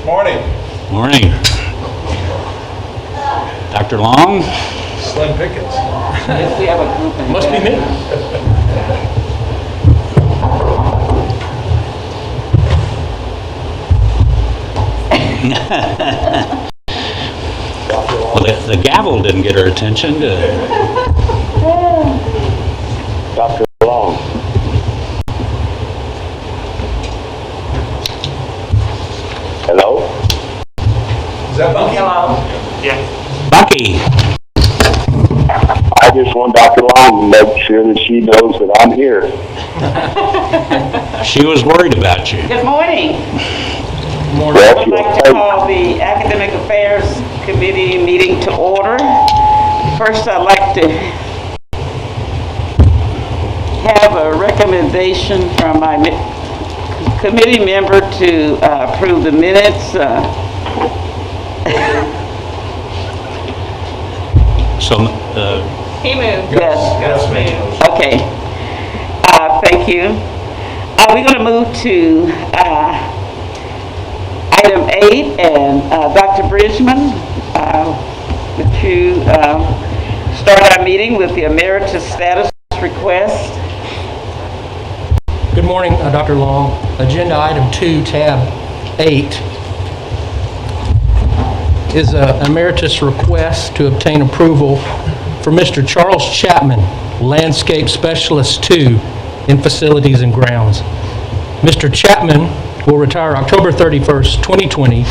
Morning. Morning. Dr. Long? Slim Pickens. We have a group in Must be me. Well, the gavel didn't get her attention. Dr. Long. Hello? Is that Bunky? Hello. Bucky, I just want Dr. Long to make sure that she knows that I'm here. she was worried about you. Good morning. Well, I'd like to call the Academic Affairs Committee meeting to order. First, I'd like to have a recommendation from my committee member to approve the minutes. So, He moved. Yes, ma'am. Okay. Thank you. We're going to move to item 8, and Dr. Bridgman, would you start our meeting with the emeritus status request? Good morning, Dr. Long. Agenda item 2, tab 8, is an emeritus request to obtain approval for Mr. Charles Chapman, Landscape Specialist 2 in Facilities and Grounds. Mr. Chapman will retire October 31st, 2020,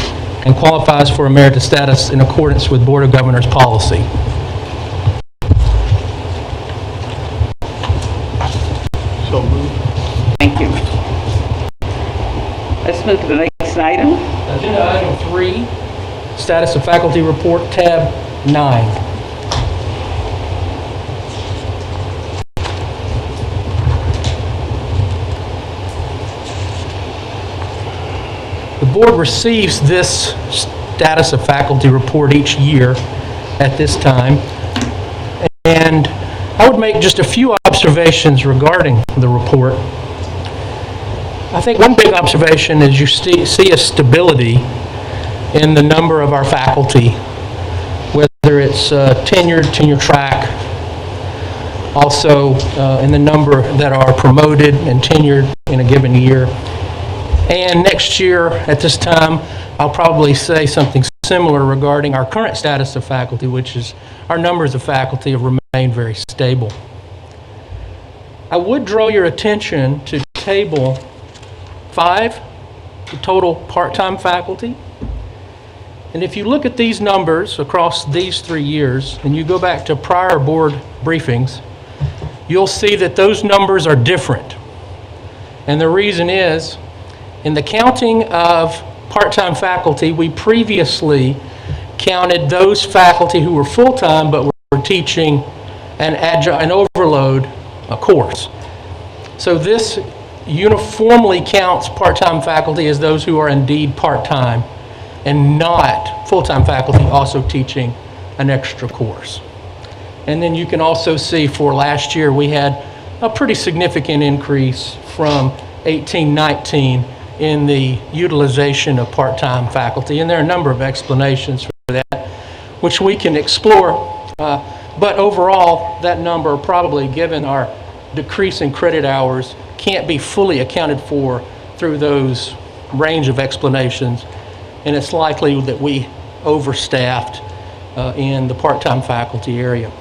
and qualifies for emeritus status in accordance with Board of Governors policy. So moved. Thank you. Let's move to the next item. Agenda item 3, status of faculty report, tab 9. The board receives this status of faculty report each year at this time, and I would make just a few observations regarding the report. I think one big observation is you see a stability in the number of our faculty, whether it's tenure track, also in the number that are promoted and tenured in a given year. And next year, at this time, I'll probably say something similar regarding our current status of faculty, which is our numbers of faculty have remained very stable. I would draw your attention to table 5, the total part-time faculty. And if you look at these numbers across these 3 years, and you go back to prior board briefings, you'll see that those numbers are different. And the reason is, in the counting of part-time faculty, we previously counted those faculty who were full-time but were teaching an overload course. So this uniformly counts part-time faculty as those who are indeed part-time and not full-time faculty also teaching an extra course. And then you can also see for last year we had a pretty significant increase from 18-19 in the utilization of part-time faculty, and there are a number of explanations for that, which we can explore, but overall, that number, probably given our decrease in credit hours, can't be fully accounted for through those range of explanations, and it's likely that we overstaffed in the part-time faculty area.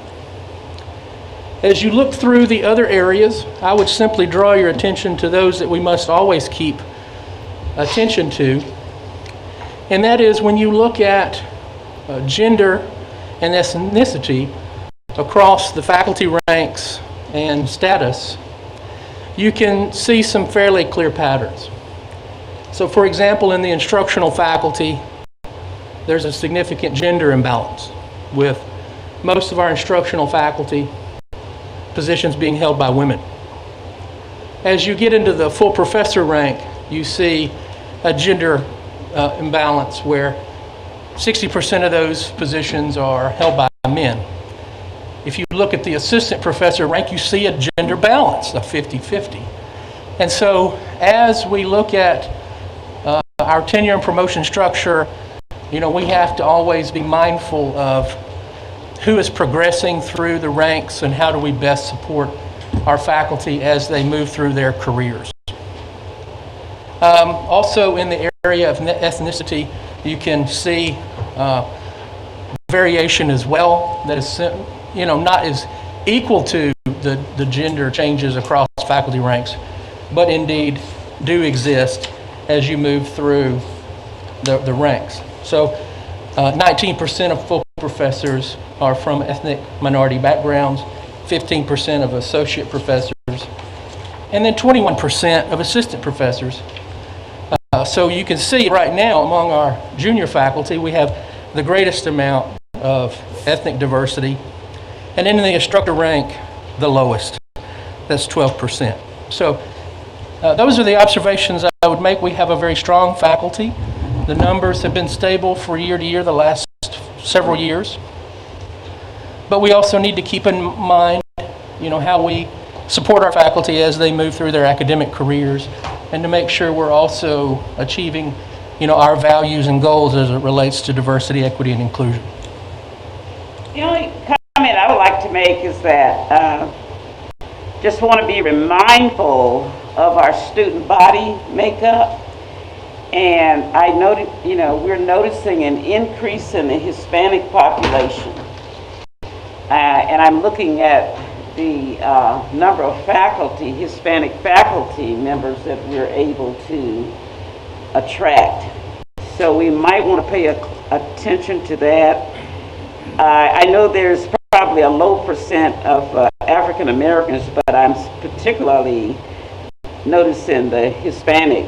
As you look through the other areas, I would simply draw your attention to those that we must always keep attention to, and that is when you look at gender and ethnicity across the faculty ranks and status, you can see some fairly clear patterns. So for example, in the instructional faculty, there's a significant gender imbalance, with most of our instructional faculty positions being held by women. As you get into the full professor rank, you see a gender imbalance where 60% of those positions are held by men. If you look at the assistant professor rank, you see a gender balance of 50-50. And so as we look at our tenure and promotion structure, you know, we have to always be mindful of who is progressing through the ranks and how do we best support our faculty as they move through their careers. Also in the area of ethnicity, you can see variation as well that is, you know, not as equal to the gender changes across faculty ranks, but indeed do exist as you move through the ranks. So 19% of full professors are from ethnic minority backgrounds, 15% of associate professors, and then 21% of assistant professors. So you can see right now among our junior faculty, we have the greatest amount of ethnic diversity, and in the instructor rank, the lowest. That's 12%. So those are the observations I would make. We have a very strong faculty. The numbers have been stable for year to year the last several years. But we also need to keep in mind, you know, how we support our faculty as they move through their academic careers, and to make sure we're also achieving, you know, our values and goals as it relates to diversity, equity, and inclusion. The only comment I would like to make is that just want to be mindful of our student body makeup. And I noted, you know, we're noticing an increase in the Hispanic population. And I'm looking at the number of faculty, Hispanic faculty members that we're able to attract. So we might want to pay attention to that. I know there's probably a low percent of African Americans, but I'm particularly noticing the Hispanic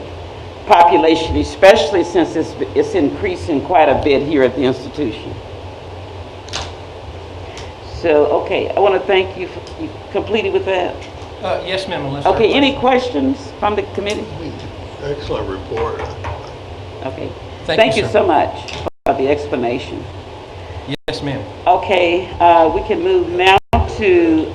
population, especially since it's increasing quite a bit here at the institution. So, okay, I want to thank you. You completed with that? Yes, ma'am. Okay, any questions from the committee? Excellent report. Okay. Thank you, you sir. so much for the explanation. Yes, ma'am. Okay, we can move now to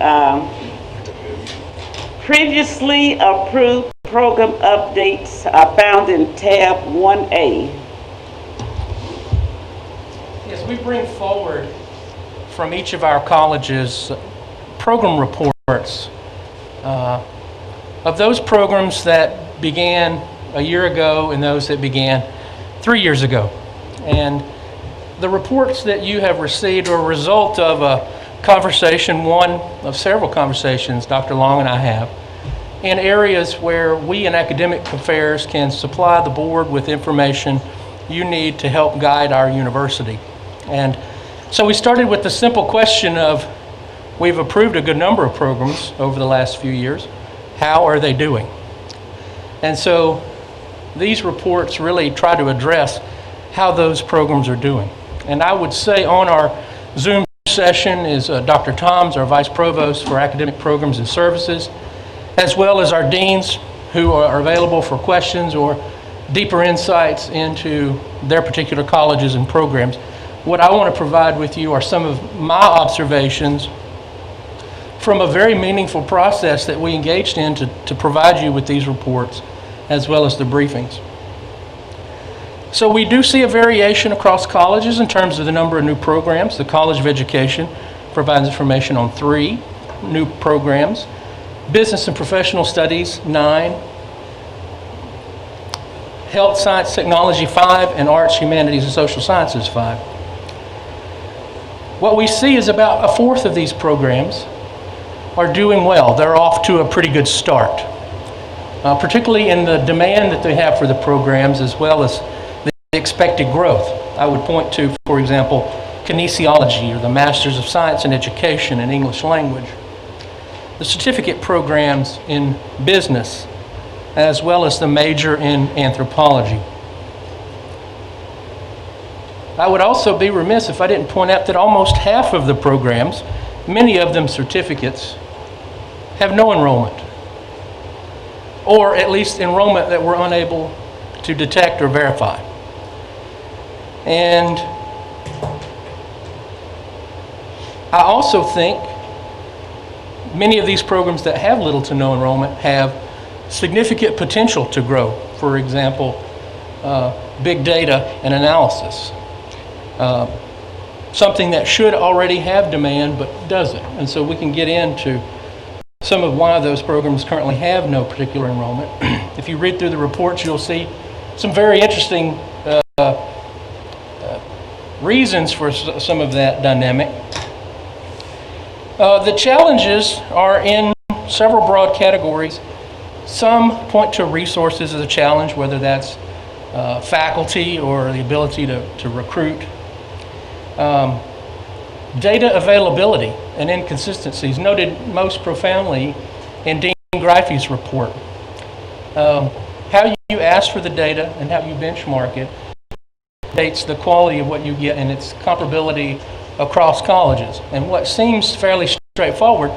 previously approved program updates are found in tab 1A. Yes, we bring forward from each of our colleges program reports of those programs that began a year ago and those that began 3 years ago. And the reports that you have received are a result of a conversation, one of several conversations Dr. Long and I have, in areas where we in academic affairs can supply the board with information you need to help guide our university. And so we started with the simple question of, we've approved a good number of programs over the last few years. How are they doing? And so these reports really try to address how those programs are doing. And I would say on our Zoom session is Dr. Toms, our Vice Provost for Academic Programs and Services, as well as our deans who are available for questions or deeper insights into their particular colleges and programs. What I want to provide with you are some of my observations from a very meaningful process that we engaged in to provide you with these reports, as well as the briefings. So we do see a variation across colleges in terms of the number of new programs. The College of Education provides information on 3 new programs. Business and Professional Studies, 9. Health, Science, Technology, 5. And Arts, Humanities, and Social Sciences, 5. What we see is about 1/4 of these programs are doing well. They're off to a pretty good start, particularly in the demand that they have for the programs, as well as the expected growth. I would point to, for example, kinesiology, or the Masters of Science in Education and English Language, the certificate programs in business, as well as the major in anthropology. I would also be remiss if I didn't point out that almost half of the programs, many of them certificates, have no enrollment, or at least enrollment that we're unable to detect or verify. And I also think many of these programs that have little to no enrollment have significant potential to grow. For example, big data and analysis. Something that should already have demand but doesn't. And so we can get into some of why those programs currently have no particular enrollment. If you read through the reports, you'll see some very interesting reasons for some of that dynamic. The challenges are in several broad categories. Some point to resources as a challenge, whether that's faculty or the ability to recruit. Data availability and inconsistencies noted most profoundly in Dean Greife's report. How you ask for the data and how you benchmark it dictates the quality of what you get and its comparability across colleges. And what seems fairly straightforward,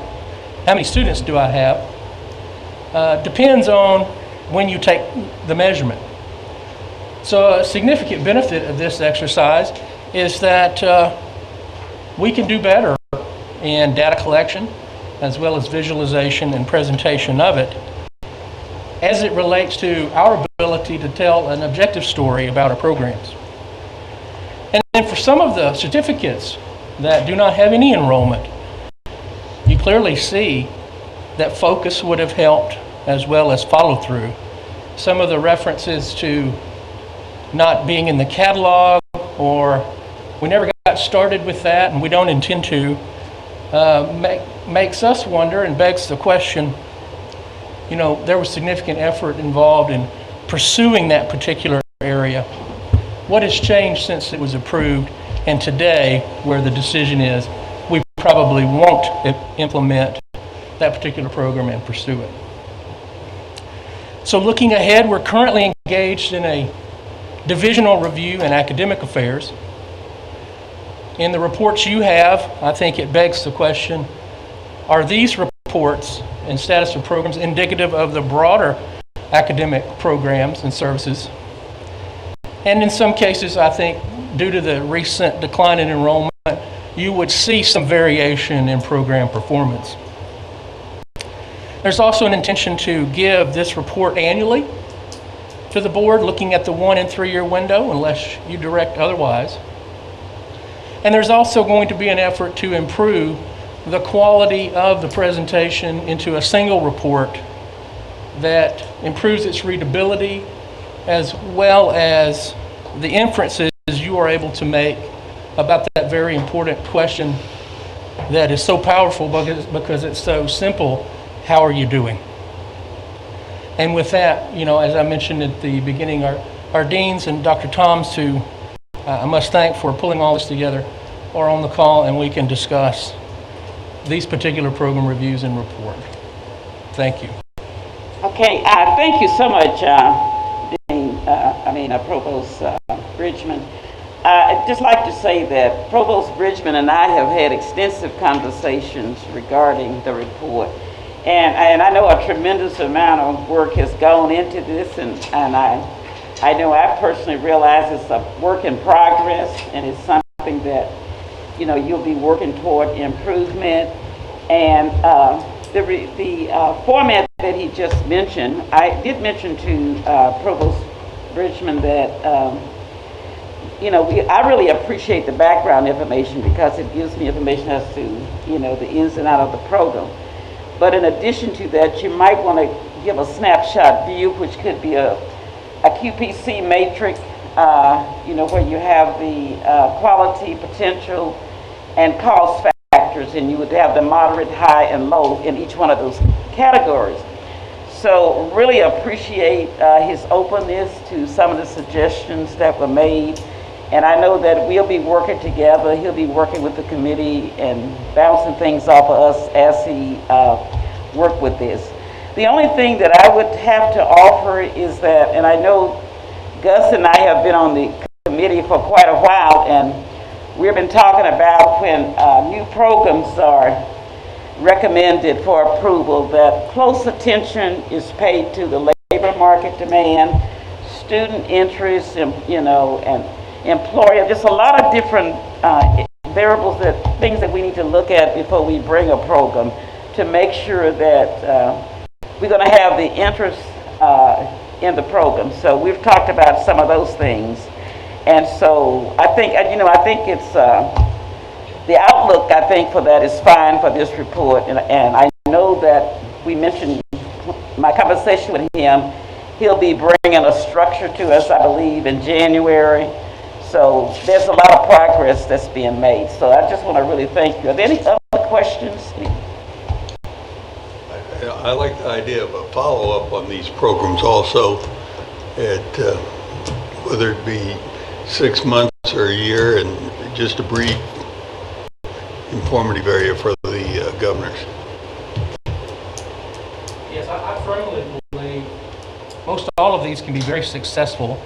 how many students do I have, depends on when you take the measurement. So a significant benefit of this exercise is that we can do better in data collection as well as visualization and presentation of it as it relates to our ability to tell an objective story about our programs. And then for some of the certificates that do not have any enrollment, you clearly see that focus would have helped as well as follow through. Some of the references to not being in the catalog, or we never got started with that and we don't intend to, makes us wonder and begs the question, you know, there was significant effort involved in pursuing that particular area. What has changed since it was approved, and today where the decision is we probably won't implement that particular program and pursue it? So looking ahead, we're currently engaged in a divisional review in academic affairs. In the reports you have, I think it begs the question, are these reports and status of programs indicative of the broader academic programs and services? And in some cases, I think, due to the recent decline in enrollment, you would see some variation in program performance. There's also an intention to give this report annually to the board, looking at the 1 and 3 year window, unless you direct otherwise. And there's also going to be an effort to improve the quality of the presentation into a single report that improves its readability, as well as the inferences you are able to make about that very important question that is so powerful because it's so simple: how are you doing? And with that, you know, as I mentioned at the beginning, our deans and Dr. Toms, who I must thank for pulling all this together, are on the call, and we can discuss these particular program reviews and report. Thank you. Okay, thank you so much, Provost Bridgman. I'd just like to say that Provost Bridgman and I have had extensive conversations regarding the report. And I know a tremendous amount of work has gone into this, and I know I personally realize it's a work in progress, and it's something that, you know, you'll be working toward improvement. And the format that he just mentioned, I did mention to Provost Bridgman that, I really appreciate the background information because it gives me information as to, you know, the ins and outs of the program. But in addition to that, you might want to give a snapshot view, which could be a QPC matrix, where you have the quality, potential, and cost factors, and you would have the moderate, high, and low in each one of those categories. So really appreciate his openness to some of the suggestions that were made. And I know that we'll be working together. He'll be working with the committee and bouncing things off of us as he worked with this. The only thing that I would have to offer is that, and I know Gus and I have been on the committee for quite a while, and we've been talking about when new programs are recommended for approval, that close attention is paid to the labor market demand, student interest, and employer, just a lot of different variables, things that we need to look at before we bring a program to make sure that we're going to have the interest in the program. So we've talked about some of those things. And so I think, I think it's, the outlook, I think, for that is fine for this report. And I know that we mentioned my conversation with him. He'll be bringing a structure to us, I believe, in January. So there's a lot of progress that's being made. So I just want to really thank you. Are there any other questions? I like the idea of a follow-up on these programs also, at whether it be 6 months or a year, and just a brief informative area for the governors. Yes, I firmly believe most all of these can be very successful,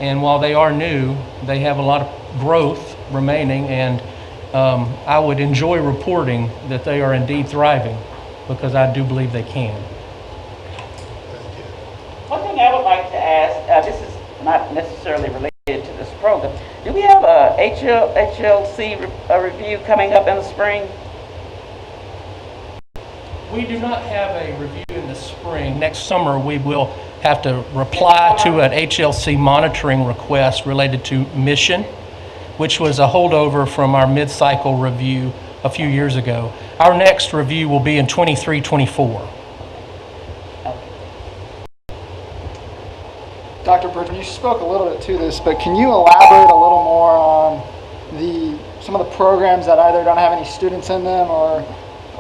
and while they are new, they have a lot of growth remaining, and I would enjoy reporting that they are indeed thriving, because I do believe they can. One thing I would like to ask, this is not necessarily related to this program. Do we have a HLC review coming up in the spring? We do not have a review in the spring. Next summer, we will have to reply to an HLC monitoring request related to mission, which was a holdover from our mid-cycle review a few years ago. Our next review will be in 23-24. Dr. Bridgman, you spoke a little bit to this, but can you elaborate a little more on some of the programs that either don't have any students in them or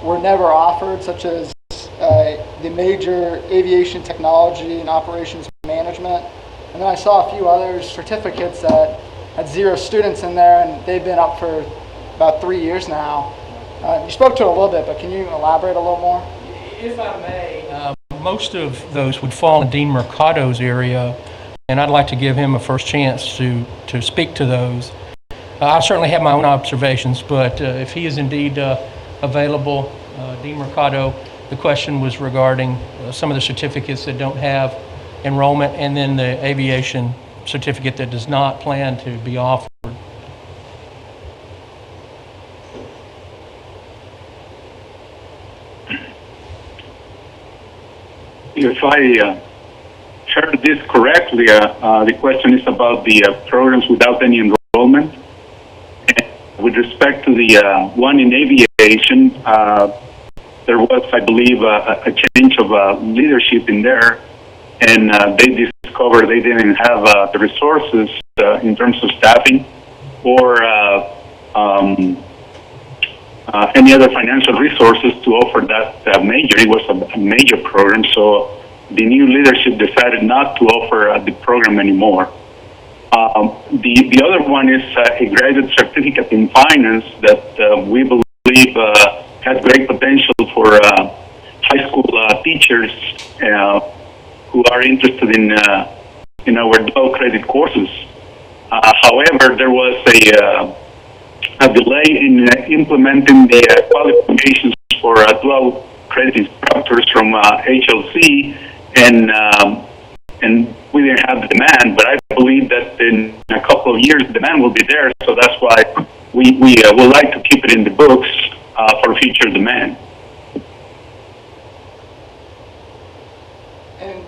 were never offered, such as the major aviation technology and operations management? And then I saw a few other certificates that had 0 students in there, and they've been up for about 3 years now. You spoke to it a little bit, but can you elaborate a little more? If I may, most of those would fall in Dean Mercado's area, and I'd like to give him a first chance to speak to those. I certainly have my own observations, but if he is indeed available, Dean Mercado, the question was regarding some of the certificates that don't have enrollment, and then the aviation certificate that does not plan to be offered. If I heard this correctly, the question is about the programs without any enrollment. And with respect to the one in aviation, there was, I believe, a change of leadership in there, and they discovered they didn't have the resources in terms of staffing or any other financial resources to offer that major. It was a major program, so the new leadership decided not to offer the program anymore. The other one is a graduate certificate in finance that we believe has great potential for high school teachers who are interested in our dual credit courses. However, there was a delay in implementing the qualifications for dual credit instructors from HLC, and we didn't have the demand. But I believe that in a couple of years, the demand will be there. So that's why we would like to keep it in the books for future demand.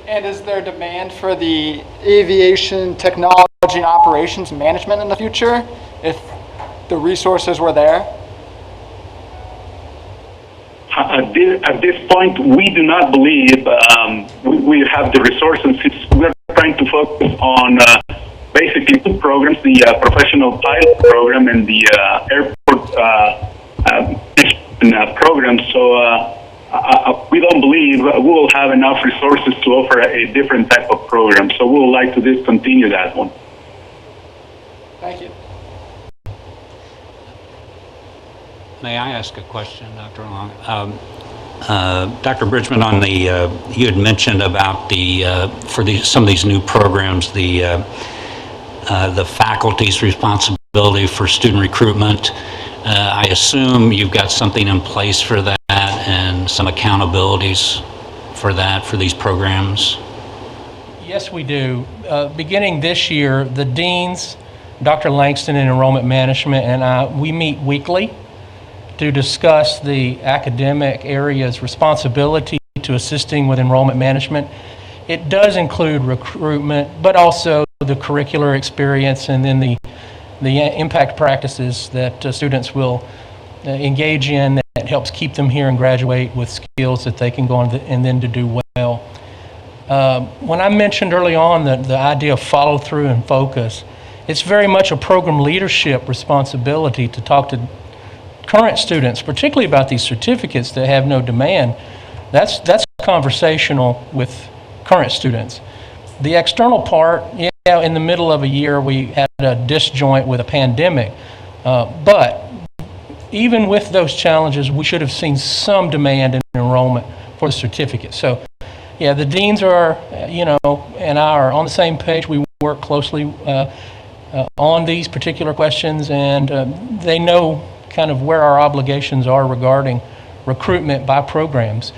And is there demand for the aviation technology and operations management in the future if the resources were there? At this point, we do not believe we have the resources. We're trying to focus on basically 2 programs, the professional pilot program and the airport program. So we don't believe we will have enough resources to offer a different type of program. So we would like to discontinue that one. Thank you. May I ask a question, Dr. Long? Dr. Bridgman, on the you had mentioned about some of these new programs, the faculty's responsibility for student recruitment. I assume you've got something in place for that and some accountabilities for that for these programs. Yes, we do. Beginning this year, the deans, Dr. Langston in enrollment management, and I, we meet weekly to discuss the academic area's responsibility to assisting with enrollment management. it does include recruitment, but also the curricular experience and then the impact practices that students will engage in that helps keep them here and graduate with skills that they can go on and then to do well. When I mentioned early on the idea of follow through and focus, it's very much a program leadership responsibility to talk to current students, particularly about these certificates that have no demand. That's conversational with current students. The external part, yeah, in the middle of a year we had a disjoint with a pandemic, but even with those challenges, we should have seen some demand in enrollment for the certificate. So, yeah, the deans are, and I are on the same page. We work closely on these particular questions, and they know kind of where our obligations are regarding recruitment by programs.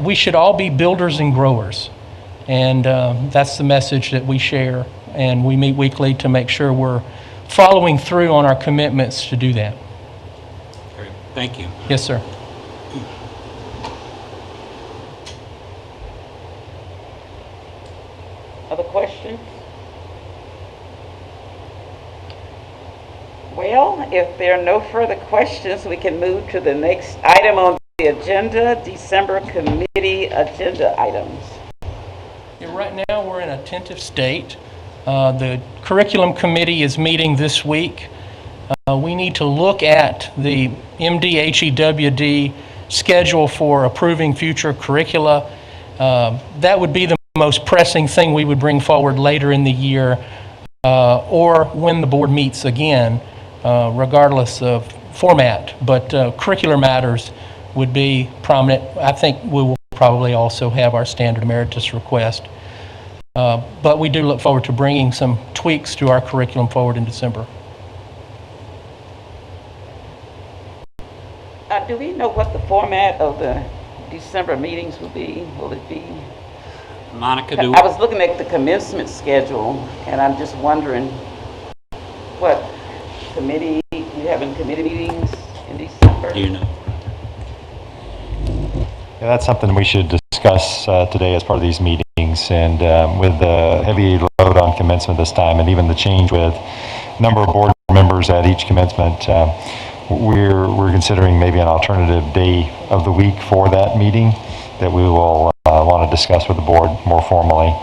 We should all be builders and growers, and that's the message that we share, and we meet weekly to make sure we're following through on our commitments to do that. Great. Thank you. Yes, sir. Other questions? Well, if there are no further questions, we can move to the next item on the agenda, December committee agenda items. Yeah, right now, we're in a tentative state. The curriculum committee is meeting this week. We need to look at the MDHEWD schedule for approving future curricula. That would be the most pressing thing we would bring forward later in the year or when the board meets again, regardless of format. But curricular matters would be prominent. I think we will probably also have our standard emeritus request. But we do look forward to bringing some tweaks to our curriculum forward in December. Do we know what the format of the December meetings will be? Will it be? Monica, I was looking at the commencement schedule, and I'm just wondering what committee, you having committee meetings in December? do you know? Yeah, that's something we should discuss today as part of these meetings. And with the heavy load on commencement this time, and even the change with number of board members at each commencement, we're considering maybe an alternative day of the week for that meeting that we will want to discuss with the board more formally,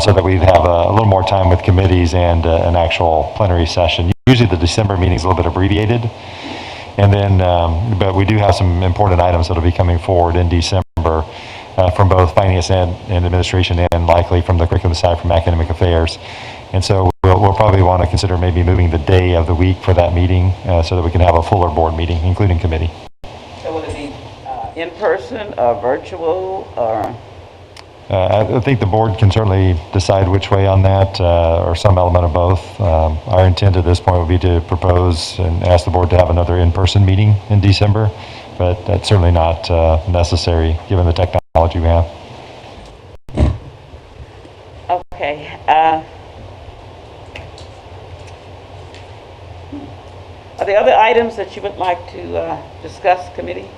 so that we'd have a little more time with committees and an actual plenary session. Usually the December meeting is a little bit abbreviated, and then but we do have some important items that will be coming forward in December from both finance and administration, and likely from the curriculum side from academic affairs. And so we'll probably want to consider maybe moving the day of the week for that meeting so that we can have a fuller board meeting, including committee. So will it be in person or virtual or? I think the board can certainly decide which way on that, or some element of both. Our intent at this point would be to propose and ask the board to have another in-person meeting in December, but that's certainly not necessary given the technology we have. Okay. Are there other items that you would like to discuss, committee?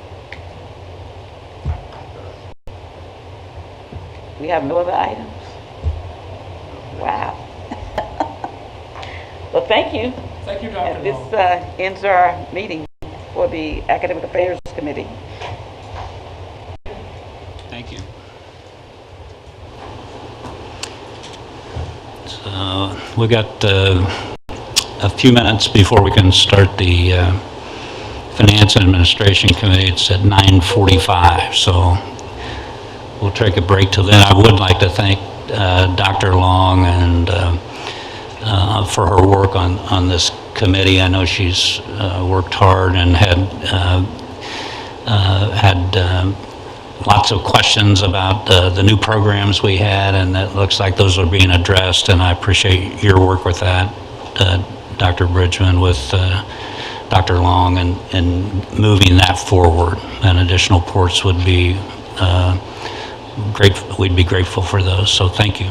We have no other items? Wow. Well, thank you. Thank you, Dr. And this ends our meeting for the Academic Affairs Committee. Thank you. So we got a few minutes before we can start the Finance and Administration Committee. It's at 9:45, so we'll take a break till then. I would like to thank Dr. Long and for her work on this committee. I know she's worked hard and had lots of questions about the new programs we had, and it looks like those are being addressed, and I appreciate your work with that, Dr. Bridgman, with Dr. Long, and moving that forward. And additional ports would be we'd be grateful for those, so thank you.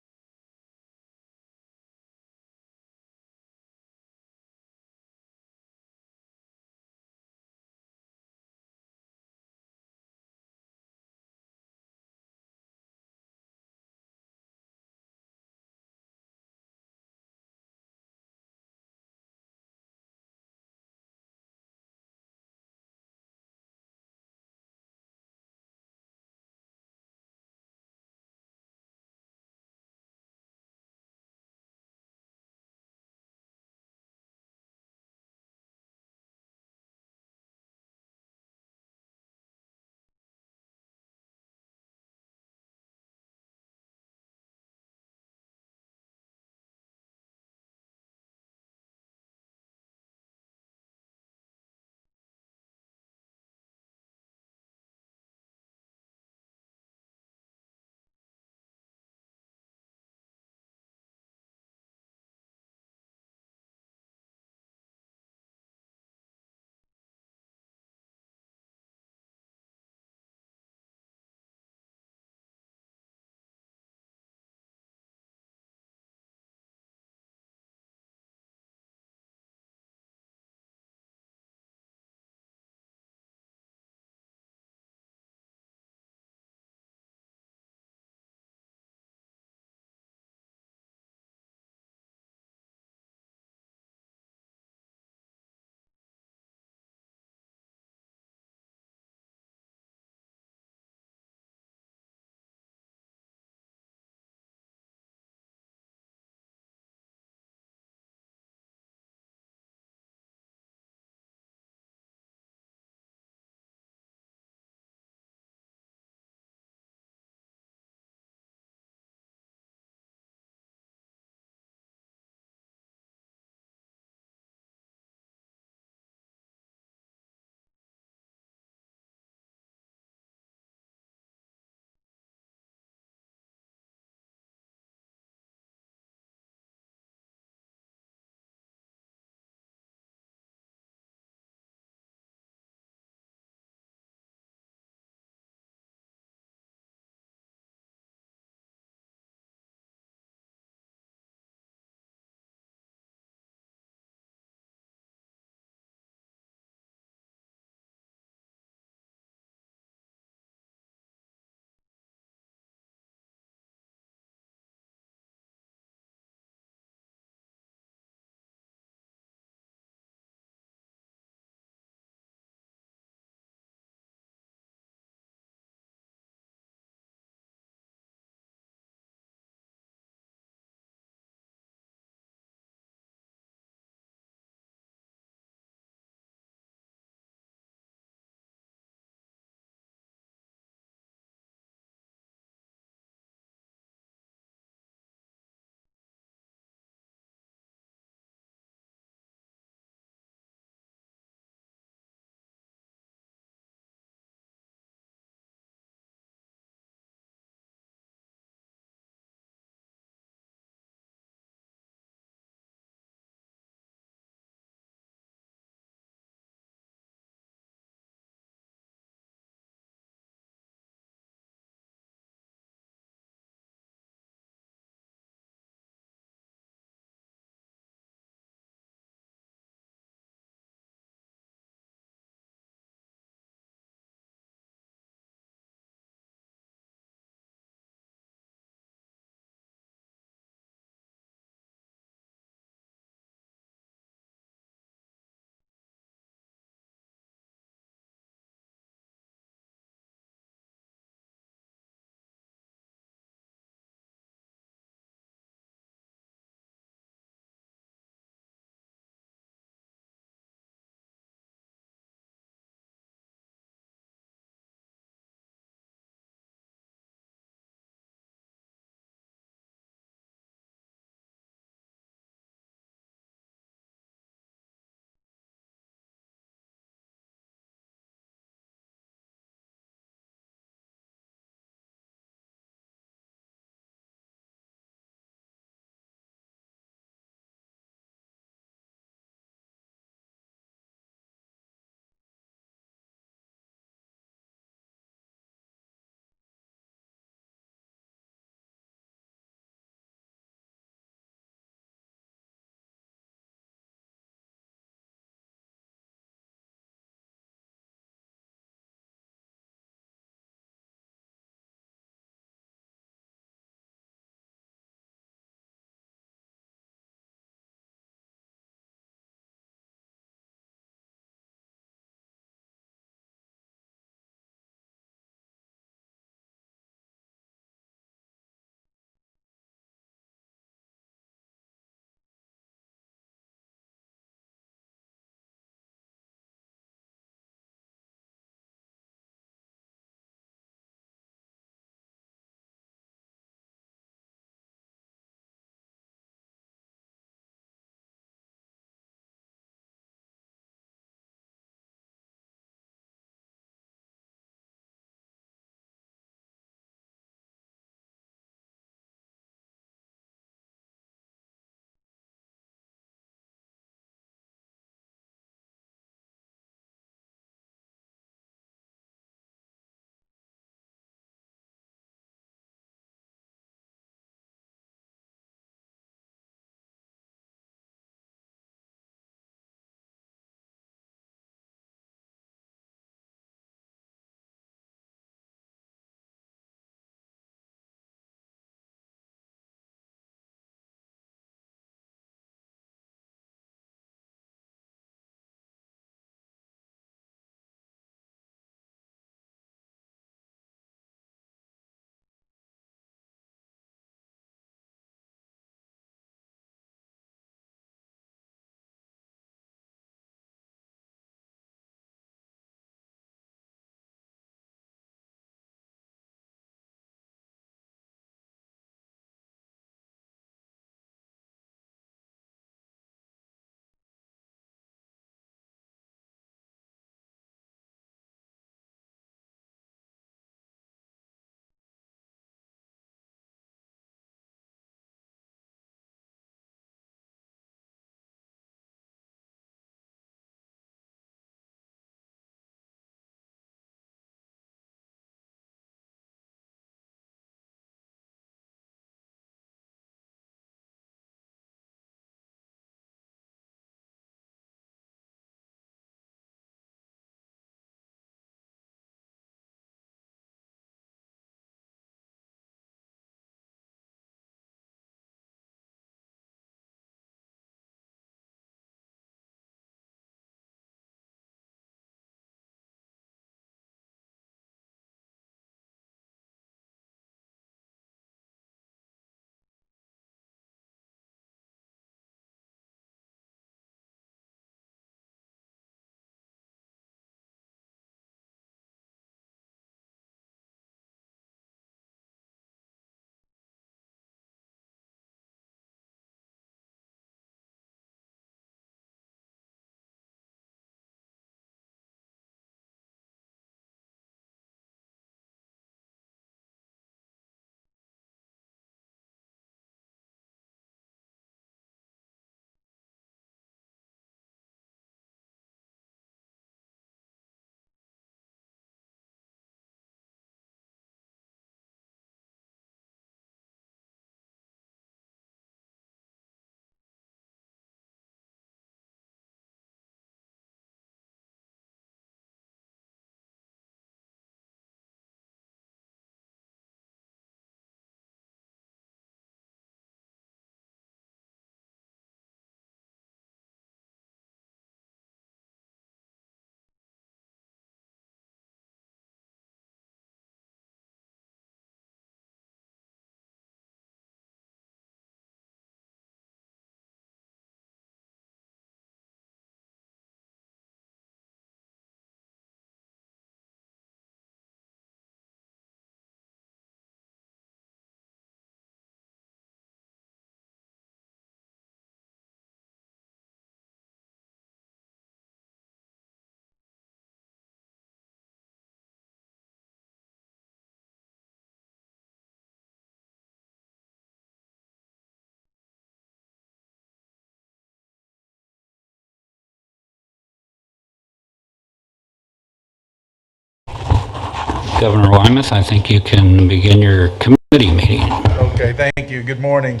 Governor Wymath, I think you can begin your committee meeting. Okay, thank you. Good morning.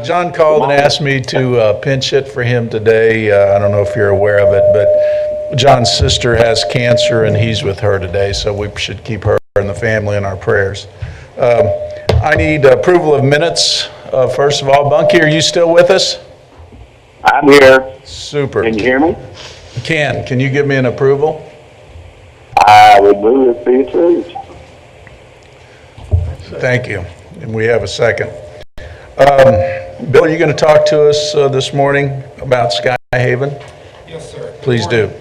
John called and asked me to pinch hit for him today. I don't know if you're aware of it, but John's sister has cancer and he's with her today, so we should keep her and the family in our prayers. I need approval of minutes. First of all, Bunky, are you still with us? I'm here. Super. Can you hear me? Can you give me an approval? I would move it be approved. Thank you. And we have a second. Bill, are you going to talk to us this morning about Sky Haven? Yes, sir. Please do.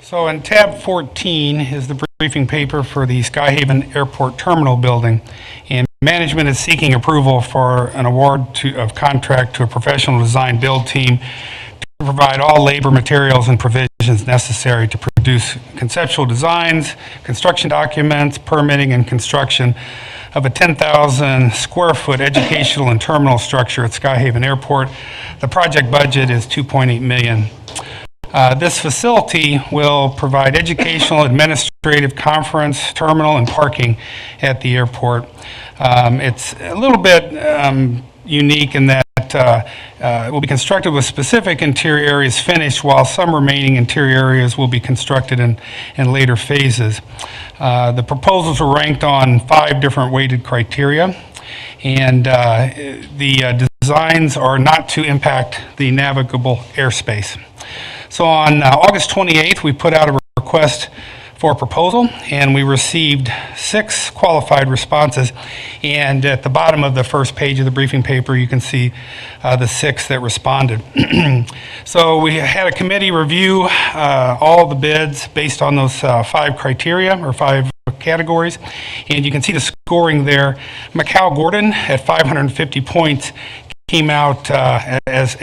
So in tab 14 is the briefing paper for the Sky Haven Airport Terminal Building. And management is seeking approval for an award of contract to a professional design build team to provide all labor, materials, and provisions necessary to produce conceptual designs, construction documents, permitting, and construction of a 10,000 square foot educational and terminal structure at Sky Haven Airport. The project budget is $2.8 million. This facility will provide educational, administrative, conference, terminal, and parking at the airport. It's a little bit unique in that it will be constructed with specific interior areas finished, while some remaining interior areas will be constructed in later phases. The proposals were ranked on 5 different weighted criteria, and the designs are not to impact the navigable airspace. So on August 28th, we put out a request for a proposal, and we received 6 qualified responses. And at the bottom of the first page of the briefing paper, you can see the 6 that responded. So we had a committee review all the bids based on those 5 criteria, or 5 categories, and you can see the scoring there. Macau Gordon at 550 points came out as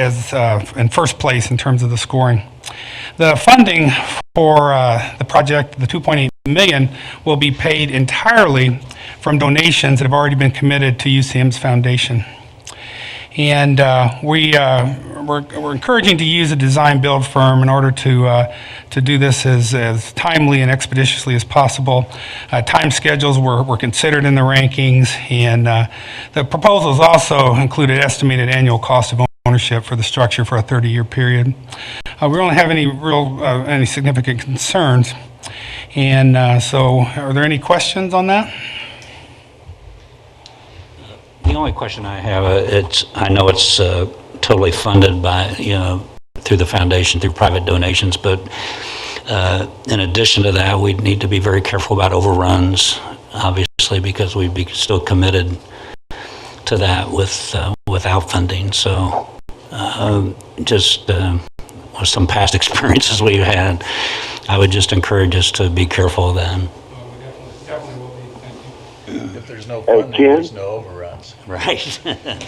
in first place in terms of the scoring. The funding for the project, the $2.8 million, will be paid entirely from donations that have already been committed to UCM's foundation. And we're encouraging to use a design build firm in order to do this as timely and expeditiously as possible. Time schedules were considered in the rankings, and the proposals also included estimated annual cost of ownership for the structure for a 30-year period. We don't have any significant concerns, and so are there any questions on that? The only question I have, I know it's totally funded by, through the foundation, through private donations, but in addition to that, we'd need to be very careful about overruns, obviously, because we'd be still committed to that without funding. So just with some past experiences we've had, I would just encourage us to be careful of that. Definitely will be. Thank you. If there's no Hey, funding, Ken? there's no overruns. Right.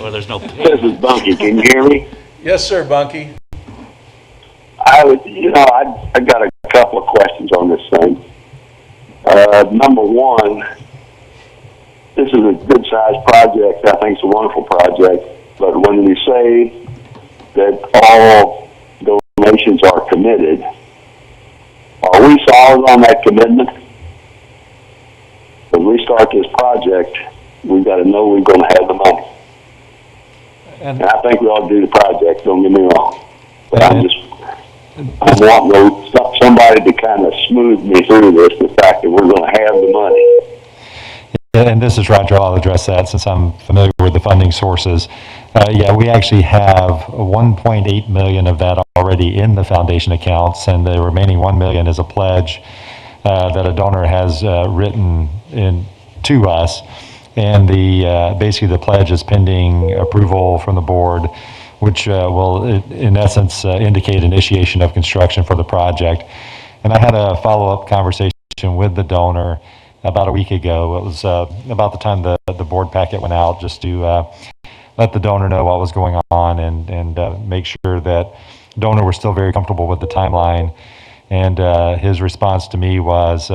Well, there's no This is Bunky. Can you hear me? Yes, sir, Bunky. I got a couple of questions on this thing. Number one, this is a good-sized project. I think it's a wonderful project. But when we say that all donations are committed, are we solid on that commitment? When we start this project, we've got to know we're going to have the money. And I think we ought to do the project, don't get me wrong. But I'm wanting somebody to kind of smooth me through this, the fact that we're going to have the money. And this is Roger, I'll address that since I'm familiar with the funding sources. We actually have 1.8 million of that already in the foundation accounts, and the remaining 1 million is a pledge that a donor has written in to us. And basically the pledge is pending approval from the board, which will in essence indicate initiation of construction for the project. And I had a follow-up conversation with the donor about a week ago. It was about the time the board packet went out, just to let the donor know what was going on and make sure that the donor was still very comfortable with the timeline. And his response to me was,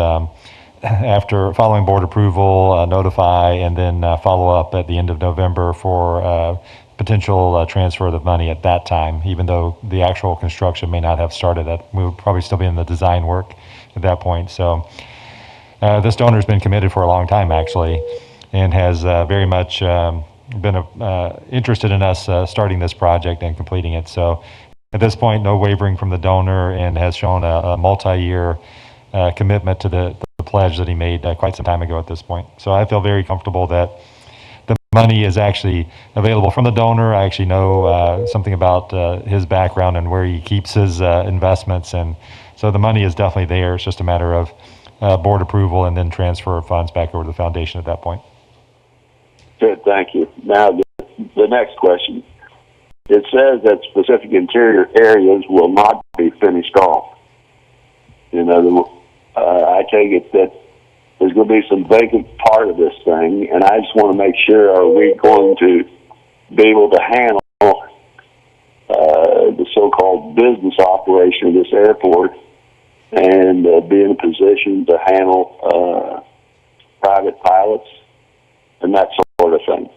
after following board approval, notify, and then follow up at the end of November for potential transfer of the money at that time, even though the actual construction may not have started. We would probably still be in the design work at that point. So This donor's been committed for a long time, actually, and has very much been interested in us starting this project and completing it. So at this point, no wavering from the donor, and has shown a multi-year commitment to the pledge that he made quite some time ago at this point. So I feel very comfortable that the money is actually available from the donor. I actually know something about his background and where he keeps his investments, and so the money is definitely there. It's just a matter of board approval and then transfer of funds back over to the foundation at that point. Good, thank you. Now, the next question. It says that specific interior areas will not be finished off. You know, I take it that there's going to be some vacant part of this thing, and I just want to make sure, are we going to be able to handle the so-called business operation of this airport and be in a position to handle private pilots and that sort of thing?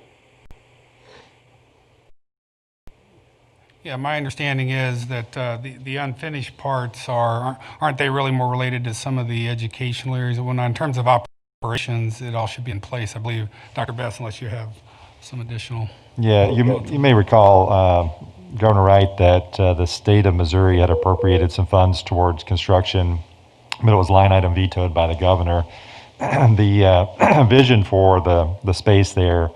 Yeah, my understanding is that the unfinished parts aren't they really more related to some of the educational areas? When in terms of operations, it all should be in place, I believe, Dr. Best, unless you have some additional. Yeah, you may recall, Governor Wright, that the state of Missouri had appropriated some funds towards construction, but it was line item vetoed by the governor. The vision for the space there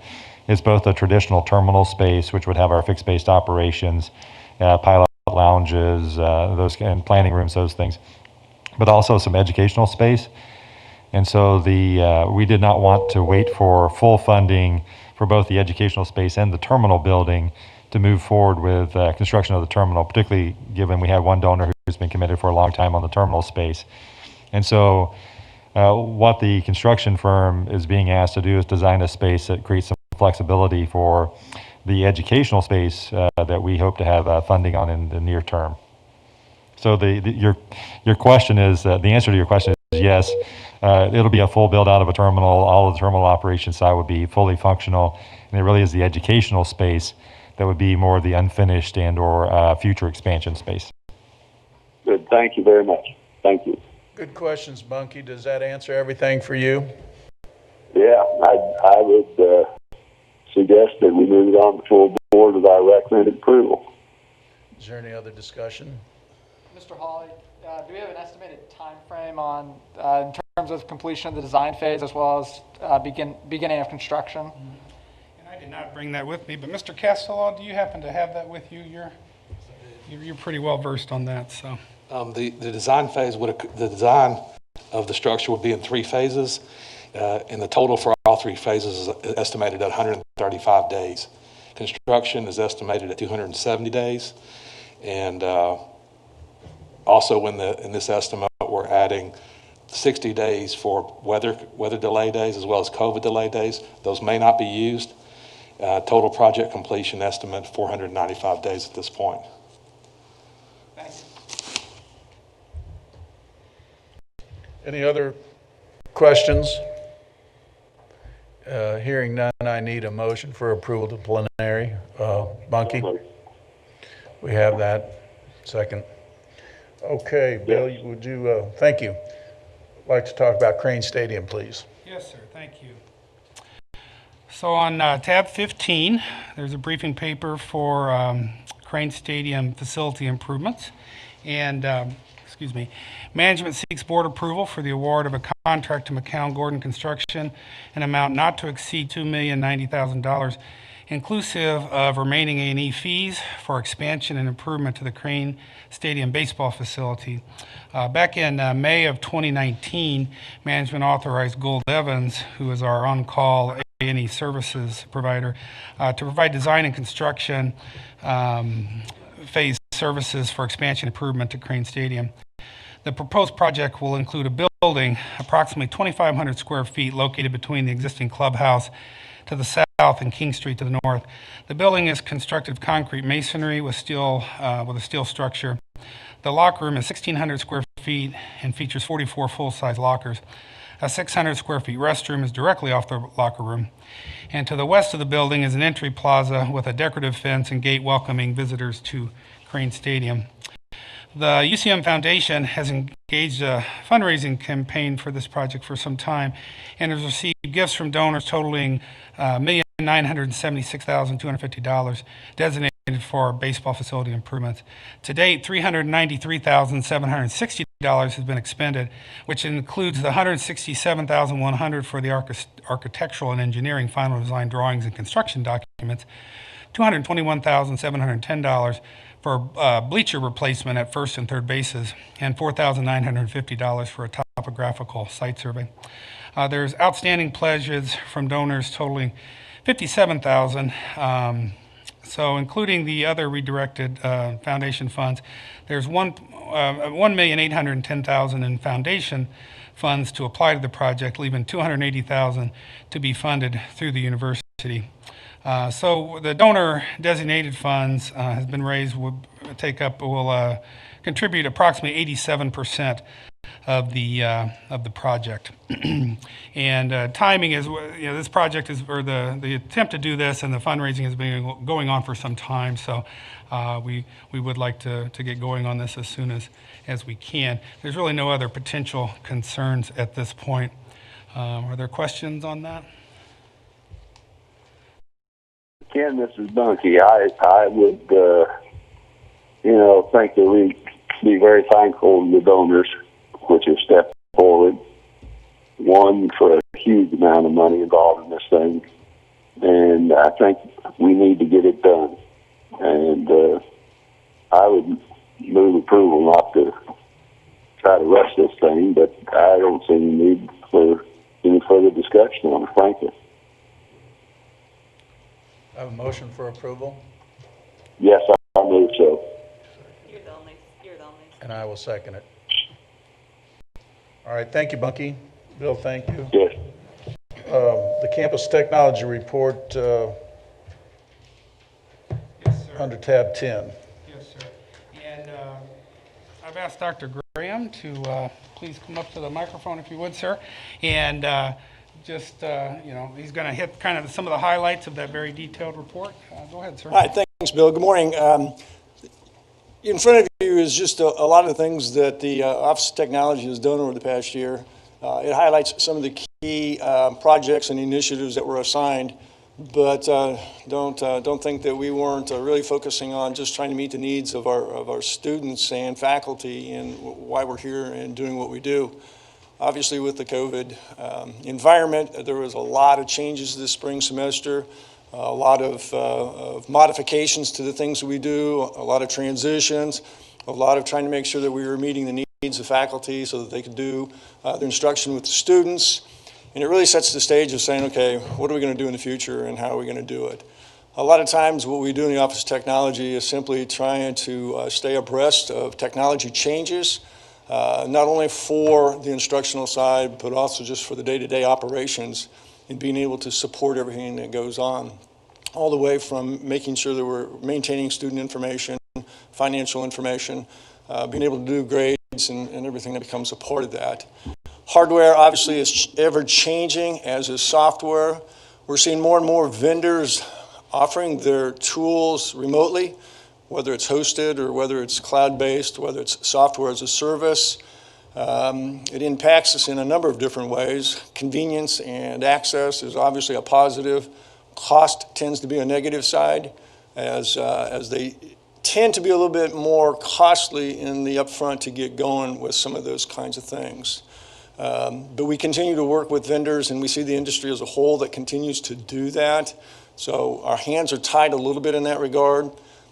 is both a traditional terminal space, which would have our fixed-based operations, pilot lounges, those and planning rooms, those things, but also some educational space. And so we did not want to wait for full funding for both the educational space and the terminal building to move forward with construction of the terminal, particularly given we have one donor who's been committed for a long time on the terminal space. And so what the construction firm is being asked to do is design a space that creates some flexibility for the educational space that we hope to have funding on in the near term. So your question is, the answer to your question is yes. It'll be a full build out of a terminal. All of the terminal operations side would be fully functional, and it really is the educational space that would be more of the unfinished and or future expansion space. Good, thank you very much. Thank you. Good questions, Bunky. Does that answer everything for you? Yeah, I would suggest that we move it on the full board with our recommended approval. Is there any other discussion? Mr. Hawley, do we have an estimated time frame on, in terms of completion of the design phase as well as beginning of construction? And I did not bring that with me, but Mr. Castello, do you happen to have that with you? You're pretty well versed on that, so. The design phase the design of the structure would be in 3 phases, and the total for all 3 phases is estimated at 135 days. Construction is estimated at 270 days, and also in this estimate we're adding 60 days for weather delay days as well as COVID delay days. Those may not be used. Total project completion estimate 495 days at this point. Any other questions? Hearing none, I need a motion for approval to preliminary. Bunky? We have that. Second. Okay, Bill, would you, thank you. Like to talk about Crane Stadium, please. Yes, sir. Thank you. So on tab 15, there's a briefing paper for Crane Stadium facility improvements. And, management seeks board approval for the award of a contract to McCown Gordon Construction, an amount not to exceed $2,090,000, inclusive of remaining A&E fees for expansion and improvement to the Crane Stadium baseball facility. Back in May of 2019, management authorized Gould Evans, who is our on-call A&E services provider, to provide design and construction phase services for expansion improvement to Crane Stadium. The proposed project will include a building approximately 2,500 square feet located between the existing clubhouse to the south and King Street to the north. The building is constructed of concrete masonry with a steel structure. The locker room is 1,600 square feet and features 44 full-size lockers. A 600 square feet restroom is directly off the locker room. And to the west of the building is an entry plaza with a decorative fence and gate welcoming visitors to Crane Stadium. The UCM Foundation has engaged a fundraising campaign for this project for some time and has received gifts from donors totaling $1,976,250 designated for baseball facility improvements. To date, $393,760 has been expended, which includes the $167,100 for the architectural and engineering final design drawings and construction documents, $221,710 for bleacher replacement at first and third bases, and $4,950 for a topographical site survey. There's outstanding pledges from donors totaling $57,000. So including the other redirected foundation funds, there's $1,810,000 in foundation funds to apply to the project, leaving $280,000 to be funded through the university. So the donor designated funds has been raised, will contribute approximately 87% of the project. And timing is, this project is, or the attempt to do this and the fundraising has been going on for some time. So we would like to get going on this as soon as we can. There's really no other potential concerns at this point. Are there questions on that? Ken, this is Bunky. I would, think that we be very thankful to the donors, which have stepped forward. One, for a huge amount of money involved in this thing. And I think we need to get it done. And I would move approval not to try to rush this thing, but I don't see any need for any further discussion on it, frankly. I have a motion for approval, Yes, I move so. You're the only. and I will second it. All right, thank you, Bunky. Bill, thank you. Yes. The campus technology report under tab 10. Yes, sir. And I've asked Dr. Graham to please come up to the microphone if you would, sir. And he's going to hit kind of some of the highlights of that very detailed report. Go ahead, sir. All right, thanks, Bill. Good morning. In front of you is just a lot of the things that the Office of Technology has done over the past year. It highlights some of the key projects and initiatives that were assigned, but don't think that we weren't really focusing on just trying to meet the needs of our students and faculty and why we're here and doing what we do. Obviously, with the COVID environment, there was a lot of changes this spring semester, a lot of modifications to the things that we do, a lot of transitions, a lot of trying to make sure that we were meeting the needs of faculty so that they could do their instruction with the students. And it really sets the stage of saying, okay, what are we going to do in the future and how are we going to do it? A lot of times what we do in the Office of Technology is simply trying to stay abreast of technology changes, not only for the instructional side, but also just for the day-to-day operations and being able to support everything that goes on, all the way from making sure that we're maintaining student information, financial information, being able to do grades and everything that becomes a part of that. Hardware obviously is ever changing, as is software. We're seeing more and more vendors offering their tools remotely, whether it's hosted or whether it's cloud-based, whether it's software as a service. It impacts us in a number of different ways. Convenience and access is obviously a positive. Cost tends to be a negative side, as they tend to be a little bit more costly in the upfront to get going with some of those kinds of things. But we continue to work with vendors, and we see the industry as a whole that continues to do that. So our hands are tied a little bit in that regard.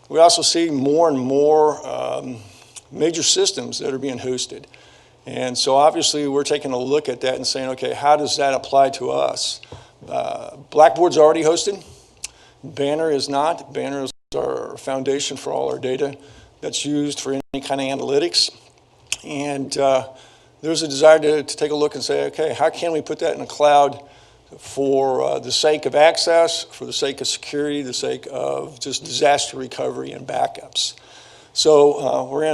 We also see more and more major systems that are being hosted. And so obviously we're taking a look at that and saying, okay, how does that apply to us? Blackboard's already hosted. Banner is not. Banner is our foundation for all our data that's used for any kind of analytics. And there's a desire to take a look and say, okay, how can we put that in the cloud for the sake of access, for the sake of security, the sake of just disaster recovery and backups. So we're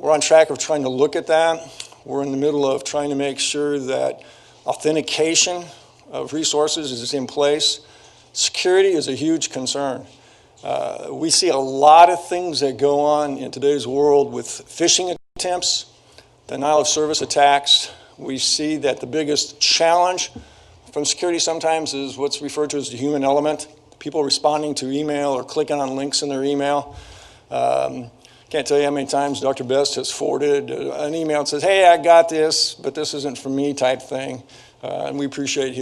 on track of trying to look at that. We're in the middle of trying to make sure that authentication of resources is in place. Security is a huge concern. We see a lot of things that go on in today's world with phishing attempts, denial of service attacks. We see that the biggest challenge from security sometimes is what's referred to as the human element. People responding to email or clicking on links in their email. Can't tell you how many times Dr. Best has forwarded an email that says, hey, I got this, but this isn't for me type thing. And we appreciate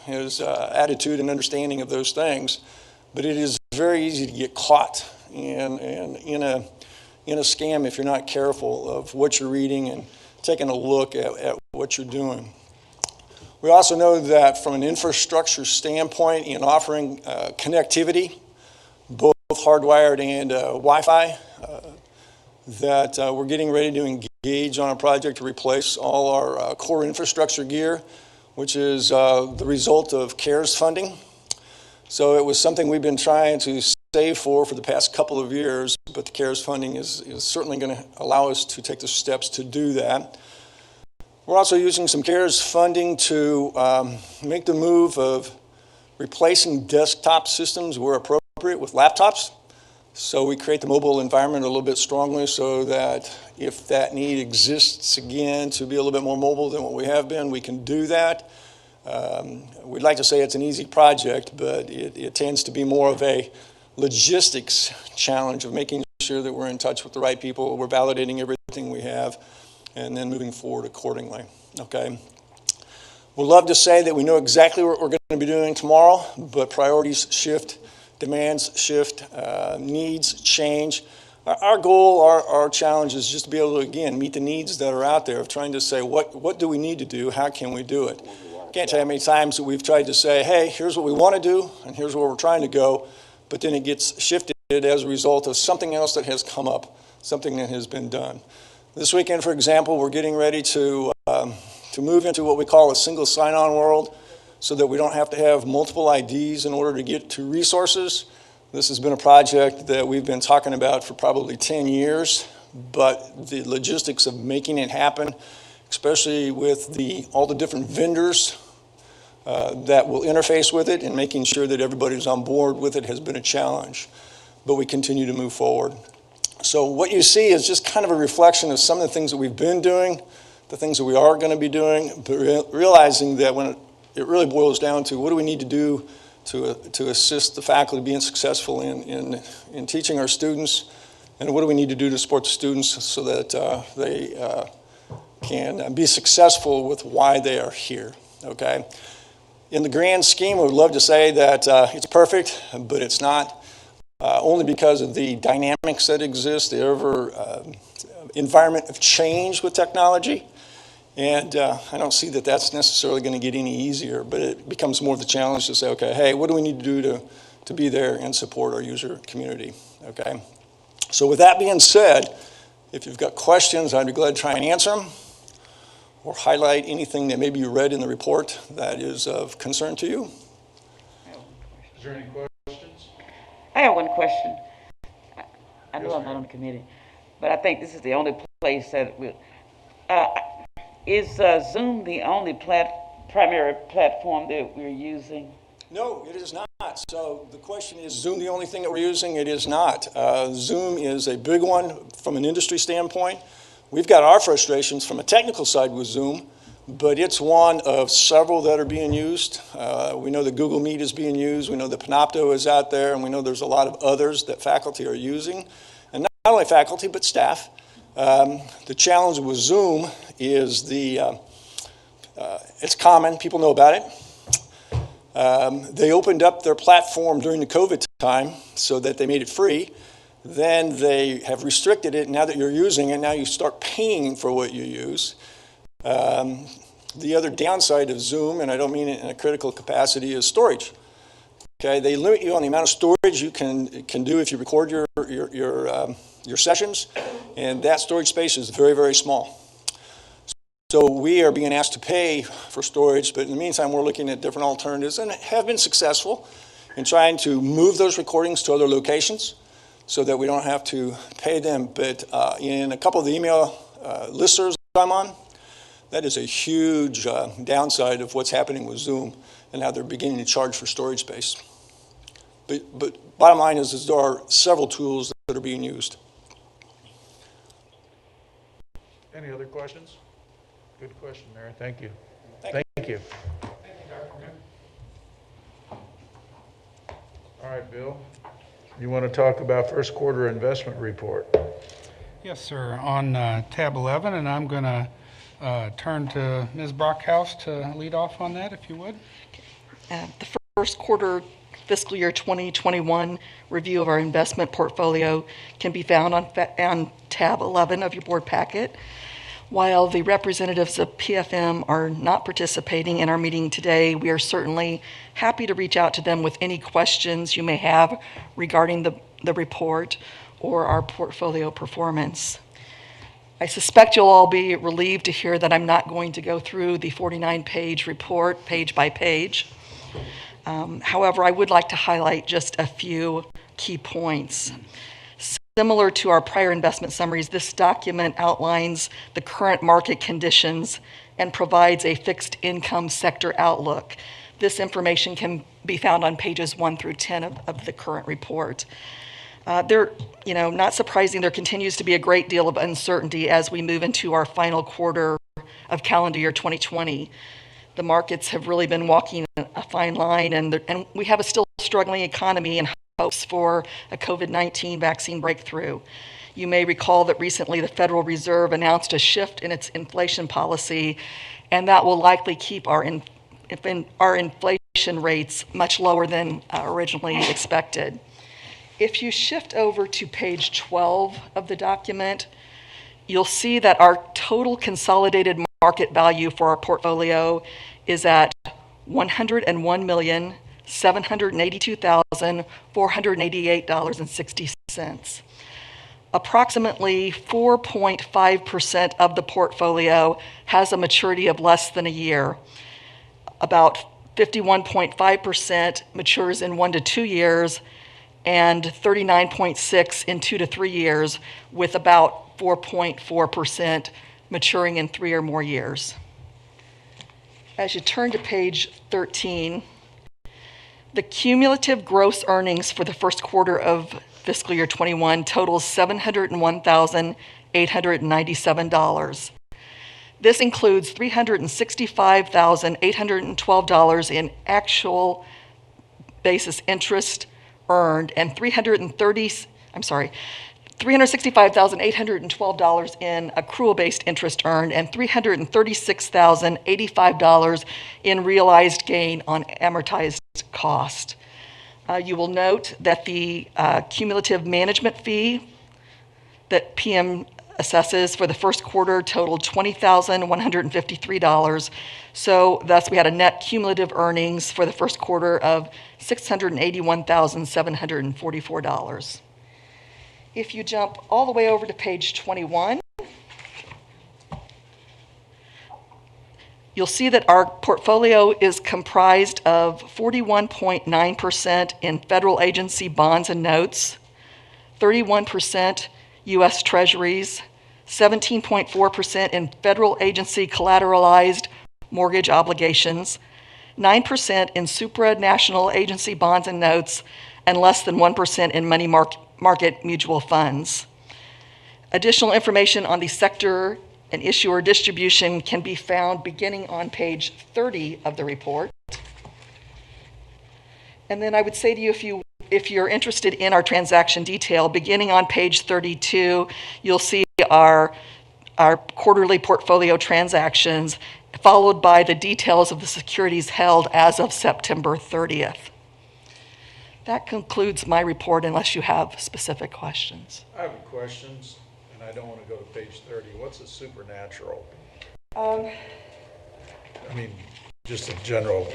his attitude and understanding of those things. But it is very easy to get caught in a scam if you're not careful of what you're reading and taking a look at what you're doing. We also know that from an infrastructure standpoint in offering connectivity, both hardwired and Wi-Fi, that we're getting ready to engage on a project to replace all our core infrastructure gear, which is the result of CARES funding. So it was something we've been trying to save for the past couple of years, but the CARES funding is certainly going to allow us to take the steps to do that. We're also using some CARES funding to make the move of replacing desktop systems where appropriate with laptops. So we create the mobile environment a little bit strongly so that if that need exists again to be a little bit more mobile than what we have been, we can do that. We'd like to say it's an easy project, but it tends to be more of a logistics challenge of making sure that we're in touch with the right people, we're validating everything we have, and then moving forward accordingly, okay? We'd love to say that we know exactly what we're going to be doing tomorrow, but priorities shift, demands shift, needs change. Our goal, our challenge is just to be able to, again, meet the needs that are out there of trying to say, what do we need to do? How can we do it? Can't tell you how many times that we've tried to say, hey, here's what we want to do, and here's where we're trying to go, but then it gets shifted as a result of something else that has come up, something that has been done. This weekend, for example, we're getting ready to move into what we call a single sign-on world so that we don't have to have multiple IDs in order to get to resources. This has been a project that we've been talking about for probably 10 years, but the logistics of making it happen, especially with all the different vendors that will interface with it and making sure that everybody's on board with it has been a challenge, but we continue to move forward. So what you see is just kind of a reflection of some of the things that we've been doing, the things that we are going to be doing, but realizing that when it really boils down to what do we need to do to assist the faculty being successful in teaching our students, and what do we need to do to support the students so that they can be successful with why they are here, okay? In the grand scheme, we would love to say that it's perfect, but it's not, only because of the dynamics that exist, the environment of change with technology. And I don't see that that's necessarily going to get any easier, but it becomes more of the challenge to say, okay, hey, what do we need to do to be there and support our user community, okay? So with that being said, if you've got questions, I'd be glad to try and answer them or highlight anything that maybe you read in the report that is of concern to you. Is there any questions? I have one question. I know I'm not on the committee, but I think this is the only place that will. Is Zoom the only primary platform that we're using? No, it is not. So the question is Zoom the only thing that we're using? It is not. Zoom is a big one from an industry standpoint. We've got our frustrations from a technical side with Zoom, but it's one of several that are being used. We know that Google Meet is being used. We know that Panopto is out there, and we know there's a lot of others that faculty are using. And not only faculty, but staff. The challenge with Zoom is it's common, people know about it. They opened up their platform during the COVID time so that they made it free. Then they have restricted it. Now that you're using it, now you start paying for what you use. The other downside of Zoom, and I don't mean it in a critical capacity, is storage. Okay, they limit you on the amount of storage you can do if you record your sessions, and that storage space is very, very small. So we are being asked to pay for storage, but in the meantime, we're looking at different alternatives and have been successful in trying to move those recordings to other locations so that we don't have to pay them. But in a couple of the email listservs I'm on, that is a huge downside of what's happening with Zoom and how they're beginning to charge for storage space. But bottom line is there are several tools that are being used. Any other questions? Good question, Mary. Thank you. Thank you. All right, Bill, you want to talk about first quarter investment report? Yes, sir. On tab 11, and I'm going to turn to Ms. Brockhouse to lead off on that, if you would. The first quarter fiscal year 2021 review of our investment portfolio can be found on tab 11 of your board packet. While the representatives of PFM are not participating in our meeting today, we are certainly happy to reach out to them with any questions you may have regarding the report or our portfolio performance. I suspect you'll all be relieved to hear that I'm not going to go through the 49-page report page by page. However, I would like to highlight just a few key points. Similar to our prior investment summaries, this document outlines the current market conditions and provides a fixed income sector outlook. This information can be found on pages 1 through 10 of the current report. Not surprising, there continues to be a great deal of uncertainty as we move into our final quarter of calendar year 2020. The markets have really been walking a fine line, and we have a still struggling economy and hopes for a COVID-19 vaccine breakthrough. You may recall that recently the Federal Reserve announced a shift in its inflation policy, and that will likely keep our inflation rates much lower than originally expected. If you shift over to page 12 of the document, you'll see that our total consolidated market value for our portfolio is at $101,782,488.60. Approximately 4.5% of the portfolio has a maturity of less than a year. About 51.5% matures in 1 to 2 years, and 39.6% in 2 to 3 years, with about 4.4% maturing in 3 or more years. As you turn to page 13, the cumulative gross earnings for the first quarter of fiscal year 21 totals $701,897. This includes $365,812 in actual basis interest earned and $365,812 in accrual-based interest earned and $336,085 in realized gain on amortized cost. You will note that the cumulative management fee that PM assesses for the first quarter totaled $20,153. So thus we had a net cumulative earnings for the first quarter of $681,744. If you jump all the way over to page 21, you'll see that our portfolio is comprised of 41.9% in federal agency bonds and notes, 31% U.S. Treasuries, 17.4% in federal agency collateralized mortgage obligations, 9% in supranational agency bonds and notes, and less than 1% in money market mutual funds. Additional information on the sector and issuer distribution can be found beginning on page 30 of the report. And then I would say to you, if you're interested in our transaction detail, beginning on page 32, you'll see our quarterly portfolio transactions, followed by the details of the securities held as of September 30th. That concludes my report unless you have specific questions. I have questions, and I don't want to go to page 30. What's a supernatural? I mean, just in general,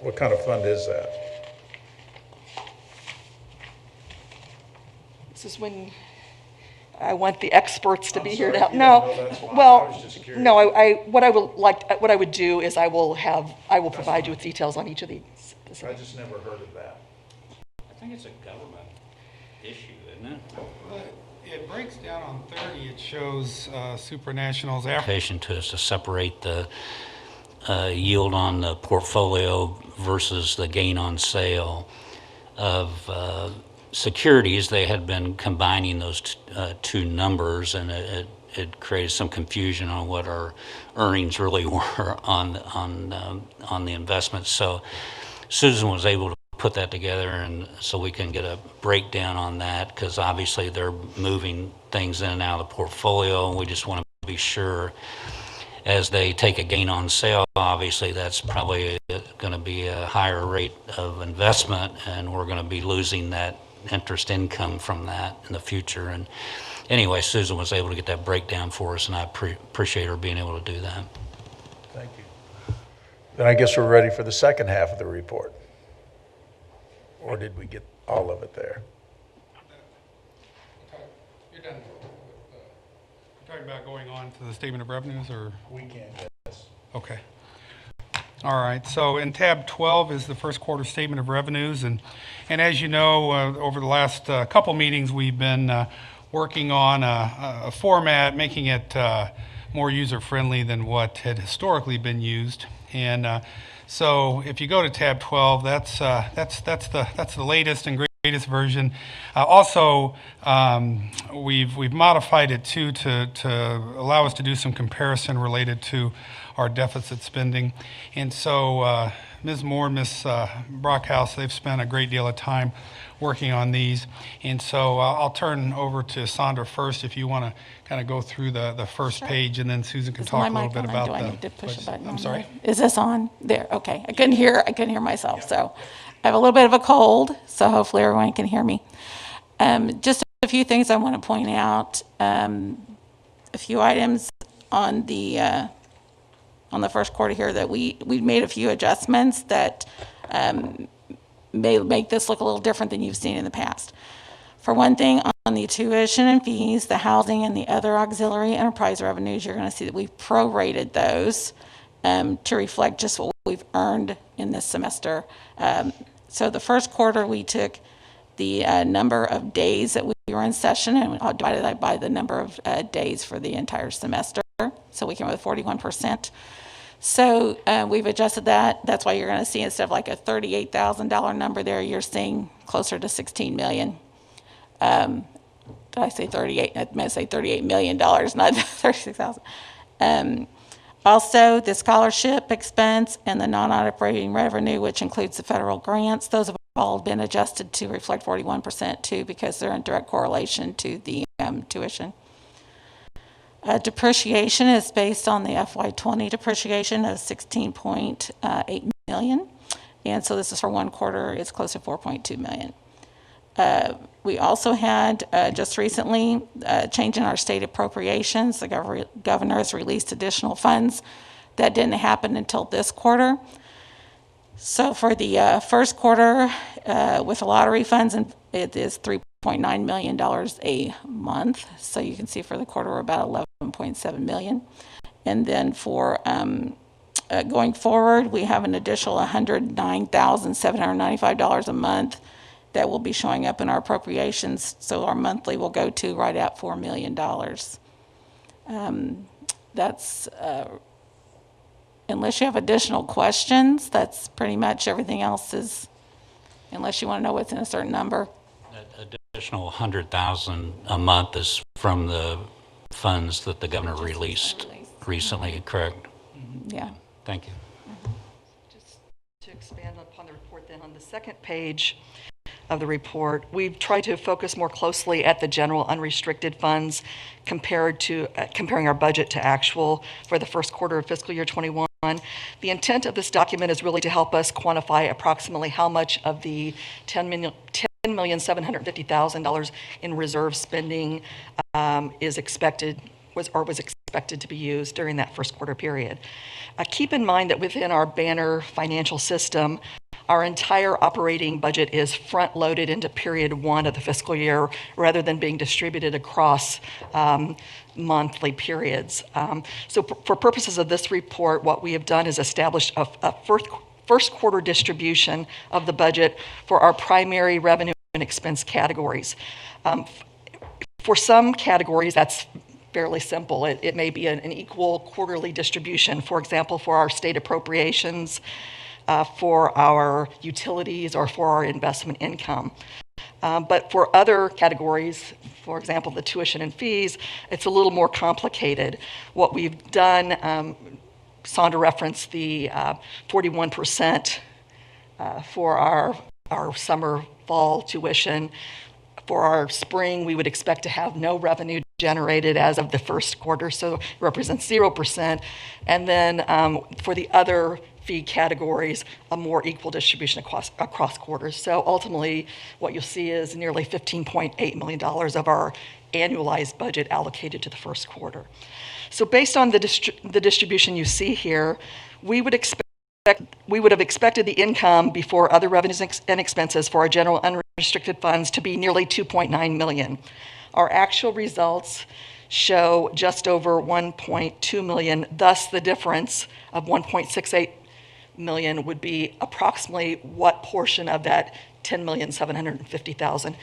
what kind of fund is that? This is when I want the experts to be here sorry, to help. yeah, no, that's fine. I Well, was just curious. no, what I would do is I will provide you with details on each of these. I just never heard of that. I think it's a government issue, isn't it? It breaks down on 30. It shows supranationals after. Application to us to separate the yield on the portfolio versus the gain on sale of securities. They had been combining those two numbers, and it created some confusion on what our earnings really were on the investments. So Susan was able to put that together, and so we can get a breakdown on that, because obviously they're moving things in and out of the portfolio, and we just want to be sure as they take a gain on sale, obviously that's probably going to be a higher rate of investment, and we're going to be losing that interest income from that in the future. And anyway, Susan was able to get that breakdown for us, and I appreciate her being able to do that. Thank you. Then I guess we're ready for the second half of the report. Or did we get all of it there? You're done. You're talking about going on to the statement of revenues, or? We can, yes. Okay. All right, so in tab 12 is the first quarter statement of revenues, and as you know, over the last couple meetings, we've been working on a format, making it more user-friendly than what had historically been used. And so if you go to tab 12, that's the latest and greatest version. Also, we've modified it too to allow us to do some comparison related to our deficit spending. And so Ms. Moore and Ms. Brockhouse, they've spent a great deal of time working on these. And so I'll turn over to Sandra first if you want to kind of go through the first page, and then Susan can talk a little bit about Do I need to push a button? I'm sorry? Is this on? There, okay. I couldn't hear myself, so I have a little bit of a cold, so hopefully everyone can hear me. Just a few things I want to point out. A few items on the first quarter here that we made a few adjustments that may make this look a little different than you've seen in the past. For one thing, on the tuition and fees, the housing and the other auxiliary enterprise revenues, you're going to see that we've prorated those to reflect just what we've earned in this semester. So the first quarter, we took the number of days that we were in session and divided that by the number of days for the entire semester. So we came up with 41%. So we've adjusted that. That's why you're going to see, instead of like a $38,000 number there, you're seeing closer to $16 million. Did I say 38? I meant to say $38 million, not $36,000. Also, the scholarship expense and the non-operating revenue, which includes the federal grants, those have all been adjusted to reflect 41% too, because they're in direct correlation to the tuition. Depreciation is based on the FY20 depreciation of $16.8 million. And so this is for one quarter, it's close to $4.2 million. We also had just recently a change in our state appropriations. The governor has released additional funds. That didn't happen until this quarter. So for the first quarter, with the lottery funds, it is $3.9 million a month. So you can see for the quarter, we're about $11.7 million. And then for going forward, we have an additional $109,795 a month that will be showing up in our appropriations. So our monthly will go to right at $4 million. That's, unless you have additional questions, that's pretty much everything else is, unless you want to know what's in a certain number. That additional 100,000 a month is from the funds that the governor released recently, correct? Yeah. Thank you. Just to expand upon the report then, on the second page of the report, we've tried to focus more closely at the general unrestricted funds comparing our budget to actual for the first quarter of fiscal year 21. The intent of this document is really to help us quantify approximately how much of the $10,750,000 in reserve spending was expected to be used during that first quarter period. Keep in mind that within our Banner financial system, our entire operating budget is front-loaded into period one of the fiscal year rather than being distributed across monthly periods. So for purposes of this report, what we have done is established a first quarter distribution of the budget for our primary revenue and expense categories. For some categories, that's fairly simple. It may be an equal quarterly distribution. For example, for our state appropriations, for our utilities, or for our investment income. But for other categories, for example, the tuition and fees, it's a little more complicated. What we've done, Sandra referenced the 41% for our summer, fall tuition. For our spring, we would expect to have no revenue generated as of the first quarter, so it represents 0%. And then for the other fee categories, a more equal distribution across quarters. So ultimately, what you'll see is nearly $15.8 million of our annualized budget allocated to the first quarter. So based on the distribution you see here, we would have expected the income before other revenues and expenses for our general unrestricted funds to be nearly $2.9 million. Our actual results show just over $1.2 million, thus the difference of $1.68 million would be approximately what portion of that $10,750,000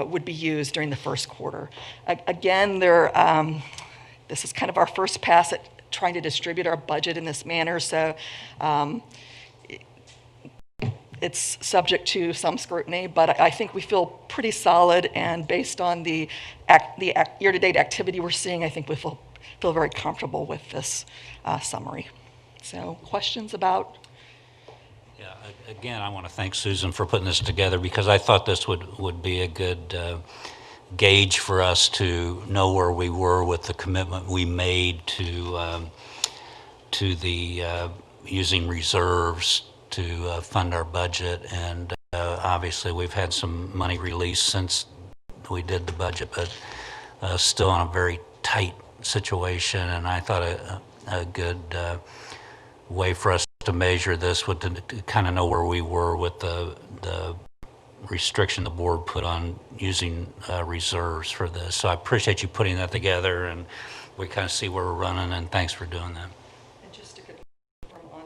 would be used during the first quarter. Again, this is kind of our first pass at trying to distribute our budget in this manner, so it's subject to some scrutiny, but I think we feel pretty solid, and based on the year-to-date activity we're seeing, I think we feel very comfortable with this summary. So, questions about? Yeah, again, I want to thank Susan for putting this together, because I thought this would be a good gauge for us to know where we were with the commitment we made to the using reserves to fund our budget. And obviously we've had some money released since we did the budget, but still in a very tight situation. And I thought a good way for us to measure this would to kind of know where we were with the restriction the board put on using reserves for this. So I appreciate you putting that together, and we kind of see where we're running, and thanks for doing that. And just to confirm on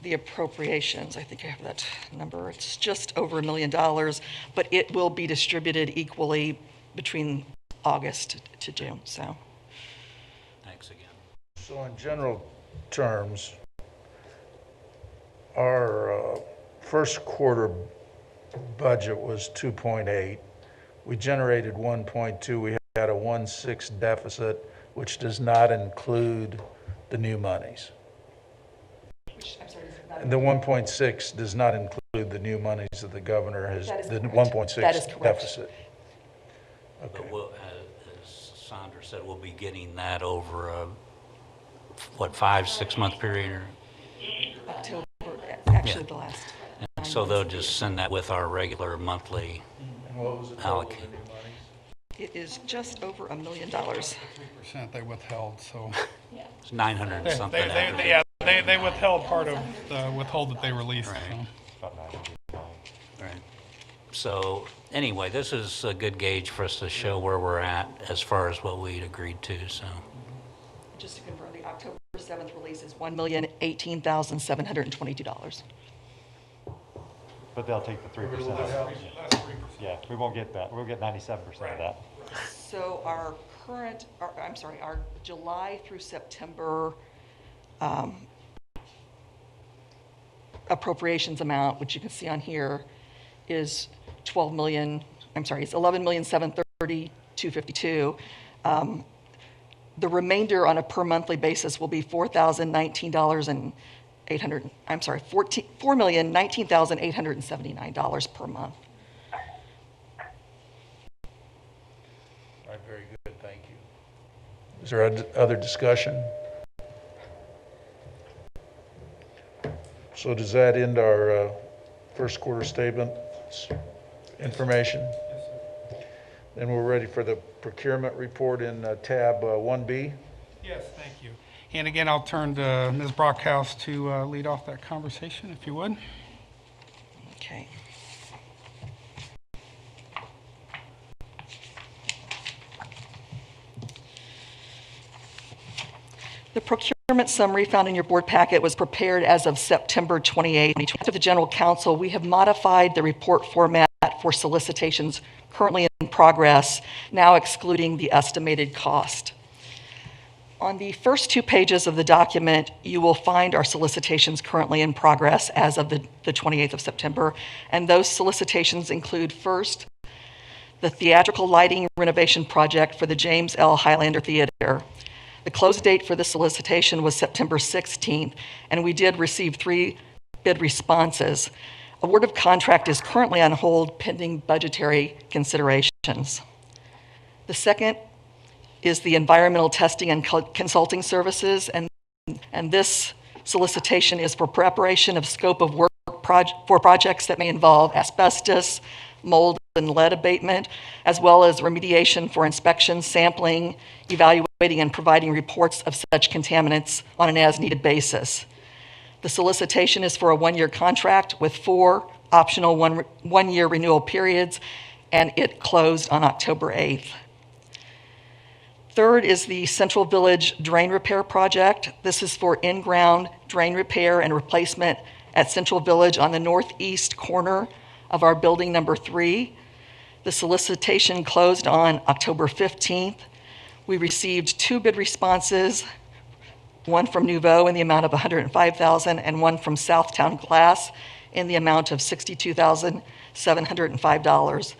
the appropriations, I think I have that number. It's just over $1 million, but it will be distributed equally between August to June. So, thanks again. So in general terms, our first quarter budget was 2.8. We generated 1.2. We had a 1.6 deficit, which does not include the new monies. And the 1.6 does not include the new monies that the governor has, the 1.6 deficit. Okay. But we'll, as Sandra said, we'll be getting that over a, 5-6 month period? Or? October, actually the last. And so they'll just send that with our regular monthly allocate. It is just over $1 million. 3% they withheld, so. It's 900 and something. They withheld part of the withhold that they released. Right. So. Right. So anyway, this is a good gauge for us to show where we're at as far as what we'd agreed to. So. Just to confirm, the October 7th release is $1,018,722. But they'll take the 3% out. Yeah, we won't get that. We'll get 97% of that. So our July through September appropriations amount, which you can see on here, is it's $11,730,252. The remainder on a per monthly basis will be $4,019,879 per month. All right, very good, thank you. Is there other discussion? So does that end our first quarter statement information? Yes, sir. Then we're ready for the procurement report in tab 1B. Yes, thank you. And again, I'll turn to Ms. Brockhouse to lead off that conversation, if you would. Okay. The procurement summary found in your board packet was prepared as of September 28, 2020. To the General Counsel, we have modified the report format for solicitations currently in progress, now excluding the estimated cost. On the first 2 pages of the document, you will find our solicitations currently in progress as of the 28th of September. And those solicitations include, first, the theatrical lighting renovation project for the James L. Highlander Theater. The close date for the solicitation was September 16th, and we did receive 3 bid responses. Award of contract is currently on hold pending budgetary considerations. The second is the environmental testing and consulting services, and this solicitation is for preparation of scope of work for projects that may involve asbestos, mold, and lead abatement, as well as remediation for inspection, sampling, evaluating, and providing reports of such contaminants on an as-needed basis. The solicitation is for a 1-year contract with 4 optional one-year renewal periods, and it closed on October 8th. Third is the Central Village Drain Repair Project. This is for in-ground drain repair and replacement at Central Village on the northeast corner of our building number 3. The solicitation closed on October 15th. We received 2 bid responses, one from Nouveau in the amount of $105,000 and one from Southtown Glass in the amount of $62,705.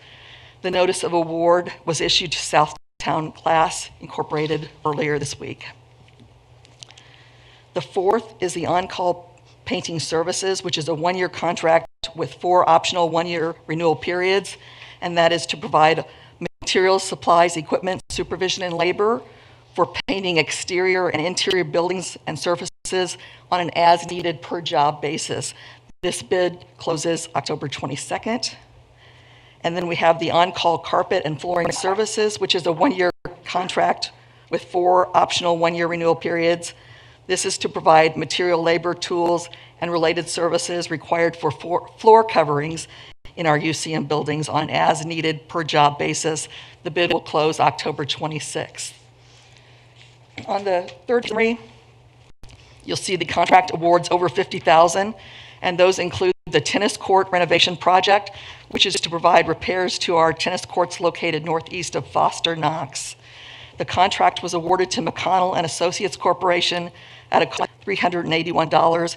The notice of award was issued to Southtown Glass Incorporated earlier this week. The fourth is the on-call painting services, which is a 1-year contract with 4 optional 1-year renewal periods, and that is to provide materials, supplies, equipment, supervision, and labor for painting exterior and interior buildings and surfaces on an as-needed per-job basis. This bid closes October 22nd. And then we have the on-call carpet and flooring services, which is a 1-year contract with 4 optional 1-year renewal periods. This is to provide material, labor, tools, and related services required for floor coverings in our UCM buildings on an as-needed per-job basis. The bid will close October 26th. On the third summary, you'll see the contract awards over $50,000, and those include the tennis court renovation project, which is to provide repairs to our tennis courts located northeast of Foster Knox. The contract was awarded to McConnell and Associates Corporation at a cost of $381,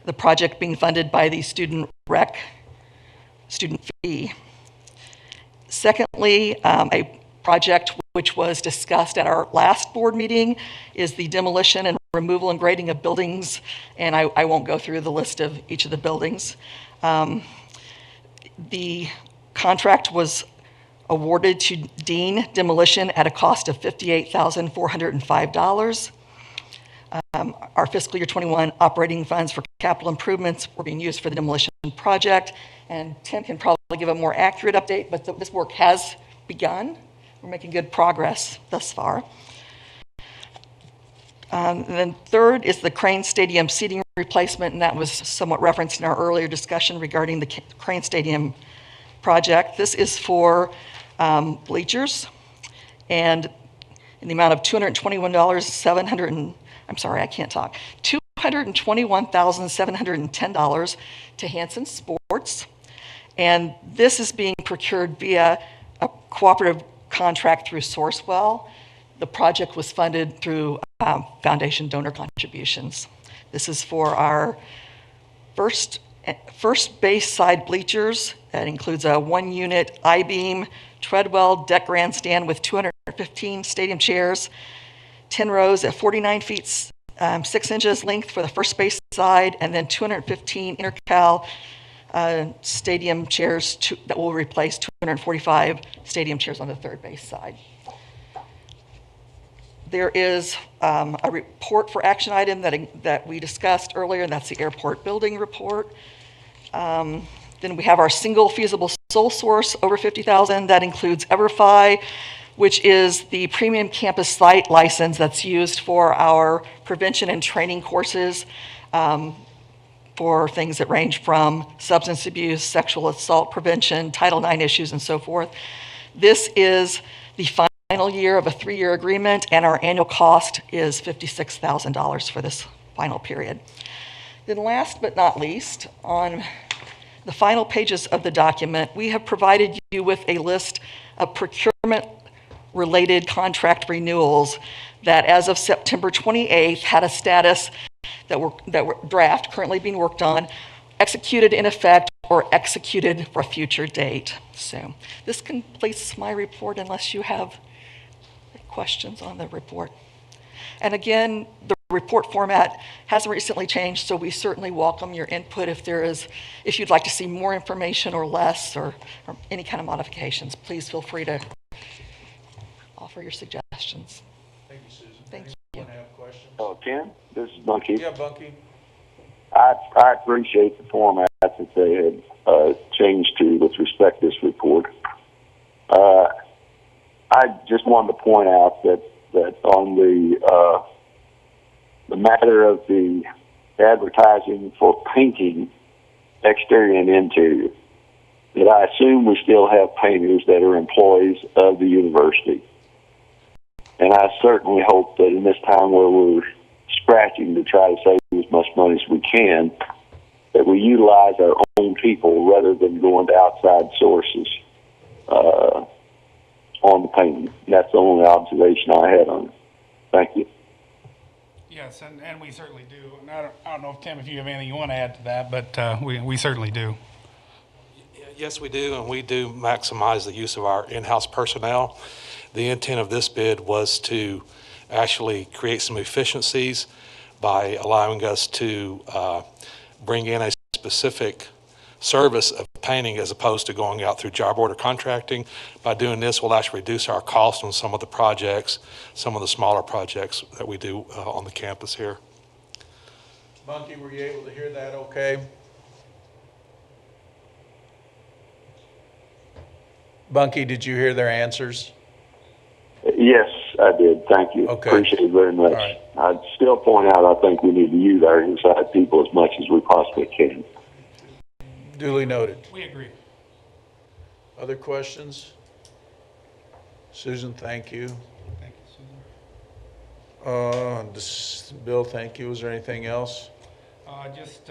the project being funded by the student fee. Secondly, a project which was discussed at our last board meeting is the demolition and removal and grading of buildings, and I won't go through the list of each of the buildings. The contract was awarded to Dean Demolition at a cost of $58,405. Our fiscal year 21 operating funds for capital improvements were being used for the demolition project, and Tim can probably give a more accurate update, but this work has begun. We're making good progress thus far. And then third is the Crane Stadium seating replacement, and that was somewhat referenced in our earlier discussion regarding the Crane Stadium project. This is for bleachers, and in the amount of $221,710 to Hanson Sports. And this is being procured via a cooperative contract through Sourcewell. The project was funded through foundation donor contributions. This is for our first base side bleachers. That includes a 1-unit I-beam, treadwell, deck grandstand with 215 stadium chairs, 10 rows at 49 feet 6 inches length for the first base side, and then 215 intercal stadium chairs that will replace 245 stadium chairs on the third base side. There is a report for action item that we discussed earlier, and that's the airport building report. Then we have our single feasible sole source over $50,000. That includes EverFi, which is the premium campus site license that's used for our prevention and training courses for things that range from substance abuse, sexual assault prevention, Title IX issues, and so forth. This is the final year of a 3-year agreement, and our annual cost is $56,000 for this final period. Then last but not least, on the final pages of the document, we have provided you with a list of procurement related contract renewals that as of September 28th had a status that were draft, currently being worked on, executed in effect, or executed for a future date. So this completes my report unless you have questions on the report. And again, the report format hasn't recently changed, so we certainly welcome your input if you'd like to see more information or less or any kind of modifications. Please feel free to offer your suggestions. Thank you, Susan. Thank you. Anyone have questions? Oh, Tim, this is Bunky. Yeah, Bunky. I appreciate the format that they had changed to with respect to this report. I just wanted to point out that on the matter of the advertising for painting exterior and interior, that I assume we still have painters that are employees of the university. And I certainly hope that in this time where we're scratching to try to save as much money as we can, that we utilize our own people rather than going to outside sources on the painting. That's the only observation I had on it. Thank you. Yes, and we certainly do. And I don't know, Tim, if you have anything you want to add to that, but we certainly do. Yes, we do, and we do maximize the use of our in-house personnel. The intent of this bid was to actually create some efficiencies by allowing us to bring in a specific service of painting as opposed to going out through job order contracting. By doing this, we'll actually reduce our cost on some of the projects, some of the smaller projects that we do on the campus here. Bunky, were you able to hear that okay? Bunky, did you hear their answers? Yes, I did. Thank you. Okay. Appreciate it very much. All right. I'd still point out I think we need to use our inside people as much as we possibly can. Duly noted. We agree. Other questions? Susan, thank you. Thank you, Susan. Bill, thank you. Is there anything else? Just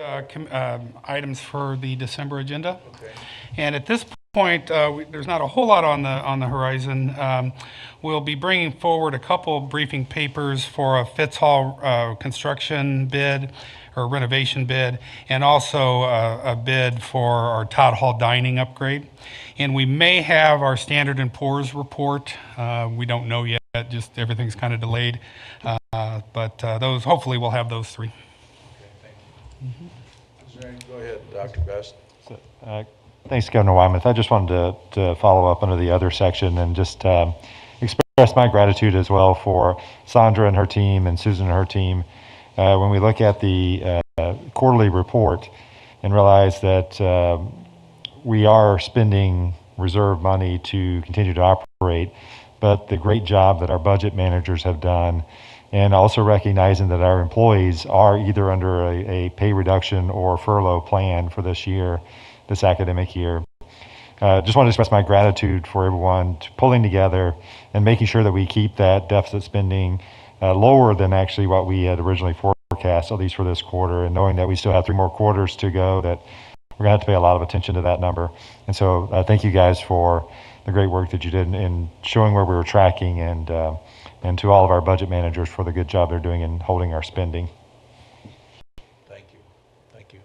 items for the December agenda. Okay. And at this point, there's not a whole lot on the horizon. We'll be bringing forward a couple briefing papers for a Fitz Hall construction bid or renovation bid, and also a bid for our Todd Hall dining upgrade. And we may have our Standard & Poor's report. We don't know yet, just everything's kind of delayed. But those, hopefully we'll have those three. Is there any, go ahead, Dr. Best. Thanks, Governor Wyman. I just wanted to follow up under the other section and just express my gratitude as well for Sandra and her team and Susan and her team. When we look at the quarterly report and realize that we are spending reserve money to continue to operate, but the great job that our budget managers have done, and also recognizing that our employees are either under a pay reduction or furlough plan for this academic year. Just want to express my gratitude for everyone pulling together and making sure that we keep that deficit spending lower than actually what we had originally forecast, at least for this quarter, and knowing that we still have 3 more quarters to go, that we're going to have to pay a lot of attention to that number. And so thank you guys for the great work that you did in showing where we were tracking, and to all of our budget managers for the good job they're doing in holding our spending. Thank you. Thank you.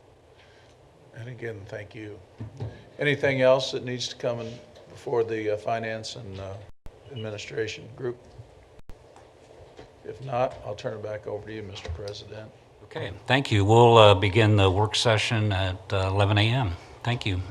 And again, thank you. Anything else that needs to come in before the Finance and Administration group? If not, I'll turn it back over to you, Mr. President. Okay, thank you. We'll begin the work session at 11 a.m. Thank you.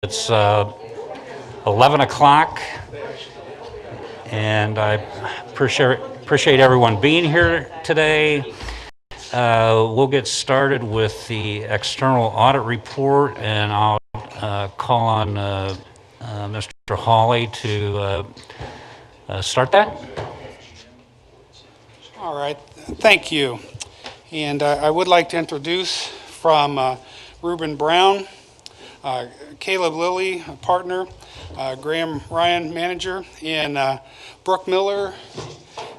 It's 11 o'clock, and I appreciate everyone being here today. We'll get started with the external audit report, and I'll call on Mr. Hawley to start that. All right, thank you. And I would like to introduce from Reuben Brown, Caleb Lilly, a partner, Graham Ryan, manager, and Brooke Miller.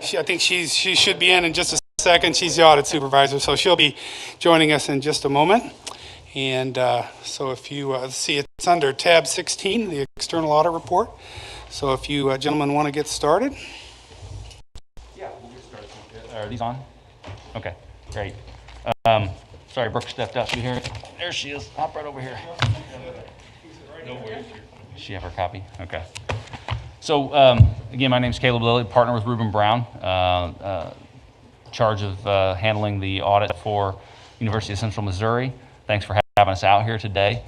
I think she should be in just a second. She's the audit supervisor, so she'll be joining us in just a moment. And so if you see, it's under tab 16, the external audit report. So if you gentlemen want to get started. Yeah, we'll get started. Are these on? Okay, great. Sorry, Brooke stepped up. You hear it? There she is. Hop right over here. Does she have her copy? Okay. So again, my name is Caleb Lilly, partner with Reuben Brown, charge of handling the audit for University of Central Missouri. Thanks for having us out here today.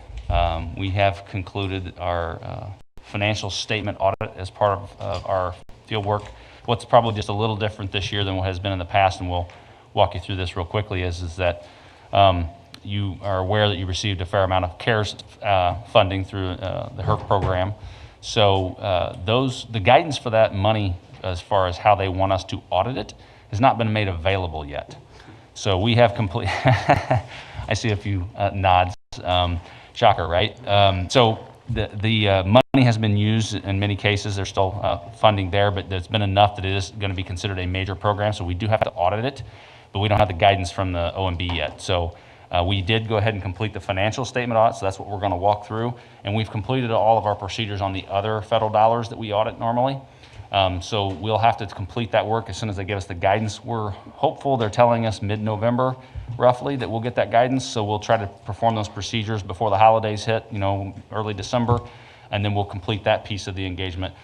We have concluded our financial statement audit as part of our field work. What's probably just a little different this year than what has been in the past, and we'll walk you through this real quickly, is that you are aware that you received a fair amount of CARES funding through the HERF program. So the guidance for that money, as far as how they want us to audit it, has not been made available yet. So we have complete, I see a few nods, shocker, right? So the money has been used in many cases. There's still funding there, but there's been enough that it is going to be considered a major program. So we do have to audit it, but we don't have the guidance from the OMB yet. So we did go ahead and complete the financial statement audit, so that's what we're going to walk through. And we've completed all of our procedures on the other federal dollars that we audit normally. So we'll have to complete that work as soon as they give us the guidance. We're hopeful, they're telling us mid-November roughly that we'll get that guidance. So we'll try to perform those procedures before the holidays hit, early December, and then we'll complete that piece of the engagement.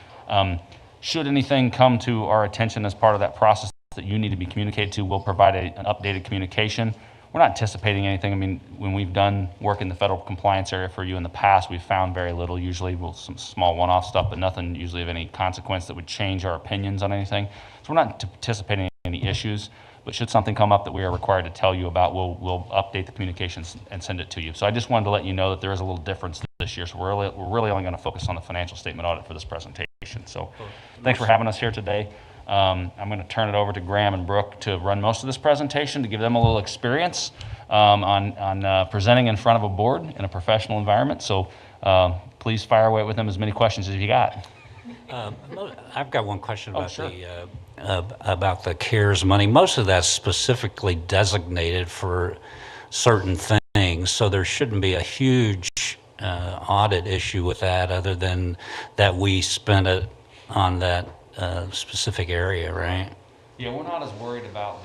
Should anything come to our attention as part of that process that you need to be communicated to, we'll provide an updated communication. We're not anticipating anything. I mean, when we've done work in the federal compliance area for you in the past, we've found very little, usually some small one-off stuff, but nothing usually of any consequence that would change our opinions on anything. So we're not anticipating any issues, but should something come up that we are required to tell you about, we'll update the communications and send it to you. So I just wanted to let you know that there is a little difference this year, so we're really only going to focus on the financial statement audit for this presentation. So thanks for having us here today. I'm going to turn it over to Graham and Brooke to run most of this presentation to give them a little experience on presenting in front of a board in a professional environment. So please fire away with them as many questions as you got. I've got one question about about the CARES money. Most of that's specifically designated for certain things, so there shouldn't be a huge audit issue with that, other than that we spent it on that specific area, right? Yeah, we're not as worried about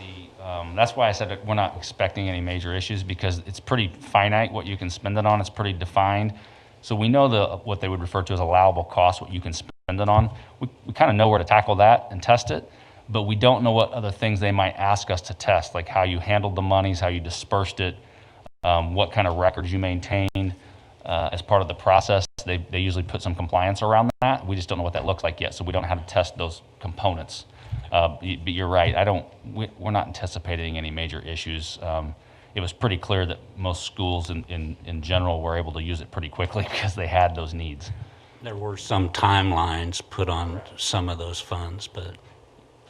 that's why I said that we're not expecting any major issues, because it's pretty finite what you can spend it on. It's pretty defined. So we know what they would refer to as allowable cost, what you can spend it on. We kind of know where to tackle that and test it, but we don't know what other things they might ask us to test, like how you handled the monies, how you dispersed it, what kind of records you maintained as part of the process. They usually put some compliance around that. We just don't know what that looks like yet, so we don't know how to test those components. But you're right. We're not anticipating any major issues. It was pretty clear that most schools in general were able to use it pretty quickly because they had those needs. There were some timelines put on some of those funds, but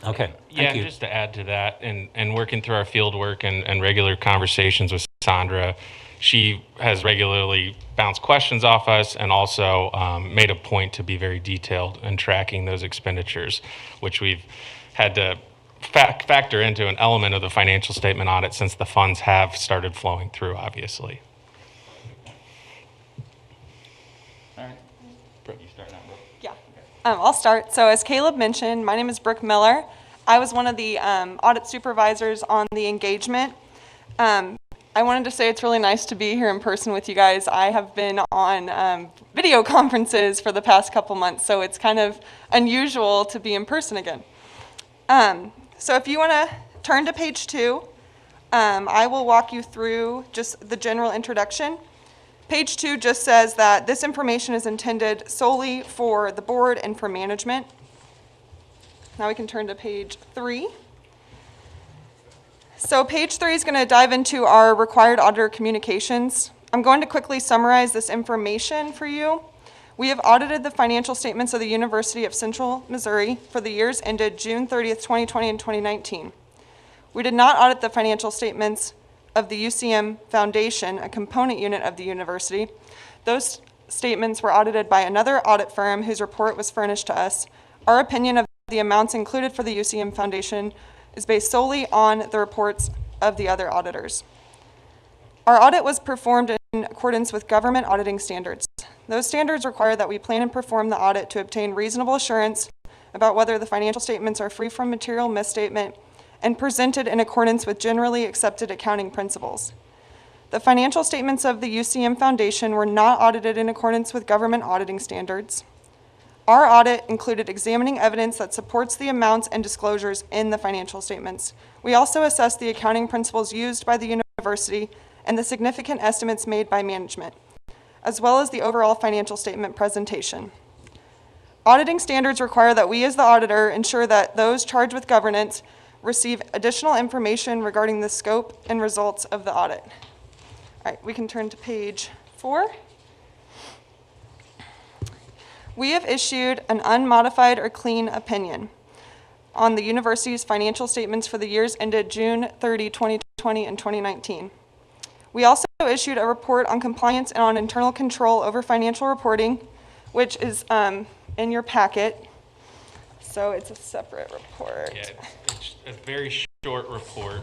okay. Yeah, and just to add to that, and working through our field work and regular conversations with Sandra, she has regularly bounced questions off us and also made a point to be very detailed in tracking those expenditures, which we've had to factor into an element of the financial statement audit since the funds have started flowing through, obviously. All right. Brooke, you start now, Brooke. Yeah. I'll start. So as Caleb mentioned, my name is Brooke Miller. I was one of the audit supervisors on the engagement. I wanted to say it's really nice to be here in person with you guys. I have been on video conferences for the past couple months, so it's kind of unusual to be in person again. So if you want to turn to page 2, I will walk you through just the general introduction. Page 2 just says that this information is intended solely for the board and for management. Now we can turn to page 3. So page 3 is going to dive into our required auditor communications. I'm going to quickly summarize this information for you. We have audited the financial statements of the University of Central Missouri for the years ended June 30th, 2020 and 2019. We did not audit the financial statements of the UCM Foundation, a component unit of the university. Those statements were audited by another audit firm whose report was furnished to us. Our opinion of the amounts included for the UCM Foundation is based solely on the reports of the other auditors. Our audit was performed in accordance with government auditing standards. Those standards require that we plan and perform the audit to obtain reasonable assurance about whether the financial statements are free from material misstatement and presented in accordance with generally accepted accounting principles. The financial statements of the UCM Foundation were not audited in accordance with government auditing standards. Our audit included examining evidence that supports the amounts and disclosures in the financial statements. We also assessed the accounting principles used by the university and the significant estimates made by management, as well as the overall financial statement presentation. Auditing standards require that we as the auditor ensure that those charged with governance receive additional information regarding the scope and results of the audit. All right, we can turn to page 4. We have issued an unmodified or clean opinion on the university's financial statements for the years ended June 30, 2020 and 2019. We also issued a report on compliance and on internal control over financial reporting, which is in your packet. So it's a separate report. Yeah, it's a very short report,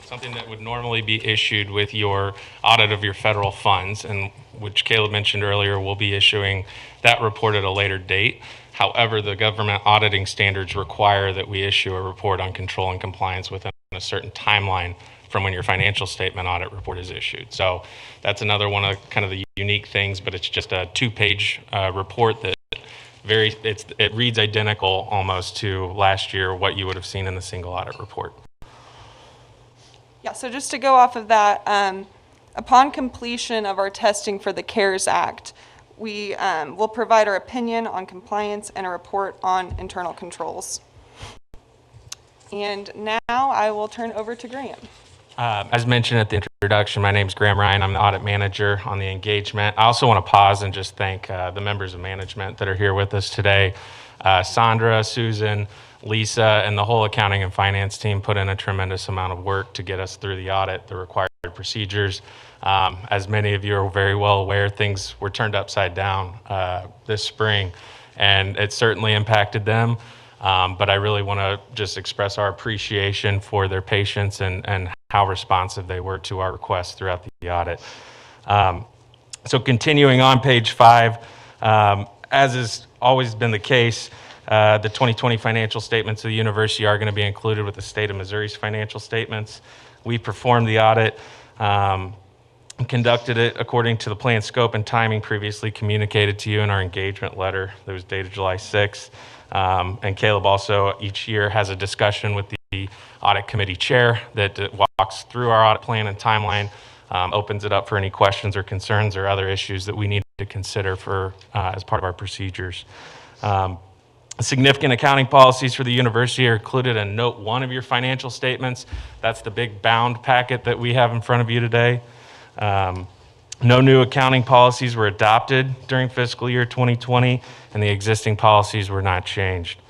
something that would normally be issued with your audit of your federal funds, and which Caleb mentioned earlier, we'll be issuing that report at a later date. However, the government auditing standards require that we issue a report on control and compliance within a certain timeline from when your financial statement audit report is issued. So that's another one of kind of the unique things, but it's just a 2-page report that it reads identical almost to last year, what you would have seen in the single audit report. Yeah, so just to go off of that, upon completion of our testing for the CARES Act, we will provide our opinion on compliance and a report on internal controls. And now I will turn over to Graham. As mentioned at the introduction, my name is Graham Ryan. I'm the audit manager on the engagement. I also want to pause and just thank the members of management that are here with us today. Sandra, Susan, Lisa, and the whole accounting and finance team put in a tremendous amount of work to get us through the audit, the required procedures. As many of you are very well aware, things were turned upside down this spring, and it certainly impacted them. But I really want to just express our appreciation for their patience and how responsive they were to our requests throughout the audit. So continuing on page 5, as has always been the case, the 2020 financial statements of the university are going to be included with the state of Missouri's financial statements. We performed the audit, conducted it according to the plan, scope, and timing previously communicated to you in our engagement letter that was dated July 6th. And Caleb also each year has a discussion with the audit committee chair that walks through our audit plan and timeline, opens it up for any questions or concerns or other issues that we need to consider for as part of our procedures. Significant accounting policies for the university are included in note 1 of your financial statements. That's the big bound packet that we have in front of you today. No new accounting policies were adopted during fiscal year 2020, and the existing policies were not changed.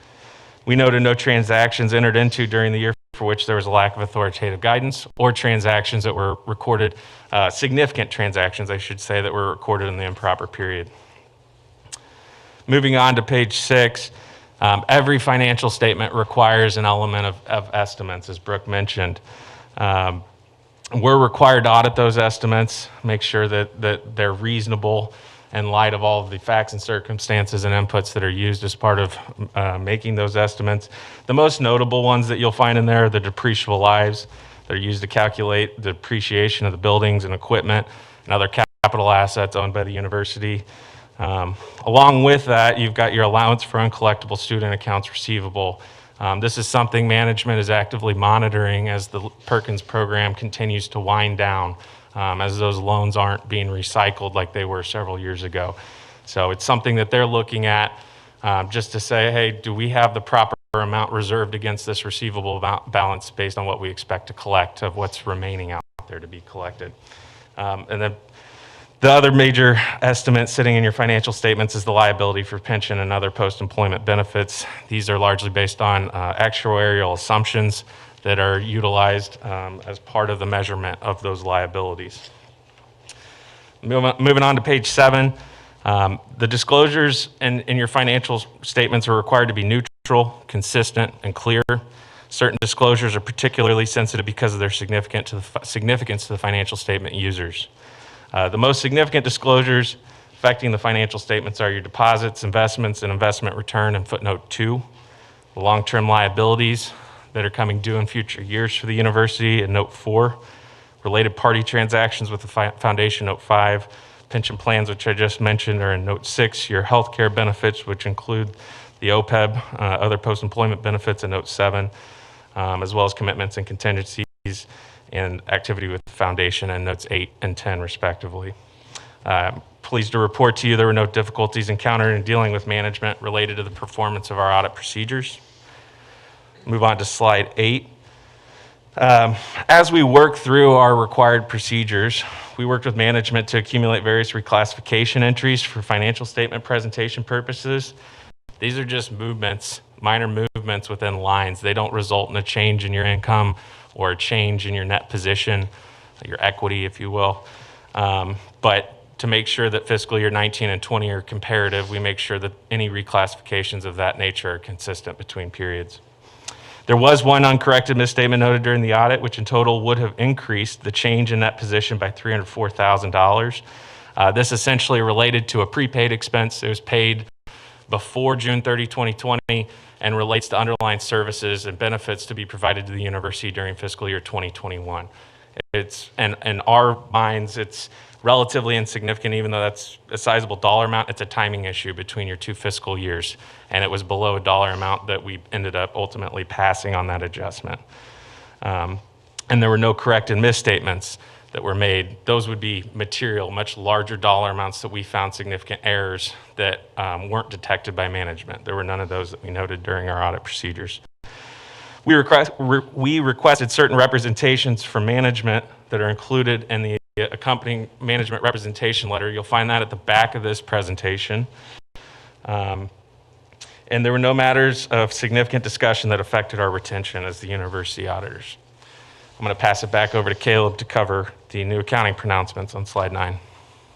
We noted no transactions entered into during the year for which there was a lack of authoritative guidance, or transactions that were recorded, significant transactions, I should say, that were recorded in the improper period. Moving on to page 6, every financial statement requires an element of estimates, as Brooke mentioned. We're required to audit those estimates, make sure that they're reasonable in light of all of the facts and circumstances and inputs that are used as part of making those estimates. The most notable ones that you'll find in there are the depreciable lives. They're used to calculate the depreciation of the buildings and equipment and other capital assets owned by the university. Along with that, you've got your allowance for uncollectible student accounts receivable. This is something management is actively monitoring as the Perkins program continues to wind down. as those loans aren't being recycled like they were several years ago. So it's something that they're looking at just to say, hey, do we have the proper amount reserved against this receivable balance based on what we expect to collect of what's remaining out there to be collected. And then the other major estimate sitting in your financial statements is the liability for pension and other post-employment benefits. These are largely based on actuarial assumptions that are utilized as part of the measurement of those liabilities. Moving on to page 7, the disclosures in your financial statements are required to be neutral, consistent, and clear. Certain disclosures are particularly sensitive because of their significance to the financial statement users. The most significant disclosures affecting the financial statements are your deposits, investments, and investment return in footnote 2, the long-term liabilities that are coming due in future years for the university in note 4, related party transactions with the foundation, note 5, pension plans, which I just mentioned, are in note 6, your health care benefits, which include the OPEB, other post-employment benefits in note 7, as well as commitments and contingencies and activity with the foundation in notes 8 and 10 respectively. Pleased to report to you there were no difficulties encountered in dealing with management related to the performance of our audit procedures. Move on to slide 8. As we work through our required procedures, we worked with management to accumulate various reclassification entries for financial statement presentation purposes. These are just movements, minor movements within lines. They don't result in a change in your income or a change in your net position, your equity, if you will. But to make sure that fiscal year 19 and 20 are comparative, we make sure that any reclassifications of that nature are consistent between periods. There was one uncorrected misstatement noted during the audit, which in total would have increased the change in that position by $304,000. This essentially related to a prepaid expense that was paid before June 30, 2020, and relates to underlying services and benefits to be provided to the university during fiscal year 2021. It's, and in our minds, it's relatively insignificant, even though that's a sizable dollar amount. It's a timing issue between your 2 fiscal years, and it was below a dollar amount that we ended up ultimately passing on that adjustment. And there were no corrected misstatements that were made. Those would be material, much larger dollar amounts that we found significant errors that weren't detected by management. There were none of those that we noted during our audit procedures. We requested certain representations from management that are included in the accompanying management representation letter. You'll find that at the back of this presentation. And there were no matters of significant discussion that affected our retention as the university auditors. I'm going to pass it back over to Caleb to cover the new accounting pronouncements on slide 9.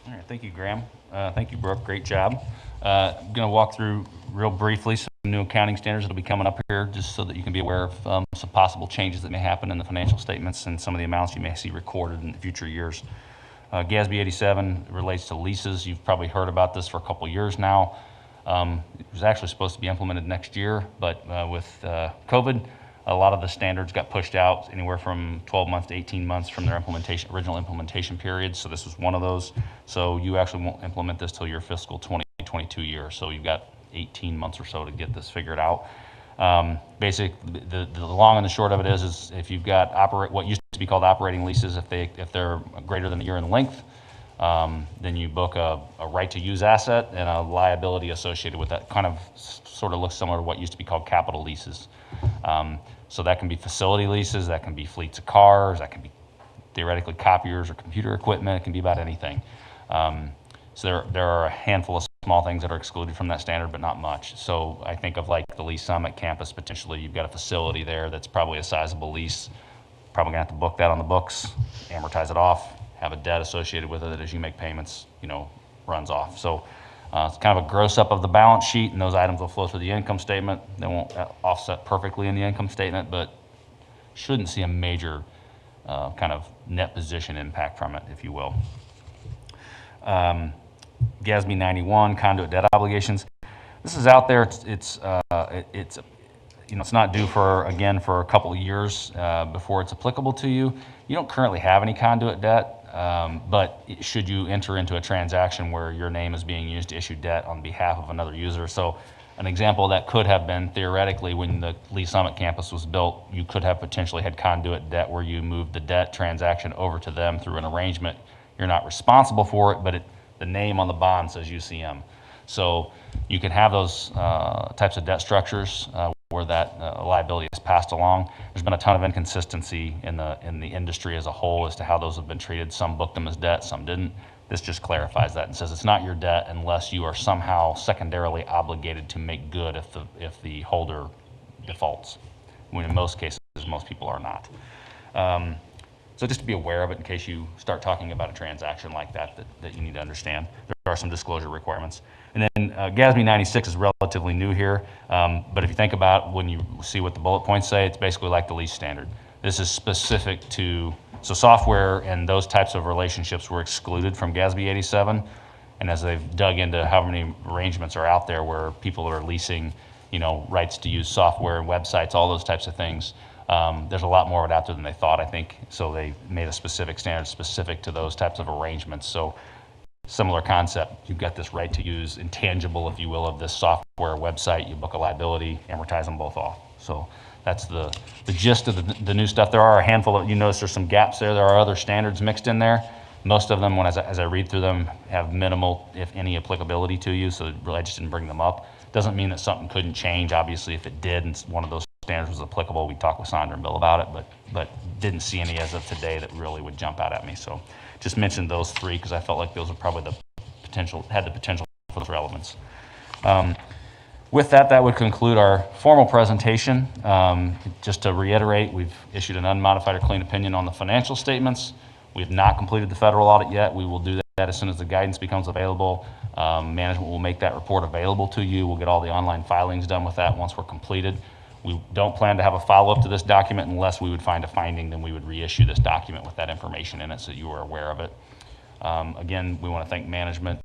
All right, thank you, Graham. Thank you, Brooke. Great job. I'm going to walk through real briefly some new accounting standards that will be coming up here, just so that you can be aware of some possible changes that may happen in the financial statements and some of the amounts you may see recorded in future years. GASB 87 relates to leases. You've probably heard about this for a couple years now. It was actually supposed to be implemented next year, but with COVID, a lot of the standards got pushed out anywhere from 12 months to 18 months from their original implementation period. So this was one of those. So you actually won't implement this till your fiscal 2022 year. So you've got 18 months or so to get this figured out. Basically, the long and the short of it is if you've got what used to be called operating leases, if they're greater than a year in length, then you book a right to use asset and a liability associated with that. Kind of sort of looks similar to what used to be called capital leases. So that can be facility leases, that can be fleets of cars, that can be theoretically copiers or computer equipment, it can be about anything. So there are a handful of small things that are excluded from that standard, but not much. So I think of like the Lee Summit campus, potentially you've got a facility there that's probably a sizable lease. Probably gonna have to book that on the books, amortize it off, have a debt associated with it that as you make payments, runs off. So it's kind of a gross up of the balance sheet, and those items will flow through the income statement. They won't offset perfectly in the income statement, but shouldn't see a major kind of net position impact from it, if you will. GASB 91, conduit debt obligations. This is out there. It's not due for a couple of years before it's applicable to you. You don't currently have any conduit debt. But should you enter into a transaction where your name is being used to issue debt on behalf of another user. So An example of that could have been theoretically when the Lee Summit campus was built, you could have potentially had conduit debt where you moved the debt transaction over to them through an arrangement. You're not responsible for it, but the name on the bond says UCM. So you can have those types of debt structures where that liability is passed along. There's been a ton of inconsistency in the industry as a whole as to how those have been treated. Some booked them as debt, some didn't. This just clarifies that and says it's not your debt unless you are somehow secondarily obligated to make good if the holder defaults, when in most cases, most people are not. So just to be aware of it in case you start talking about a transaction like that you need to understand. There are some disclosure requirements. And then GASB 96 is relatively new here, but if you think about when you see what the bullet points say, it's basically like the lease standard. This is specific to, so software and those types of relationships were excluded from GASB 87, and as they've dug into how many arrangements are out there where people are leasing, rights to use software and websites, all those types of things, there's a lot more of it out there than they thought, I think, so they made a specific standard specific to those types of arrangements. So similar concept, you've got this right to use intangible, if you will, of this software website, you book a liability, amortize them both off. So that's the gist of the new stuff. There are a handful of, you notice there's some gaps there. There are other standards mixed in there. Most of them, as I read through them, have minimal, if any, applicability to you, so really I just didn't bring them up. Doesn't mean that something couldn't change. Obviously, if it did and one of those standards was applicable, we'd talk with Sandra and Bill about it, but didn't see any as of today that really would jump out at me. So just mentioned those three because I felt like those were probably had the potential for the relevance. With that would conclude our formal presentation. Just to reiterate, we've issued an unmodified or clean opinion on the financial statements. We have not completed the federal audit yet. We will do that as soon as the guidance becomes available. Management will make that report available to you. We'll get all the online filings done with that once we're completed. We don't plan to have a follow-up to this document unless we would find a finding, then we would reissue this document with that information in it so you are aware of it. Again, we want to thank management,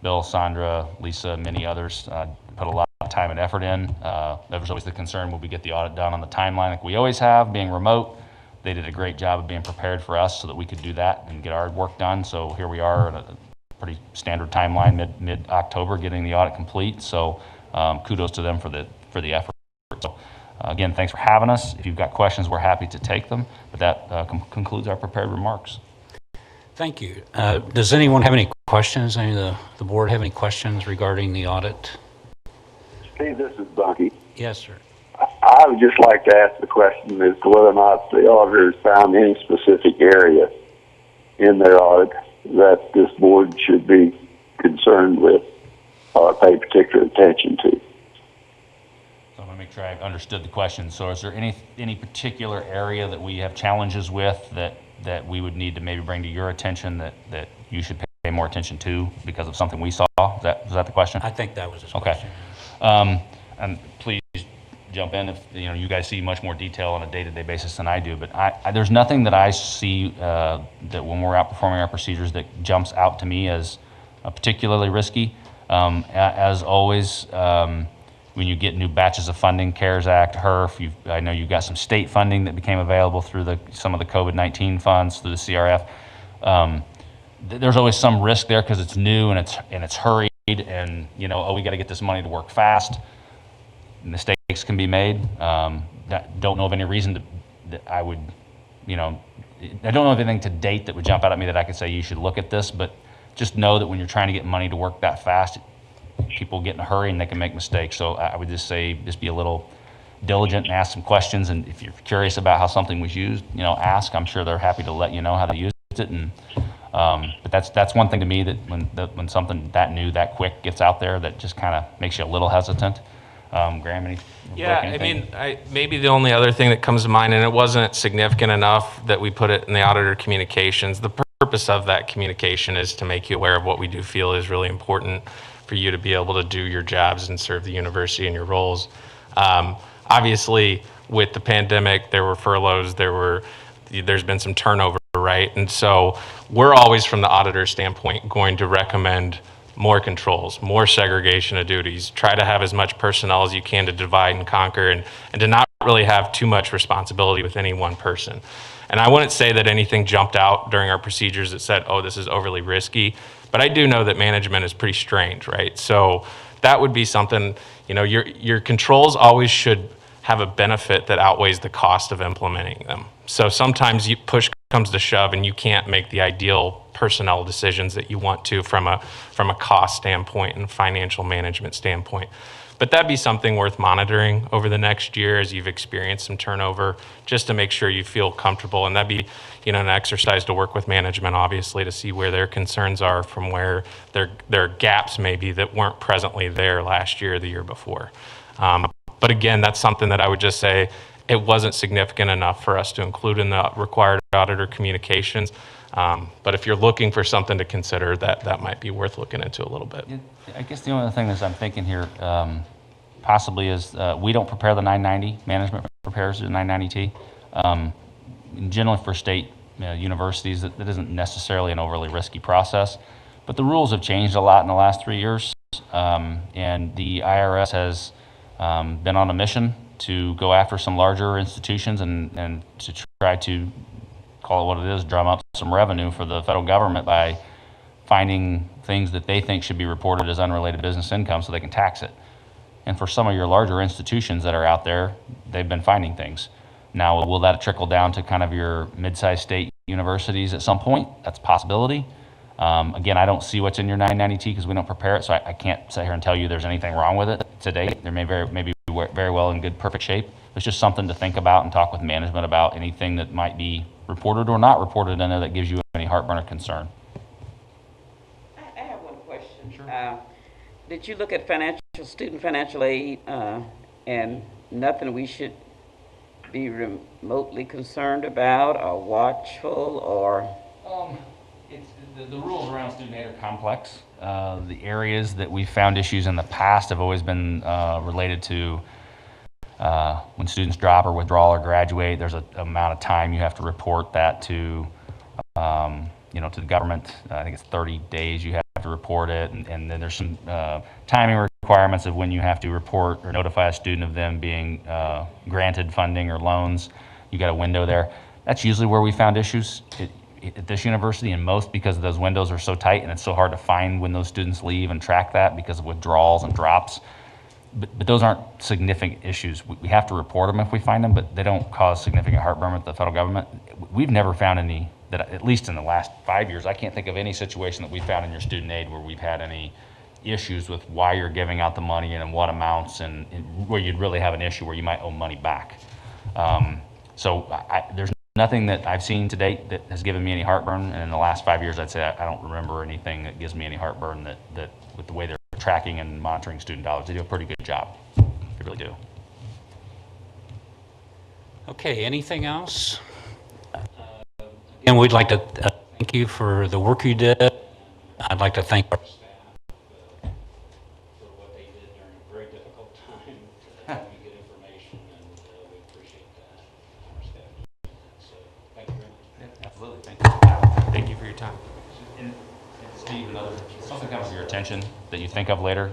Bill, Sandra, Lisa, many others, put a lot of time and effort in. There was always the concern, will we get the audit done on the timeline like we always have, being remote. They did a great job of being prepared for us so that we could do that and get our work done. So here we are at a pretty standard timeline, mid-October, getting the audit complete. So kudos to them for the effort. So again, thanks for having us. If you've got questions, we're happy to take them. But that concludes our prepared remarks. Thank you. Does anyone have any questions? Any of the board have any questions regarding the audit? Steve, this is Bunky. Yes, sir. I would just like to ask the question as to whether or not the auditors found any specific area in their audit that this board should be concerned with or pay particular attention to. So I want to make sure I understood the question. So is there any particular area that we have challenges with that we would need to maybe bring to your attention that you should pay more attention to because of something we saw? Was that the question? I think that was his question. Okay. And please jump in if you guys see much more detail on a day-to-day basis than I do. But there's nothing that I see that when we're out performing our procedures that jumps out to me as particularly risky. As always, when you get new batches of funding, CARES Act, HERF, I know you've got some state funding that became available through some of the COVID-19 funds through the CRF. There's always some risk there because it's new and it's hurried and we got to get this money to work fast. Mistakes can be made. Don't know of any reason that I would, I don't know of anything to date that would jump out at me that I could say you should look at this, but just know that when you're trying to get money to work that fast, people get in a hurry and they can make mistakes. So I would just say, just be a little diligent and ask some questions. And if you're curious about how something was used, ask. I'm sure they're happy to let you know how to use it. And but that's one thing to me that when something that new, that quick gets out there, that just kind of makes you a little hesitant. Graham, maybe the only other thing that comes to mind, and it wasn't significant enough that we put it in the auditor communications. The purpose of that communication is to make you aware of what we do feel is really important for you to be able to do your jobs and serve the university in your roles. Obviously, with the pandemic, there were furloughs, there's been some turnover, right? And so we're always, from the auditor standpoint, going to recommend more controls, more segregation of duties, try to have as much personnel as you can to divide and conquer and to not really have too much responsibility with any one person. And I wouldn't say that anything jumped out during our procedures that said, oh, this is overly risky, but I do know that management is pretty strange, right? So that would be something, you know, your controls always should have a benefit that outweighs the cost of implementing them. So sometimes push comes to shove and you can't make the ideal personnel decisions that you want to from a cost standpoint and financial management standpoint. But that'd be something worth monitoring over the next year as you've experienced some turnover, just to make sure you feel comfortable. And that'd be, you know, an exercise to work with management, obviously, to see where their concerns are from where their gaps maybe that weren't presently there last year or the year before. But again, that's something that I would just say it wasn't significant enough for us to include in the required auditor communications. But if you're looking for something to consider, that might be worth looking into a little bit. I guess the only thing that I'm thinking here possibly is we don't prepare the 990. Management prepares the 990T. Generally for state universities, that isn't necessarily an overly risky process. But the rules have changed a lot in the last 3 years. And the IRS has been on a mission to go after some larger institutions and to try to call it what it is, drum up some revenue for the federal government by finding things that they think should be reported as unrelated business income so they can tax it. And for some of your larger institutions that are out there, they've been finding things. Now, will that trickle down to kind of your mid-sized state universities at some point? That's a possibility. Again, I don't see what's in your 990T because we don't prepare it, so I can't sit here and tell you there's anything wrong with it today. There may be very well in good, perfect shape. It's just something to think about and talk with management about, anything that might be reported or not reported in there that gives you any heartburn or concern. I have one question. Sure. Did you look at student financial aid and nothing we should be remotely concerned about or watchful or? The rules around student aid are complex. The areas that we've found issues in the past have always been related to when students drop or withdraw or graduate. There's an amount of time you have to report that to, to the government. I think it's 30 days you have to report it, and then there's some timing requirements of when you have to report or notify a student of them being granted funding or loans. You got a window there. That's usually where we found issues at this university, and most because those windows are so tight and it's so hard to find when those students leave and track that because of withdrawals and drops. But those aren't significant issues. We have to report them if we find them, but they don't cause significant heartburn with the federal government. We've never found any, that at least in the last 5 years, I can't think of any situation that we found in your student aid where we've had any issues with why you're giving out the money and in what amounts and where you'd really have an issue where you might owe money back. There's nothing that I've seen to date that has given me any heartburn, and in the last 5 years, I'd say I don't remember anything that gives me any heartburn that with the way they're tracking and monitoring student dollars. They do a pretty good job. They really do. Okay, anything else? Again, we'd like to thank you for the work you did. I'd like to thank our staff for what they did during a very difficult time to help you get information, and we appreciate that. Our staff did that. So thank you very much. Yeah, absolutely. Thank you. Thank you for your time. And Steve, if something comes to your attention that you think of later,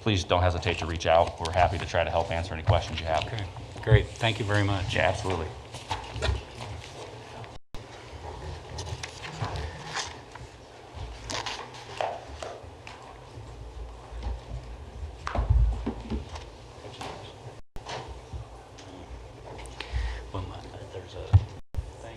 please don't hesitate to reach out. We're happy to try to help answer any questions you have. Okay, great. Thank you very much. Yeah, absolutely. There's a thing.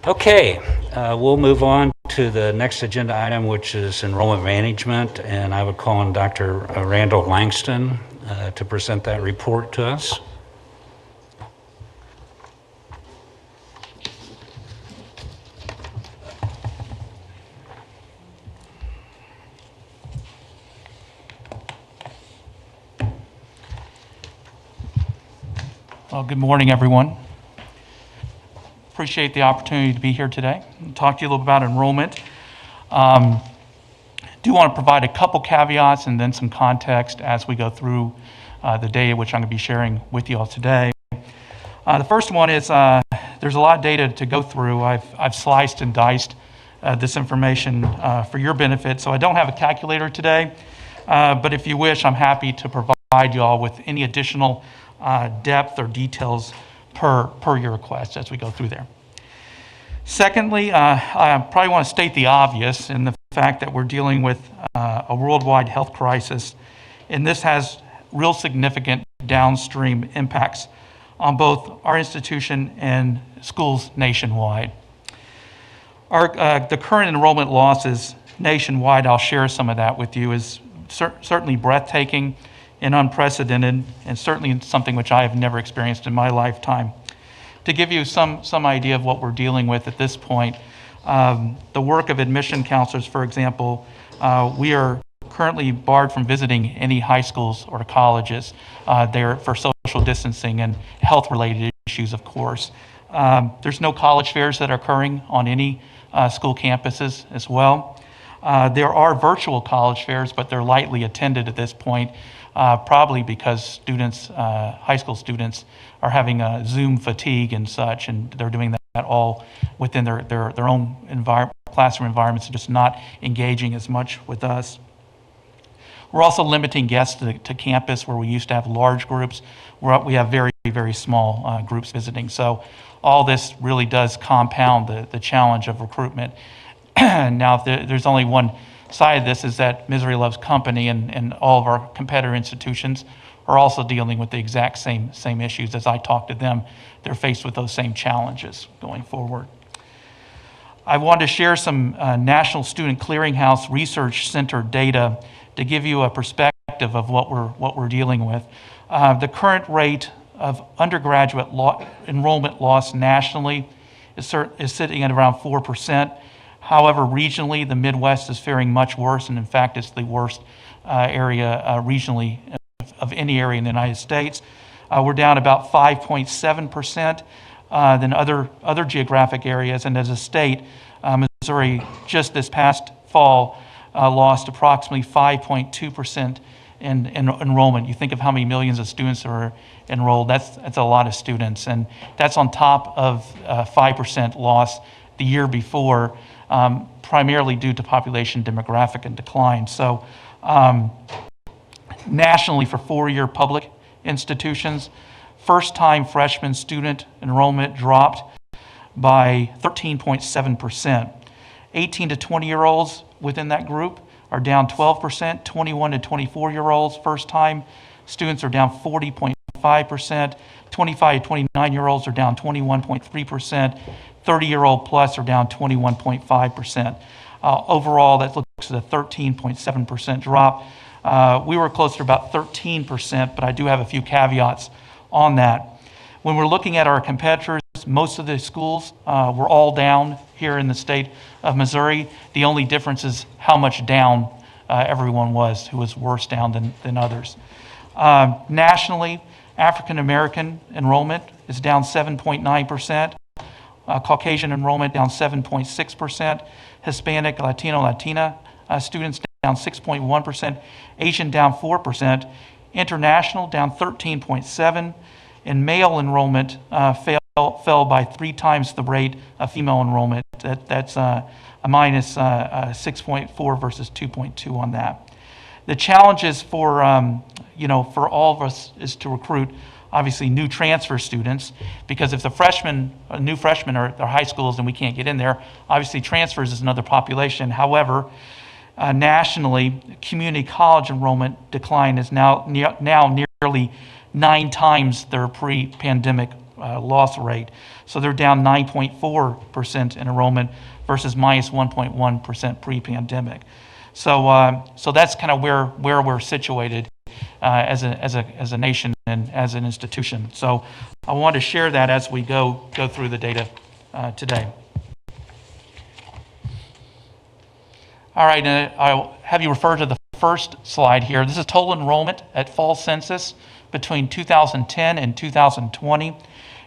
Okay, we'll move on to the next agenda item, which is enrollment management, and I would call on Dr. Randall Langston to present that report to us. Well, good morning, everyone. Appreciate the opportunity to be here today and talk to you a little bit about enrollment. Do want to provide a couple caveats and then some context as we go through the data which I'm going to be sharing with you all today. The first one is there's a lot of data to go through. I've sliced and diced this information for your benefit. So I don't have a calculator today, but if you wish, I'm happy to provide you all with any additional depth or details per your request as we go through there. Secondly, I probably want to state the obvious in the fact that we're dealing with a worldwide health crisis, and this has real significant downstream impacts on both our institution and schools nationwide. The current enrollment losses nationwide, I'll share some of that with you, is certainly breathtaking and unprecedented, and certainly something which I have never experienced in my lifetime. To give you some idea of what we're dealing with at this point, the work of admission counselors, for example, we are currently barred from visiting any high schools or colleges there for social distancing and health-related issues, of course. There's no college fairs that are occurring on any school campuses as well. There are virtual college fairs, but they're lightly attended at this point, probably because students, high school students, are having Zoom fatigue and such, and they're doing that all within their own classroom environments, and just not engaging as much with us. We're also limiting guests to campus where we used to have large groups. We have very, very small groups visiting. So all this really does compound the challenge of recruitment. Now, there's only one side of this, is that Misery Loves Company and all of our competitor institutions are also dealing with the exact same issues. As I talk to them, they're faced with those same challenges going forward. I want to share some National Student Clearinghouse Research Center data to give you a perspective of what we're dealing with. The current rate of undergraduate enrollment loss nationally is sitting at around 4%. However, regionally, the Midwest is faring much worse, and in fact, it's the worst area regionally of any area in the United States. We're down about 5.7% than other geographic areas, and as a state, Missouri just this past fall lost approximately 5.2% in enrollment. You think of how many millions of students are enrolled, that's a lot of students, and that's on top of 5% loss the year before, primarily due to population demographic and decline. So nationally, for four-year public institutions, first-time freshman student enrollment dropped by 13.7%. 18 to 20-year-olds within that group are down 12%. 21 to 24-year-olds, first-time students, are down 40.5%. 25 to 29-year-olds are down 21.3%. 30-year-old plus are down 21.5%. Overall, that looks at a 13.7% drop. We were closer to about 13%, but I do have a few caveats on that. When we're looking at our competitors, most of the schools were all down here in the state of Missouri. The only difference is how much down everyone was, who was worse down than others. Nationally, African American enrollment is down 7.9%. Caucasian enrollment down 7.6%. Hispanic, Latino, Latina students down 6.1%. Asian down 4%. International down 13.7%. And male enrollment fell by 3 times the rate of female enrollment. That's a minus 6.4 versus 2.2 on that. The challenges for all of us is to recruit, obviously, new transfer students, because if new freshmen are at high schools and we can't get in there, obviously transfers is another population. However, nationally, community college enrollment decline is now nearly 9 times their pre-pandemic loss rate. So they're down 9.4% in enrollment versus minus 1.1% pre-pandemic. So that's kind of where we're situated as a nation and as an institution. So I want to share that as we go through the data today. All right, I'll have you refer to the first slide here. This is total enrollment at fall census between 2010 and 2020.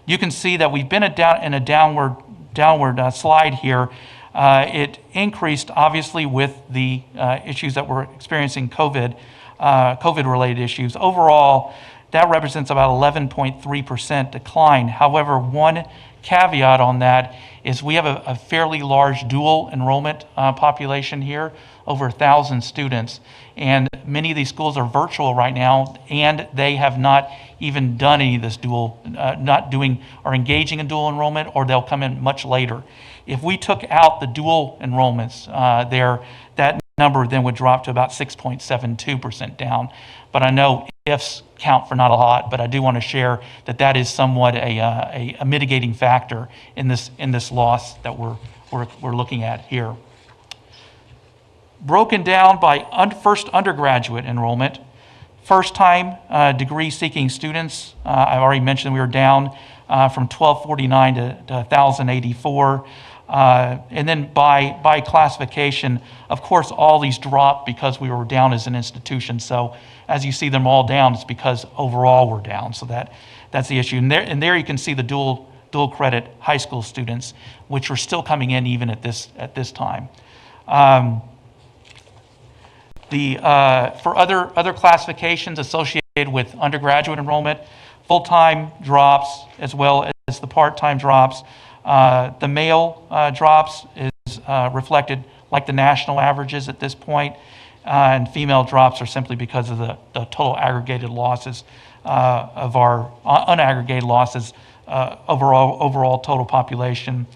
You can see that we've been in a downward slide here. It increased, obviously, with the issues that we're experiencing, COVID-related issues. Overall, that represents about 11.3% decline. However, one caveat on that is we have a fairly large dual enrollment population here, over 1,000 students. And many of these schools are virtual right now, and they have not even done any of this dual, not doing or engaging in dual enrollment, or they'll come in much later. If we took out the dual enrollments there, that number then would drop to about 6.72% down. But I know ifs count for not a lot, but I do want to share that that is somewhat a mitigating factor in this loss that we're looking at here. Broken down by first undergraduate enrollment, first-time degree-seeking students, I've already mentioned we were down from 1,249 to 1,084. And then by classification, of course, all these dropped because we were down as an institution. So as you see them all down, it's because overall we're down. So that's the issue. And there you can see the dual credit high school students, which are still coming in even at this time. For other classifications associated with undergraduate enrollment, full-time drops as well as the part-time drops. The male drops is reflected like the national averages at this point, and female drops are simply because of the total aggregated losses of our unaggregated losses overall total population.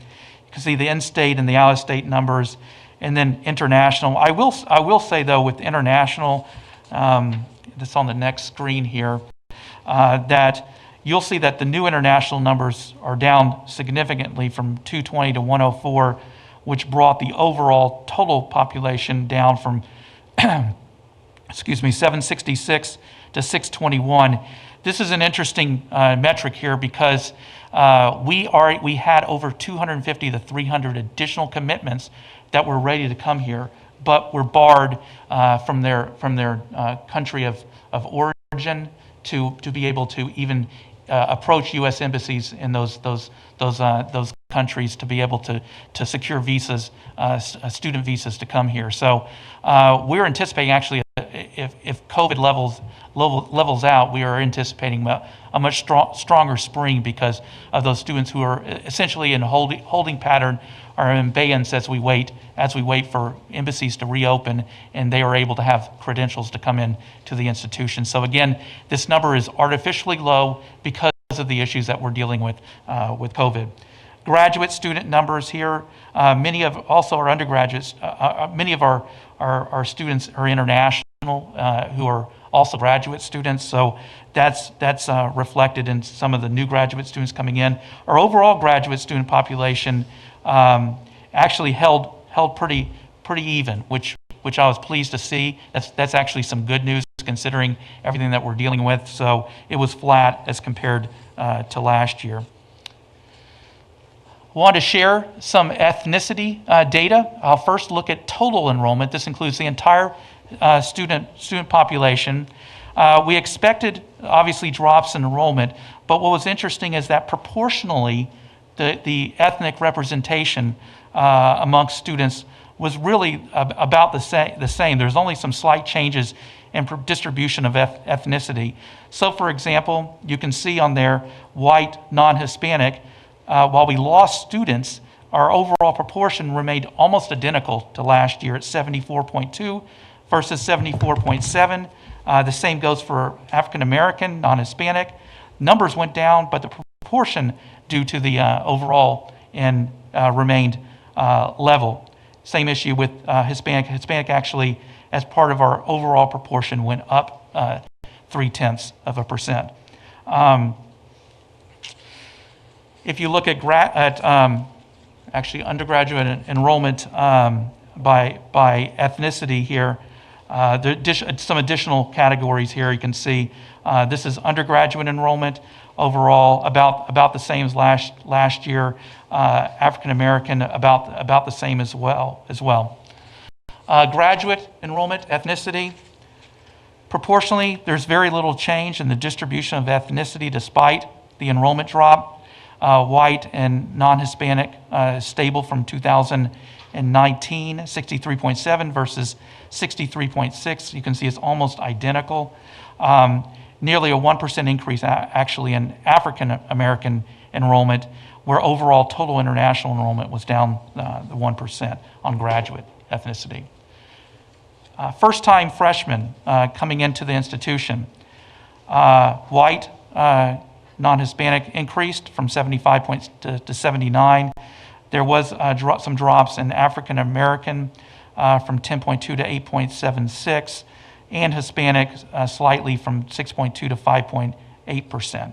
You can see the in-state and the out-of-state numbers, and then international. I will say though, with international, that's on the next screen here, that you'll see that the new international numbers are down significantly from 220 to 104, which brought the overall total population down from 766 to 621. This is an interesting metric here because we had over 250 to 300 additional commitments that were ready to come here, but were barred from their country of origin to be able to even approach U.S. embassies in those countries to be able to secure visas, student visas to come here. So we're anticipating actually, if COVID levels out, we are anticipating a much stronger spring because of those students who are essentially in a holding pattern or in abeyance as we wait for embassies to reopen and they are able to have credentials to come in to the institution. So again, this number is artificially low because of the issues that we're dealing with COVID. Graduate student numbers here, many of also our undergraduates, many of our students are international who are also graduate students, so that's reflected in some of the new graduate students coming in. Our overall graduate student population actually held pretty even, which I was pleased to see. That's actually some good news considering everything that we're dealing with. So it was flat as compared to last year. I want to share some ethnicity data. I'll first look at total enrollment. This includes the entire student population. We expected obviously drops in enrollment, but what was interesting is that proportionally the ethnic representation amongst students was really about the same. There's only some slight changes in distribution of ethnicity. So for example, you can see on there white, non-Hispanic. While we lost students, our overall proportion remained almost identical to last year at 74.2 versus 74.7. The same goes for African American, non-Hispanic. Numbers went down, but the proportion due to the overall and remained level. Same issue with Hispanic. Hispanic actually, as part of our overall proportion, went up 0.3%. If you look at actually undergraduate enrollment by ethnicity here, some additional categories here you can see. This is undergraduate enrollment overall about the same as last year. African American about the same as well. Graduate enrollment ethnicity. Proportionally, there's very little change in the distribution of ethnicity despite the enrollment drop. White and non-Hispanic stable from 2019, 63.7 versus 63.6. You can see it's almost identical. Nearly a 1% increase actually in African American enrollment, where overall total international enrollment was down the 1% on graduate ethnicity. First-time freshmen coming into the institution, white, non-Hispanic increased from 75 points to 79. There was some drops in African American from 10.2 to 8.76, and Hispanic slightly from 6.2 to 5.8%.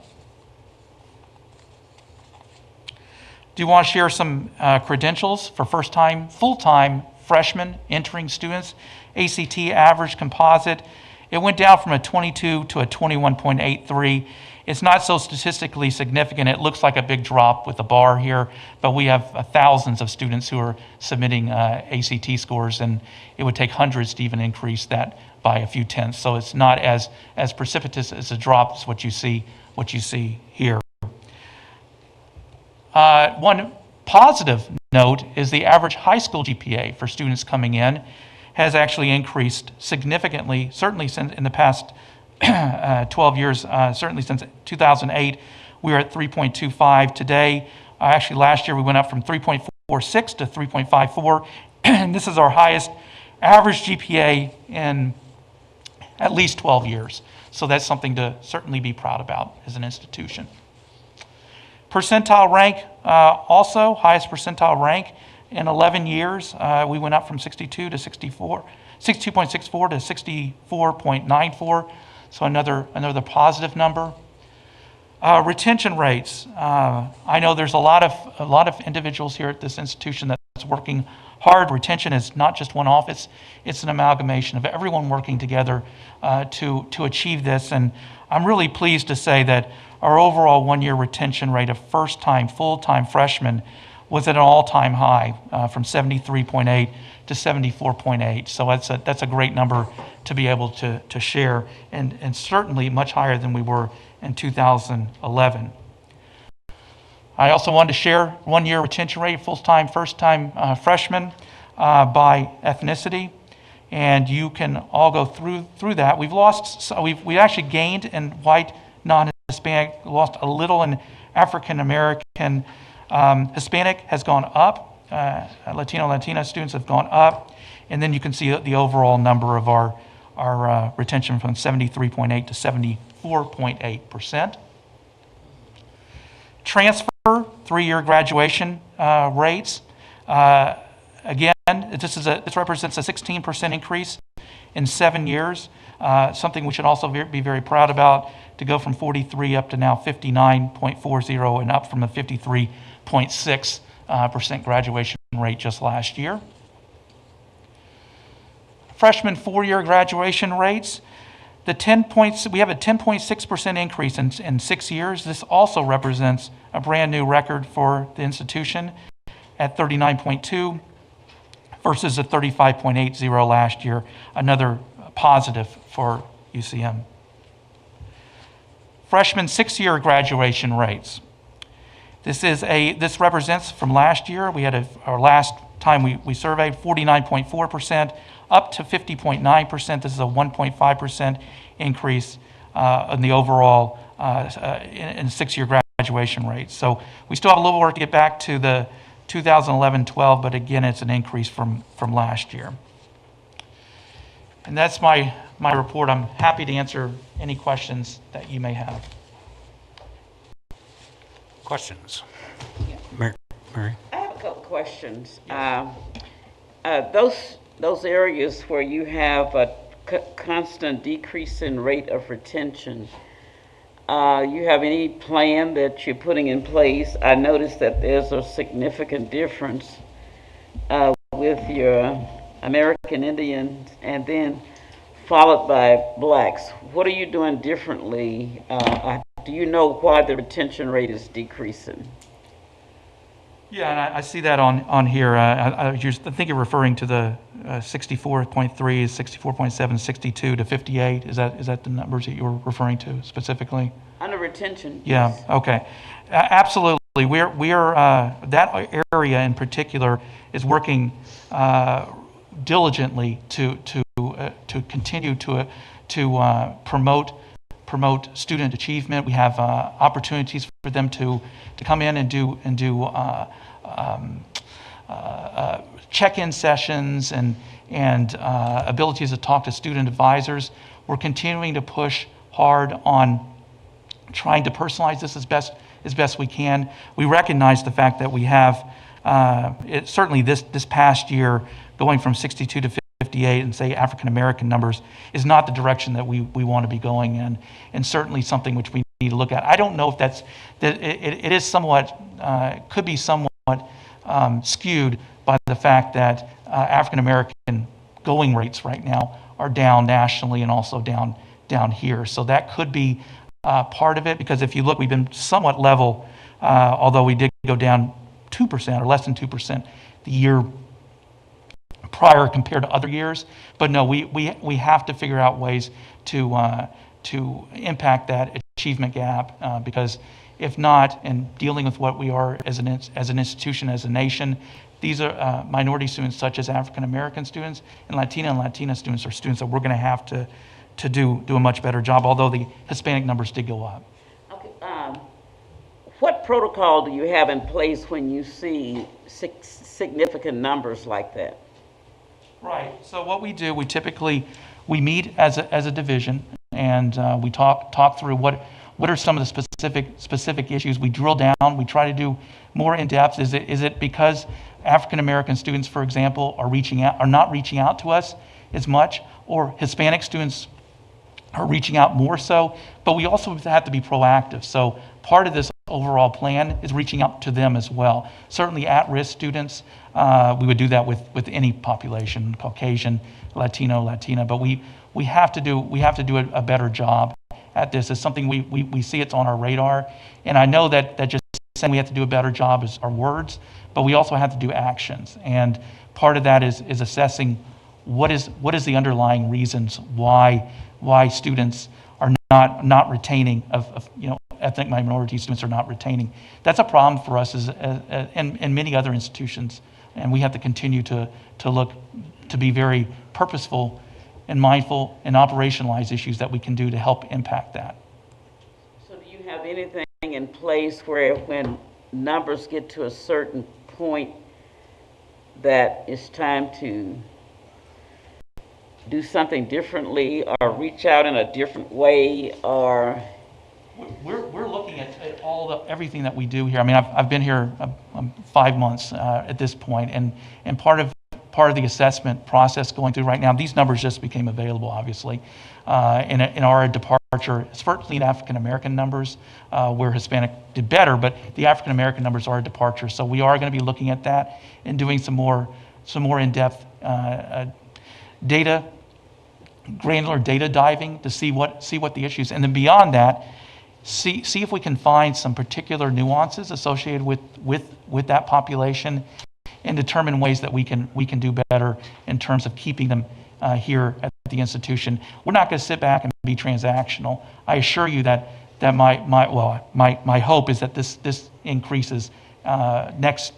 Do want to share some credentials for first-time, full-time freshmen entering students. ACT average composite, it went down from a 22 to a 21.83. It's not so statistically significant. It looks like a big drop with the bar here, but we have thousands of students who are submitting ACT scores, and it would take hundreds to even increase that by a few tenths. So it's not as precipitous as a drop as what you see here. One positive note is the average high school GPA for students coming in has actually increased significantly, certainly since in the past 12 years, certainly since 2008. We were at 3.25 today. Actually, last year we went up from 3.46 to 3.54, and this is our highest average GPA in at least 12 years. So that's something to certainly be proud about as an institution. Percentile rank, also highest percentile rank in 11 years. We went up from 62 to 64, 62.64 to 64.94. So another positive number. Retention rates. I know there's a lot of individuals here at this institution that's working hard. Retention is not just one office; it's an amalgamation of everyone working together to achieve this. And I'm really pleased to say that our overall one-year retention rate of first-time, full-time freshmen was at an all-time high from 73.8 to 74.8. So that's a great number to be able to share, and certainly much higher than we were in 2011. I also wanted to share one-year retention rate, full-time, first-time freshmen by ethnicity, and you can all go through that. We actually gained in white, non-Hispanic, lost a little in African American. Hispanic has gone up. Latina students have gone up, and then you can see the overall number of our retention from 73.8 to 74.8%. Transfer, 3-year graduation rates. Again, this represents a 16% increase in 7 years. Something we should also be very proud about, to go from 43 up to now 59.40 and up from the 53.6% graduation rate just last year. Freshman 4-year graduation rates, we have a 10.6% increase in 6 years. This also represents a brand new record for the institution at 39.2 versus a 35.80 last year, another positive for UCM. Freshman 6-year graduation rates. This represents from last year. We had our last time we surveyed 49.4% up to 50.9%. This is a 1.5% increase in the overall in 6-year graduation rates. So we still have a little work to get back to the 2011-12, but again, it's an increase from last year. And that's my report. I'm happy to answer any questions that you may have. Questions? Mary? I have a couple questions. Those areas where you have a constant decrease in rate of retention, you have any plan that you're putting in place? I noticed that there's a significant difference with your American Indians and then followed by blacks. What are you doing differently? Do you know why the retention rate is decreasing? Yeah, and I see that on here. I think you're referring to the 64.3, 64.7, 62 to 58. Is that the numbers that you were referring to specifically? Under retention. Yeah. Yes. Okay. Absolutely. We are that area in particular is working diligently to continue to promote promote student achievement. We have opportunities for them to come in and do check-in sessions and abilities to talk to student advisors. We're continuing to push hard on trying to personalize this as best we can. We recognize the fact that we have, certainly this past year, going from 62 to 58 and say African American numbers is not the direction that we want to be going in, and certainly something which we need to look at. I don't know if it is somewhat, could be somewhat skewed by the fact that African American going rates right now are down nationally and also down here. So that could be part of it, because if you look, we've been somewhat level, although we did go down 2% or less than 2% the year prior compared to other years. But no, we have to figure out ways to impact that achievement gap, because if not, and dealing with what we are as an institution, as a nation, these are minority students such as African American students and Latina students are students that we're going to have to do a much better job, although the Hispanic numbers did go up. Okay, what protocol do you have in place when you see significant numbers like that? Right. So what we do, we meet as a division, and we talk through what are some of the specific issues. We drill down. We try to do more in depth. Is it because African American students, for example, are not reaching out to us as much, or Hispanic students are reaching out more so? But we also have to be proactive. So part of this overall plan is reaching out to them as well. Certainly at-risk students, we would do that with any population, Caucasian, Latino, Latina, but we have to do a better job at this. It's something we see it's on our radar, and I know that just saying we have to do a better job is our words, but we also have to do actions, and part of that is assessing what is the underlying reasons why students are not retaining of ethnic minority students are not retaining. That's a problem for us and many other institutions, and we have to continue to look to be very purposeful and mindful and operationalize issues that we can do to help impact that. So do you have anything in place where when numbers get to a certain point that it's time to do something differently or reach out in a different way, or? We're looking at everything that we do here. I mean, I've been here 5 months at this point, and part of the assessment process going through right now, these numbers just became available, obviously, in our departure, certainly in African American numbers, where Hispanic did better, but the African American numbers are a departure. So we are going to be looking at that and doing some more in-depth granular data diving to see what the issues, and then beyond that, see if we can find some particular nuances associated with that population, and determine ways that we can do better in terms of keeping them here at the institution. We're not going to sit back and be transactional. I assure you that my hope is that this increases next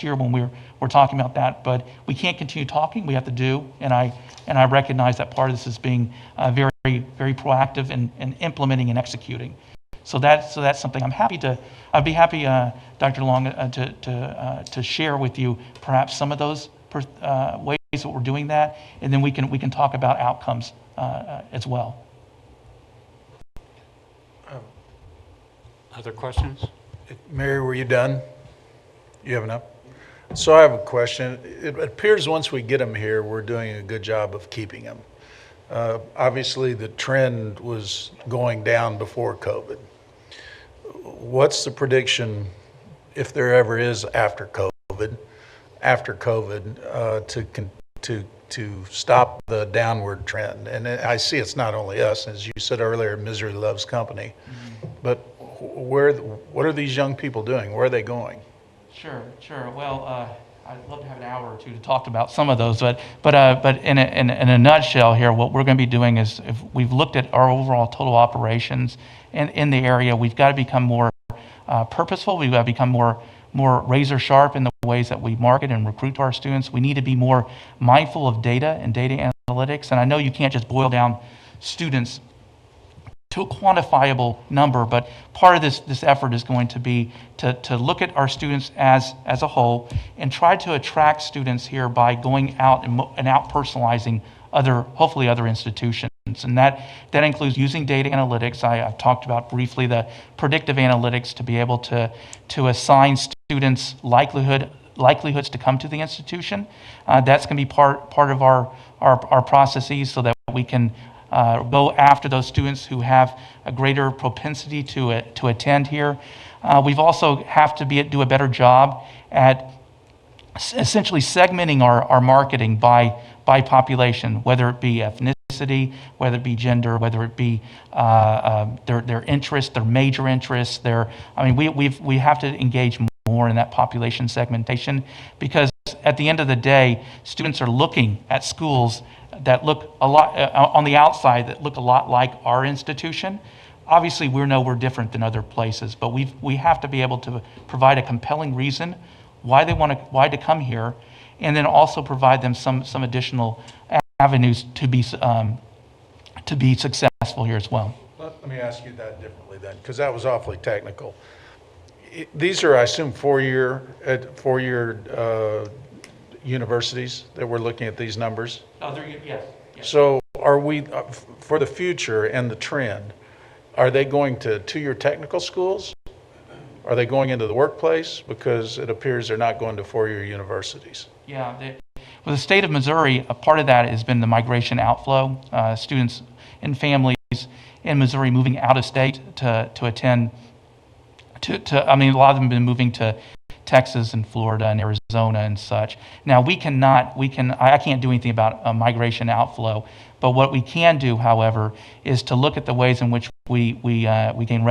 year when we're talking about that. But we can't continue talking. We have to do, and I recognize that part of this is being very, very proactive in implementing and executing. So that's something I'd be happy, Dr. Long, to share with you perhaps some of those ways that we're doing that, and then we can talk about outcomes as well. Other questions? Mary, were you done? You have enough? So I have a question. It appears once we get them here, we're doing a good job of keeping them. Obviously, the trend was going down before COVID. What's the prediction, if there ever is after COVID, to stop the downward trend? And I see it's not only us, as you said earlier, misery loves company. Mm-hmm. But what are these young people doing? Where are they going? Sure. Well, I'd love to have an hour or two to talk about some of those, but in a nutshell here, what we're going to be doing is, if we've looked at our overall total operations in the area, we've got to become more purposeful. We've got to become more razor sharp in the ways that we market and recruit to our students. We need to be more mindful of data and data analytics. And I know you can't just boil down students to a quantifiable number, but part of this effort is going to be to look at our students as a whole and try to attract students here by going out and out personalizing hopefully other institutions. And that includes using data analytics. I've talked about briefly the predictive analytics to be able to assign students likelihoods to come to the institution. That's going to be part of our processes so that we can go after those students who have a greater propensity to attend here. We've also have to do a better job at essentially segmenting our marketing by population, whether it be ethnicity, whether it be gender, whether it be their interests, their major interests. We have to engage more in that population segmentation, because at the end of the day, students are looking at schools that look a lot on the outside, that look a lot like our institution. Obviously, we're different than other places, but we have to be able to provide a compelling reason why to come here, and then also provide them some additional avenues to be successful here as well. Let me ask you that differently then, because that was awfully technical. These are, I assume, four-year universities that we're looking at these numbers? Yes. So are we, for the future and the trend, are they going to two-year technical schools? Are they going into the workplace? Because it appears they're not going to four-year universities. Yeah. With the state of Missouri, a part of that has been the migration outflow. Students and families in Missouri moving out of state to attend. A lot of them have been moving to Texas and Florida and Arizona and such. Now I can't do anything about migration outflow, but what we can do, however, is to look at the ways in which we gain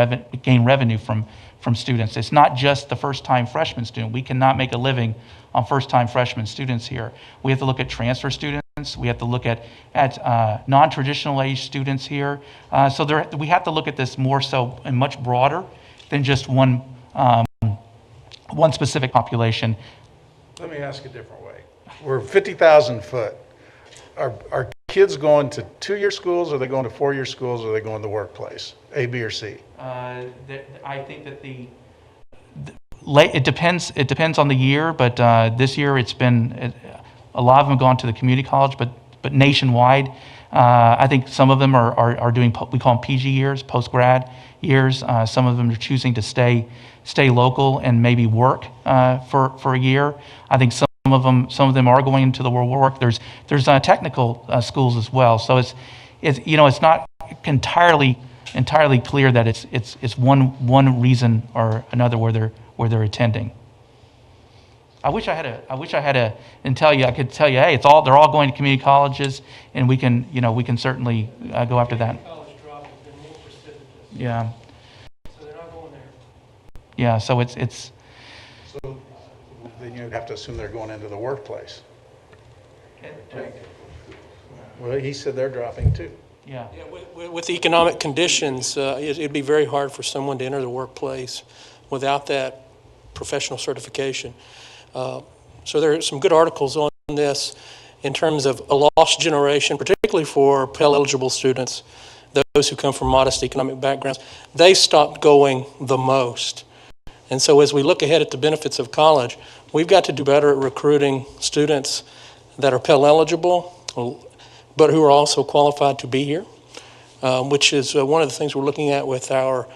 revenue from students. It's not just the first-time freshman student. We cannot make a living on first-time freshman students here. We have to look at transfer students. We have to look at non-traditional age students here. We have to look at this more so and much broader than just one specific population. Let me ask a different way. We're 50,000 foot. Are kids going to two-year schools, or are they going to four-year schools, or are they going to the workplace? A, B, or C? I think that it depends on the year, but this year it's been a lot of them have gone to the community college, but nationwide. I think some of them are doing, we call them PG years, post-grad years. Some of them are choosing to stay local and maybe work for a year. I think some of them are going into the world of work. There's technical schools as well. So it's not entirely clear that it's one reason or another where they're attending. I wish I could tell you, hey, they're all going to community colleges, and we can certainly go after that. College drop has been more precipitous. Yeah. So they're not going there. Yeah. So it's. So then you'd have to assume they're going into the workplace. Well, he said they're dropping too. Yeah. With economic conditions, it'd be very hard for someone to enter the workplace without that professional certification. So there are some good articles on this in terms of a lost generation, particularly for Pell-eligible students, those who come from modest economic backgrounds. They stopped going the most. And so as we look ahead at the benefits of college, we've got to do better at recruiting students that are Pell-eligible, but who are also qualified to be here, which is one of the things we're looking at with our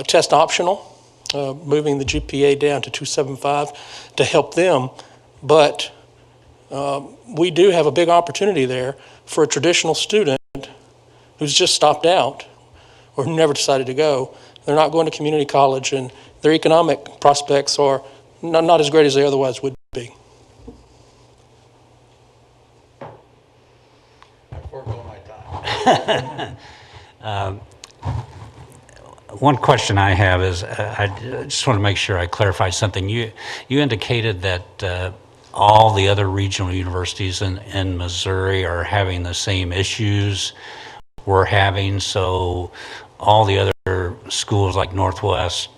test optional, moving the GPA down to 275 to help them. But we do have a big opportunity there for a traditional student who's just stopped out or who never decided to go. They're not going to community college, and their economic prospects are not as great as they otherwise would be. One question I have is, I just want to make sure I clarify something. You indicated that all the other regional universities in Missouri are having the same issues we're having, so all the other schools like Northwest,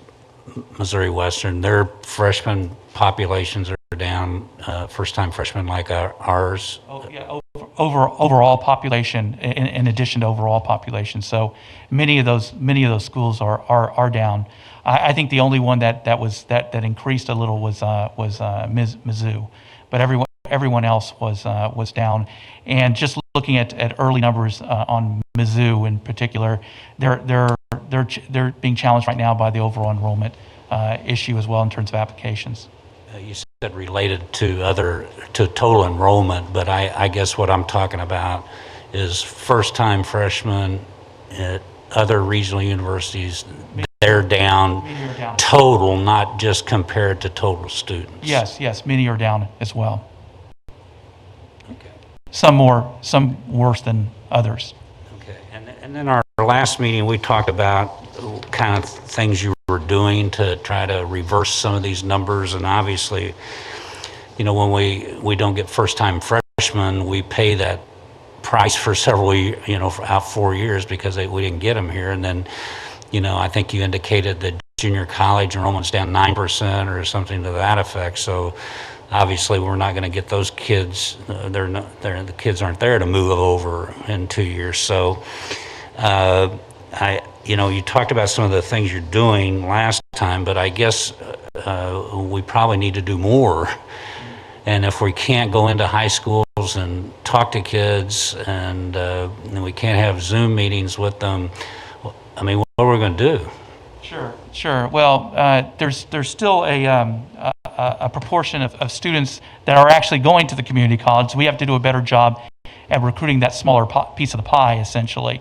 Missouri Western, their freshman populations are down, first-time freshmen like ours. Oh, yeah, overall population in addition to overall population. So many of those schools are down. I think the only one that increased a little was Mizzou, but everyone else was down. And just looking at early numbers on Mizzou in particular, they're being challenged right now by the overall enrollment issue as well in terms of applications. You said related to total enrollment, but I guess what I'm talking about is first-time freshmen at other regional universities. They're down total, not just compared to total students. Yes, many are down as well. Okay. Some worse than others. Okay, and then our last meeting, we talked about kind of things you were doing to try to reverse some of these numbers, and obviously, when we don't get first-time freshmen, we pay that price for several, out 4 years because we didn't get them here, and then, I think you indicated that junior college enrollment's down 9% or something to that effect. So obviously, we're not going to get those kids. The kids aren't there to move over in 2 years. So, you talked about some of the things you're doing last time, but I guess we probably need to do more. And if we can't go into high schools and talk to kids, and we can't have Zoom meetings with them, what are we going to do? Sure. Well, there's still a proportion of students that are actually going to the community college. So we have to do a better job at recruiting that smaller piece of the pie, essentially.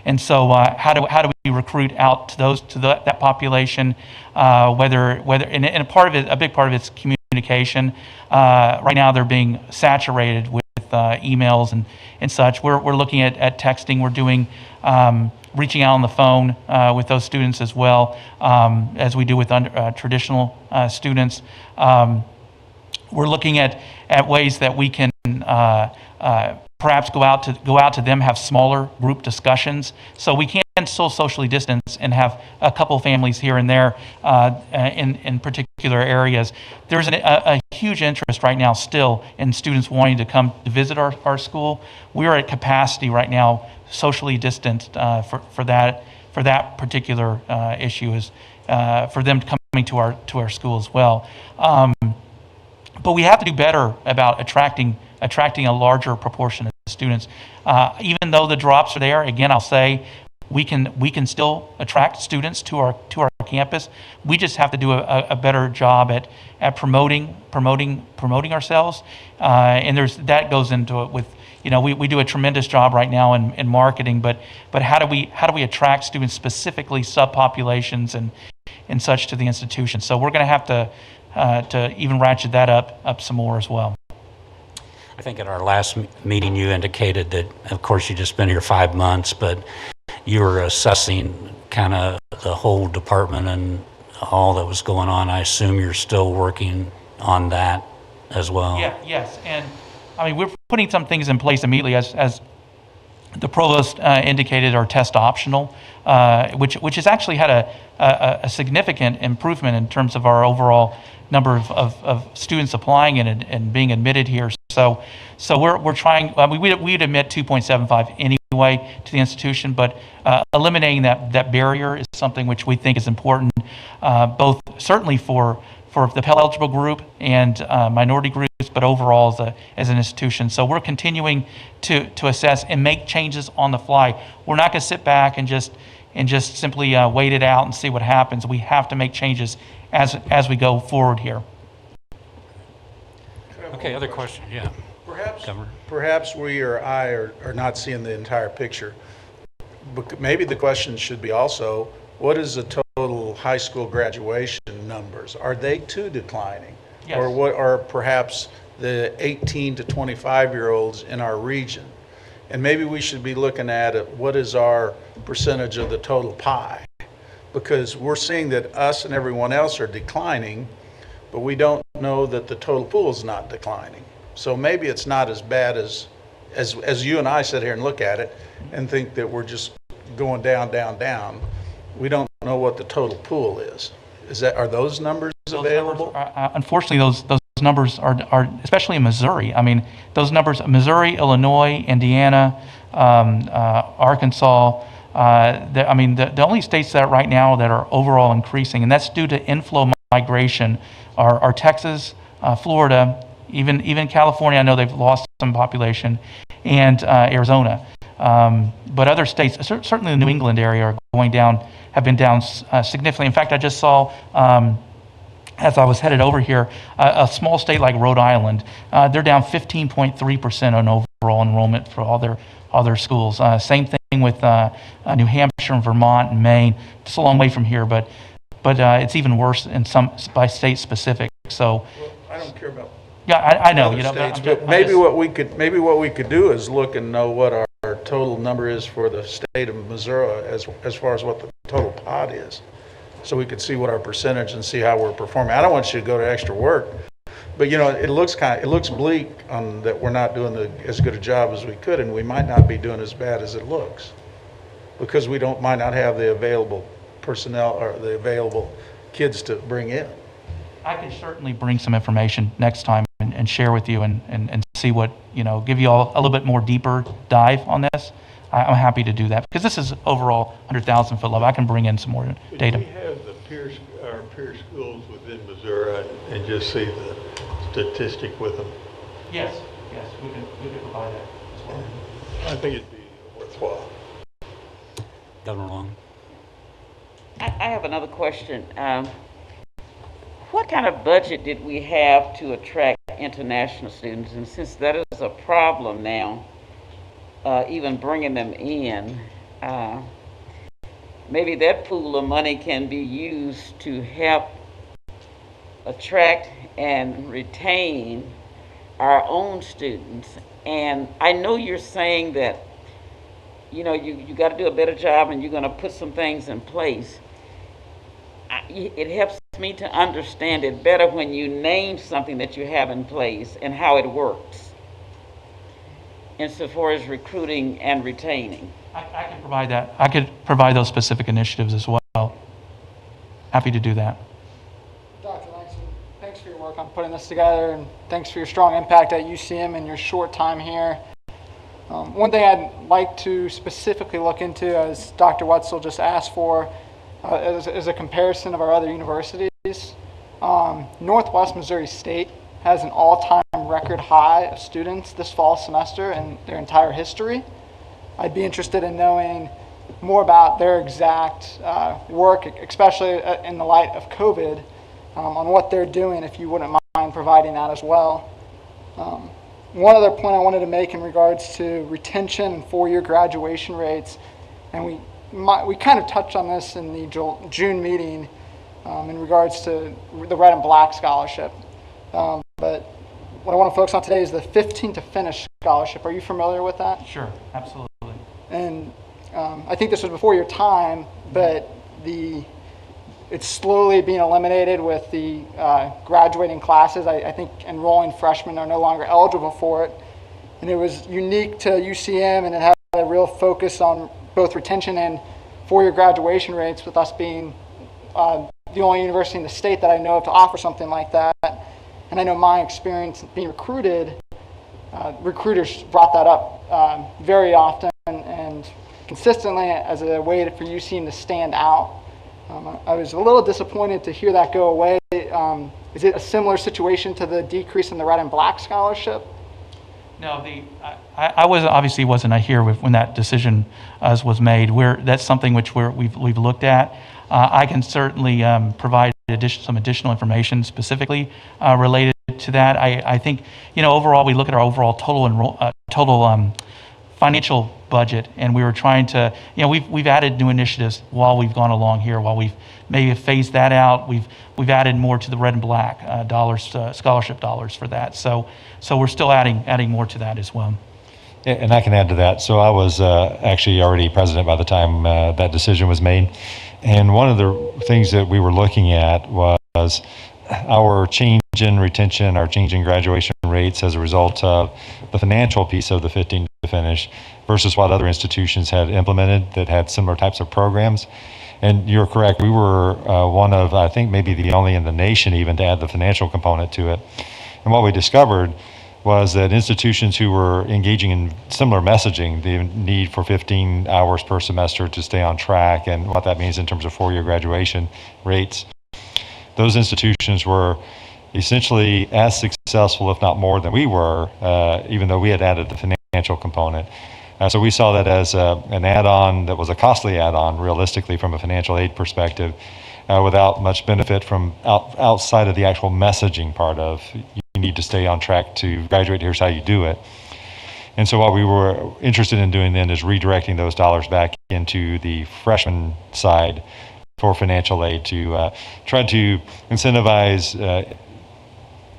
And so, how do we recruit out to that population? And a big part of it's communication. Right now, they're being saturated with emails and such. We're looking at texting. We're doing reaching out on the phone with those students as well as we do with traditional students. We're looking at ways that we can perhaps go out to them, have smaller group discussions, so we can still socially distance and have a couple families here and there in particular areas. There's a huge interest right now still in students wanting to come to visit our school. We are at capacity right now, socially distanced for that particular issue is for them coming to our school as well. But we have to do better about attracting a larger proportion of students. Even though the drops are there, again, I'll say we can still attract students to our campus. We just have to do a better job at promoting ourselves. And that goes into it with, we do a tremendous job right now in marketing, but how do we attract students, specifically subpopulations and such, to the institution? So we're going to have to even ratchet that up some more as well. I think at our last meeting, you indicated that, of course, you just been here 5 months, but you were assessing kind of the whole department and all that was going on. I assume you're still working on that as well. Yes, and we're putting some things in place immediately, as the provost indicated, are test optional, which has actually had a significant improvement in terms of our overall number of students applying and being admitted here. So we're trying. We'd admit 2.75 anyway to the institution, but eliminating that barrier is something which we think is important, both certainly for the Pell eligible group and minority groups, but overall as an institution. So we're continuing to assess and make changes on the fly. We're not going to sit back and just simply wait it out and see what happens. We have to make changes as we go forward here. Okay, other question? Yeah. Perhaps we or I are not seeing the entire picture. But maybe the question should be also, what is the total high school graduation numbers? Are they too declining? Yes. Or what are perhaps the 18 to 25-year-olds in our region? And maybe we should be looking at what is our percentage of the total pie? Because we're seeing that us and everyone else are declining, but we don't know that the total pool is not declining. So maybe it's not as bad as you and I sit here and look at it and think that we're just going down, down, down. We don't know what the total pool is. Are those numbers available? Unfortunately, those numbers are, especially in Missouri. I mean, those numbers, Missouri, Illinois, Indiana, Arkansas, the only states that right now that are overall increasing, and that's due to inflow migration, are Texas, Florida, even California. I know they've lost some population, and Arizona. But other states, certainly the New England area, are going down, have been down significantly. In fact, I just saw, as I was headed over here, a small state like Rhode Island, they're down 15.3% on overall enrollment for all their schools. Same thing with New Hampshire and Vermont and Maine. It's a long way from here, but it's even worse in some by state specific. So, I don't care about. Yeah, I know. Other states, but maybe what we could do is look and know what our total number is for the state of Missouri as far as what the total pot is, so we could see what our percentage and see how we're performing. I don't want you to go to extra work, but it looks bleak on that we're not doing as good a job as we could, and we might not be doing as bad as it looks because we might not have the available personnel or the available kids to bring in. I can certainly bring some information next time and share with you and see what, give you all a little bit more deeper dive on this. I'm happy to do that because this is overall 100,000 foot level. I can bring in some more data. Could we have our peer schools within Missouri and just see the statistic with them? Yes, we can provide that as well. I think it'd be worthwhile. Governor Long. I have another question. What kind of budget did we have to attract international students? And since that is a problem now, even bringing them in, maybe that pool of money can be used to help attract and retain our own students. And I know you're saying that, you got to do a better job and you're going to put some things in place. It helps me to understand it better when you name something that you have in place and how it works insofar as recruiting and retaining. I can provide that. I could provide those specific initiatives as well. Happy to do that. Dr. Langston, thanks for your work on putting this together, and thanks for your strong impact at UCM in your short time here. One thing I'd like to specifically look into, as Dr. Wetzel just asked for, is a comparison of our other universities. Northwest Missouri State has an all-time record high of students this fall semester in their entire history. I'd be interested in knowing more about their exact work, especially in the light of COVID, on what they're doing, if you wouldn't mind providing that as well. One other point I wanted to make in regards to retention and four-year graduation rates, and we kind of touched on this in the June meeting in regards to the Red and Black Scholarship. But what I want to focus on today is the 15 to Finish Scholarship. Are you familiar with that? Sure, absolutely. And I think this was before your time, but it's slowly being eliminated with the graduating classes. I think enrolling freshmen are no longer eligible for it. And it was unique to UCM, and it had a real focus on both retention and four-year graduation rates, with us being the only university in the state that I know of to offer something like that. And I know my experience being recruited, recruiters brought that up very often and consistently as a way for UCM to stand out. I was a little disappointed to hear that go away. Is it a similar situation to the decrease in the Red and Black Scholarship? No, I obviously wasn't here when that decision was made. That's something which we've looked at. I can certainly provide some additional information specifically related to that. I think overall we look at our overall total financial budget, and we were trying to we've added new initiatives while we've gone along here. While we've maybe phased that out, we've added more to the Red and Black scholarship dollars for that. So we're still adding more to that as well. And I can add to that. So I was actually already president by the time that decision was made. And one of the things that we were looking at was our change in retention, our change in graduation rates as a result of the financial piece of the 15 to Finish versus what other institutions had implemented that had similar types of programs. And you're correct, we were one of, I think, maybe the only in the nation even to add the financial component to it. And what we discovered was that institutions who were engaging in similar messaging, the need for 15 hours per semester to stay on track and what that means in terms of four-year graduation rates, those institutions were essentially as successful, if not more, than we were, even though we had added the financial component. So we saw that as an add-on that was a costly add-on, realistically, from a financial aid perspective, without much benefit from outside of the actual messaging part of you need to stay on track to graduate, here's how you do it. And so what we were interested in doing then is redirecting those dollars back into the freshman side for financial aid to try to incentivize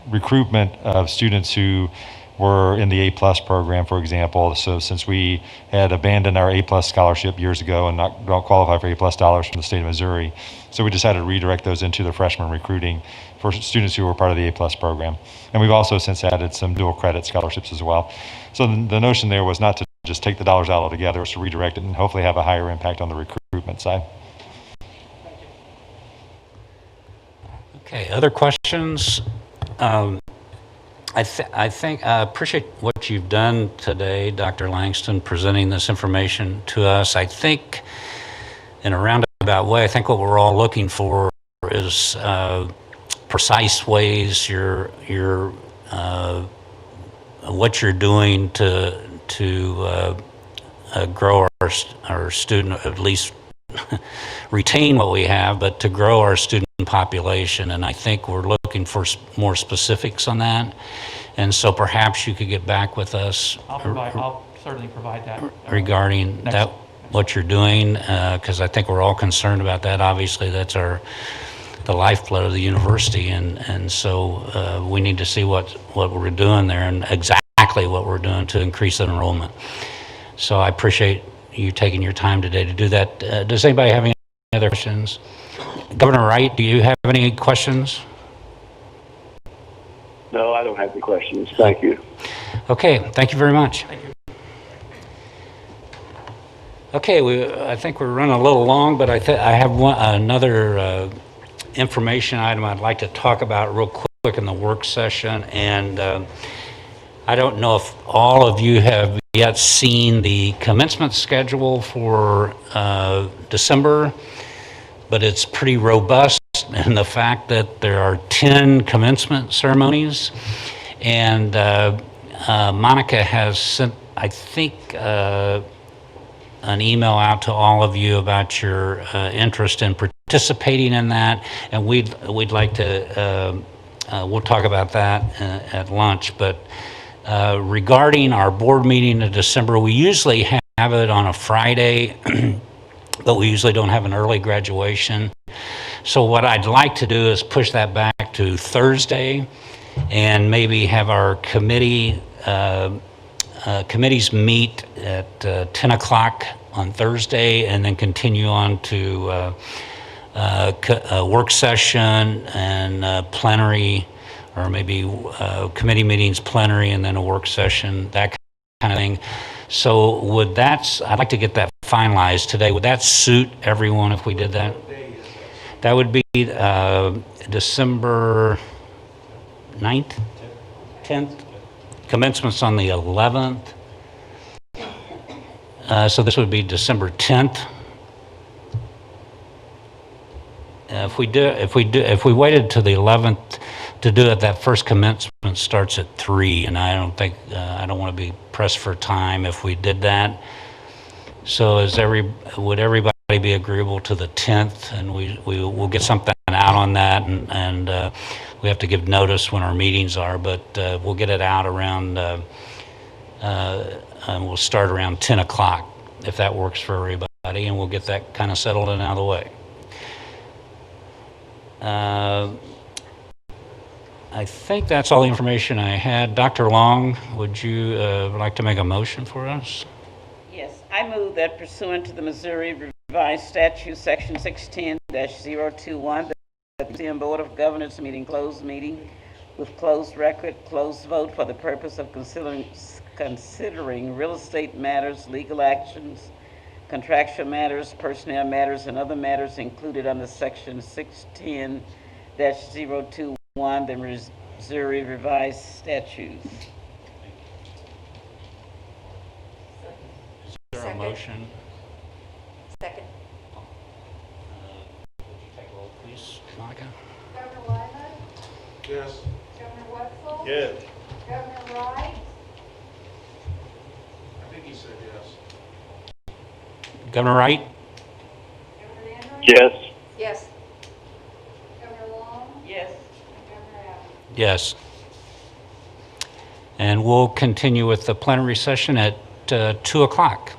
recruitment of students who were in the A-plus program, for example. So since we had abandoned our A-plus scholarship years ago and don't qualify for A-plus dollars from the state of Missouri, so we decided to redirect those into the freshman recruiting for students who were part of the A-plus program. And we've also since added some dual credit scholarships as well. So the notion there was not to just take the dollars out altogether, it was to redirect it and hopefully have a higher impact on the recruitment side. Okay, other questions? I appreciate what you've done today, Dr. Langston, presenting this information to us. I think, in a roundabout way, I think what we're all looking for is precise ways what you're doing to grow our student, at least retain what we have, but to grow our student population. And I think we're looking for more specifics on that. And so perhaps you could get back with us. I'll certainly provide that. Regarding that, what you're doing, because I think we're all concerned about that. Obviously, that's the lifeblood of the university, and so we need to see what we're doing there and exactly what we're doing to increase the enrollment. So I appreciate you taking your time today to do that. Does anybody have any other questions? Governor Wright, do you have any questions? No, I don't have any questions. Thank you. Okay, thank you very much. Thank you. Okay, I think we're running a little long, but I have another information item I'd like to talk about real quick in the work session. And I don't know if all of you have yet seen the commencement schedule for December, but it's pretty robust in the fact that there are 10 commencement ceremonies. And Monica has sent, I think, an email out to all of you about your interest in participating in that, and we'd like to, we'll talk about that at lunch. But regarding our board meeting in December, we usually have it on a Friday, but we usually don't have an early graduation. So what I'd like to do is push that back to Thursday and maybe have our committees meet at 10 o'clock on Thursday and then continue on to a work session and plenary, or maybe committee meetings, plenary, and then a work session, that kind of thing. So I'd like to get that finalized today. Would that suit everyone if we did that? That would be December 9th, 10th. Commencement's on the 11th. So this would be December 10th. If we waited to the 11th to do it, that first commencement starts at 3, and I don't think I don't want to be pressed for time if we did that. So would everybody be agreeable to the 10th, and we'll get something out on that, and we have to give notice when our meetings are, but we'll get it out around and we'll start around 10 o'clock if that works for everybody, and we'll get that kind of settled and out of the way. I think that's all the information I had. Dr. Long, would you like to make a motion for us? Yes, I move that pursuant to the Missouri Revised Statute, Section 610-021, the UCM Board of Governors closed meeting with closed record, closed vote for the purpose of considering real estate matters, legal actions, contractual matters, personnel matters, and other matters included under Section 610-021, Missouri Revised Statutes. Is there a motion? Second. Would you take a roll, please, Monica? Governor Wyman? Yes. Governor Wetzel? Yes. Governor Wright? I think he said yes. Governor Wright? Governor Henry? Yes. Yes. Governor Long? Yes. Governor Abbott? Yes. And we'll continue with the plenary session at 2 o'clock.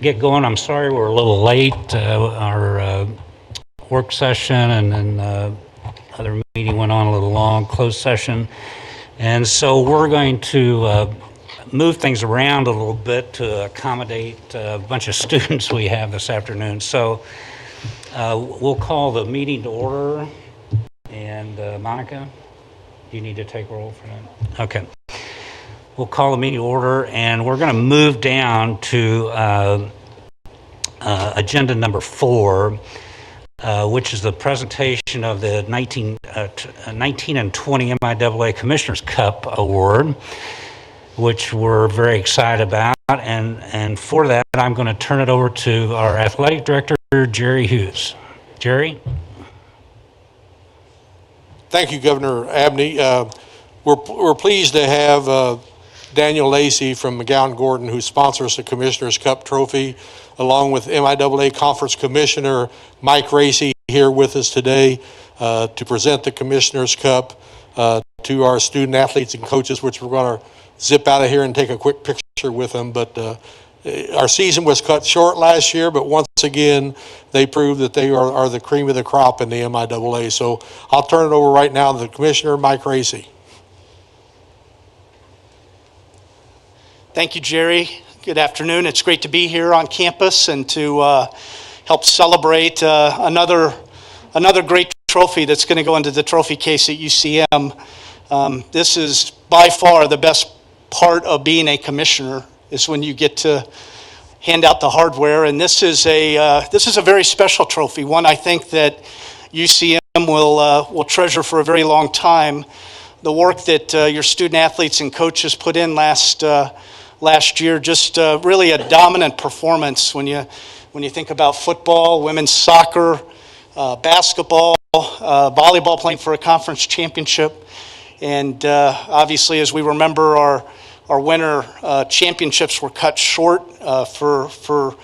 get going. I'm sorry we're a little late. Our work session and then other meeting went on a little long, closed session. And so we're going to move things around a little bit to accommodate a bunch of students we have this afternoon. So we'll call the meeting to order. And Monica, do you need to take roll for that? Okay. We'll call the meeting to order, and we're going to move down to agenda number 4, which is the presentation of the 19 and 20 MIAA Commissioners Cup Award, which we're very excited about. And for that, I'm going to turn it over to our athletic director, Jerry Hughes. Jerry? Thank you, Governor Abney. We're pleased to have Daniel Lacey from McGowan Gordon, who sponsors the Commissioner's Cup Trophy, along with MIAA Conference Commissioner Mike Racy, here with us today to present the Commissioner's Cup to our student athletes and coaches, which we're going to zip out of here and take a quick picture with them. But our season was cut short last year, but once again, they proved that they are the cream of the crop in the MIAA. So I'll turn it over right now to the Commissioner, Mike Racy. Thank you, Jerry. Good afternoon. It's great to be here on campus and to help celebrate another great trophy that's going to go into the trophy case at UCM. This is by far the best part of being a commissioner, is when you get to hand out the hardware. And this is a very special trophy, one I think that UCM will treasure for a very long time. The work that your student athletes and coaches put in last year, just really a dominant performance when you think about football, women's soccer, basketball, volleyball, playing for a conference championship. And obviously, as we remember, our winter championships were cut short for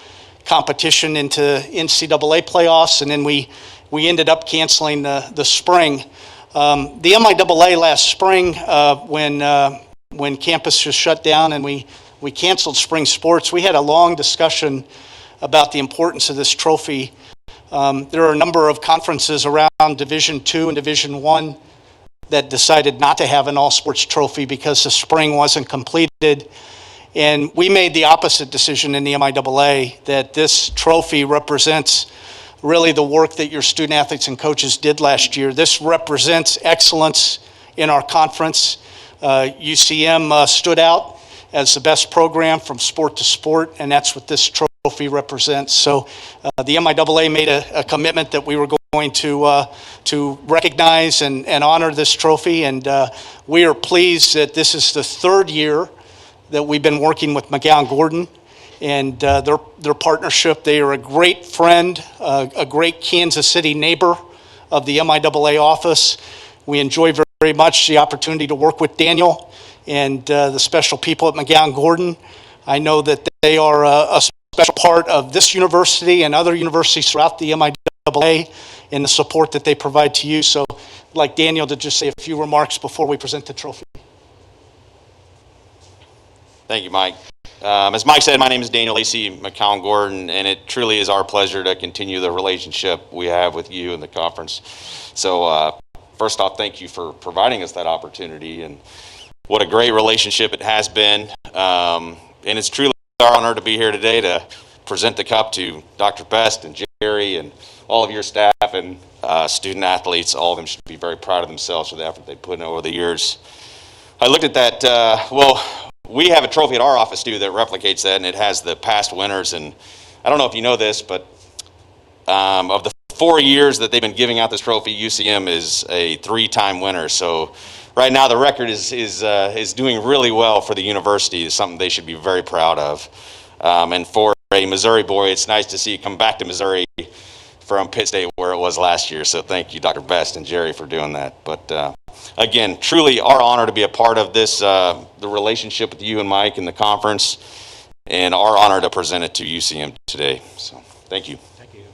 competition into NCAA playoffs, and then we ended up canceling the spring. The MIAA last spring, when campus was shut down and we canceled spring sports, we had a long discussion about the importance of this trophy. There are a number of conferences around Division II and Division I that decided not to have an all-sports trophy because the spring wasn't completed. And we made the opposite decision in the MIAA, that this trophy represents really the work that your student athletes and coaches did last year. This represents excellence in our conference. UCM stood out as the best program from sport to sport, and that's what this trophy represents. So the MIAA made a commitment that we were going to recognize and honor this trophy, and we are pleased that this is the third year that we've been working with McGowan Gordon and their partnership. They are a great friend, a great Kansas City neighbor of the MIAA office. We enjoy very much the opportunity to work with Daniel and the special people at McGowan Gordon. I know that they are a special part of this university and other universities throughout the MIAA in the support that they provide to you. So I'd like Daniel to just say a few remarks before we present the trophy. Thank you, Mike. As Mike said, my name is Daniel Lacey, McGowan Gordon, and it truly is our pleasure to continue the relationship we have with you and the conference. So first off, thank you for providing us that opportunity, and what a great relationship it has been. And it's truly our honor to be here today to present the cup to Dr. Best and Jerry and all of your staff and student athletes. All of them should be very proud of themselves for the effort they've put in over the years. I looked at that, we have a trophy at our office too that replicates that, and it has the past winners. And I don't know if you know this, but of the 4 years that they've been giving out this trophy, UCM is a 3-time winner. So right now the record is doing really well for the university. It's something they should be very proud of. And for a Missouri boy, it's nice to see you come back to Missouri from Pitt State, where it was last year. So thank you, Dr. Best and Jerry, for doing that. But again, truly our honor to be a part of this, the relationship with you and Mike and the conference, and our honor to present it to UCM today. So thank you. Thank you.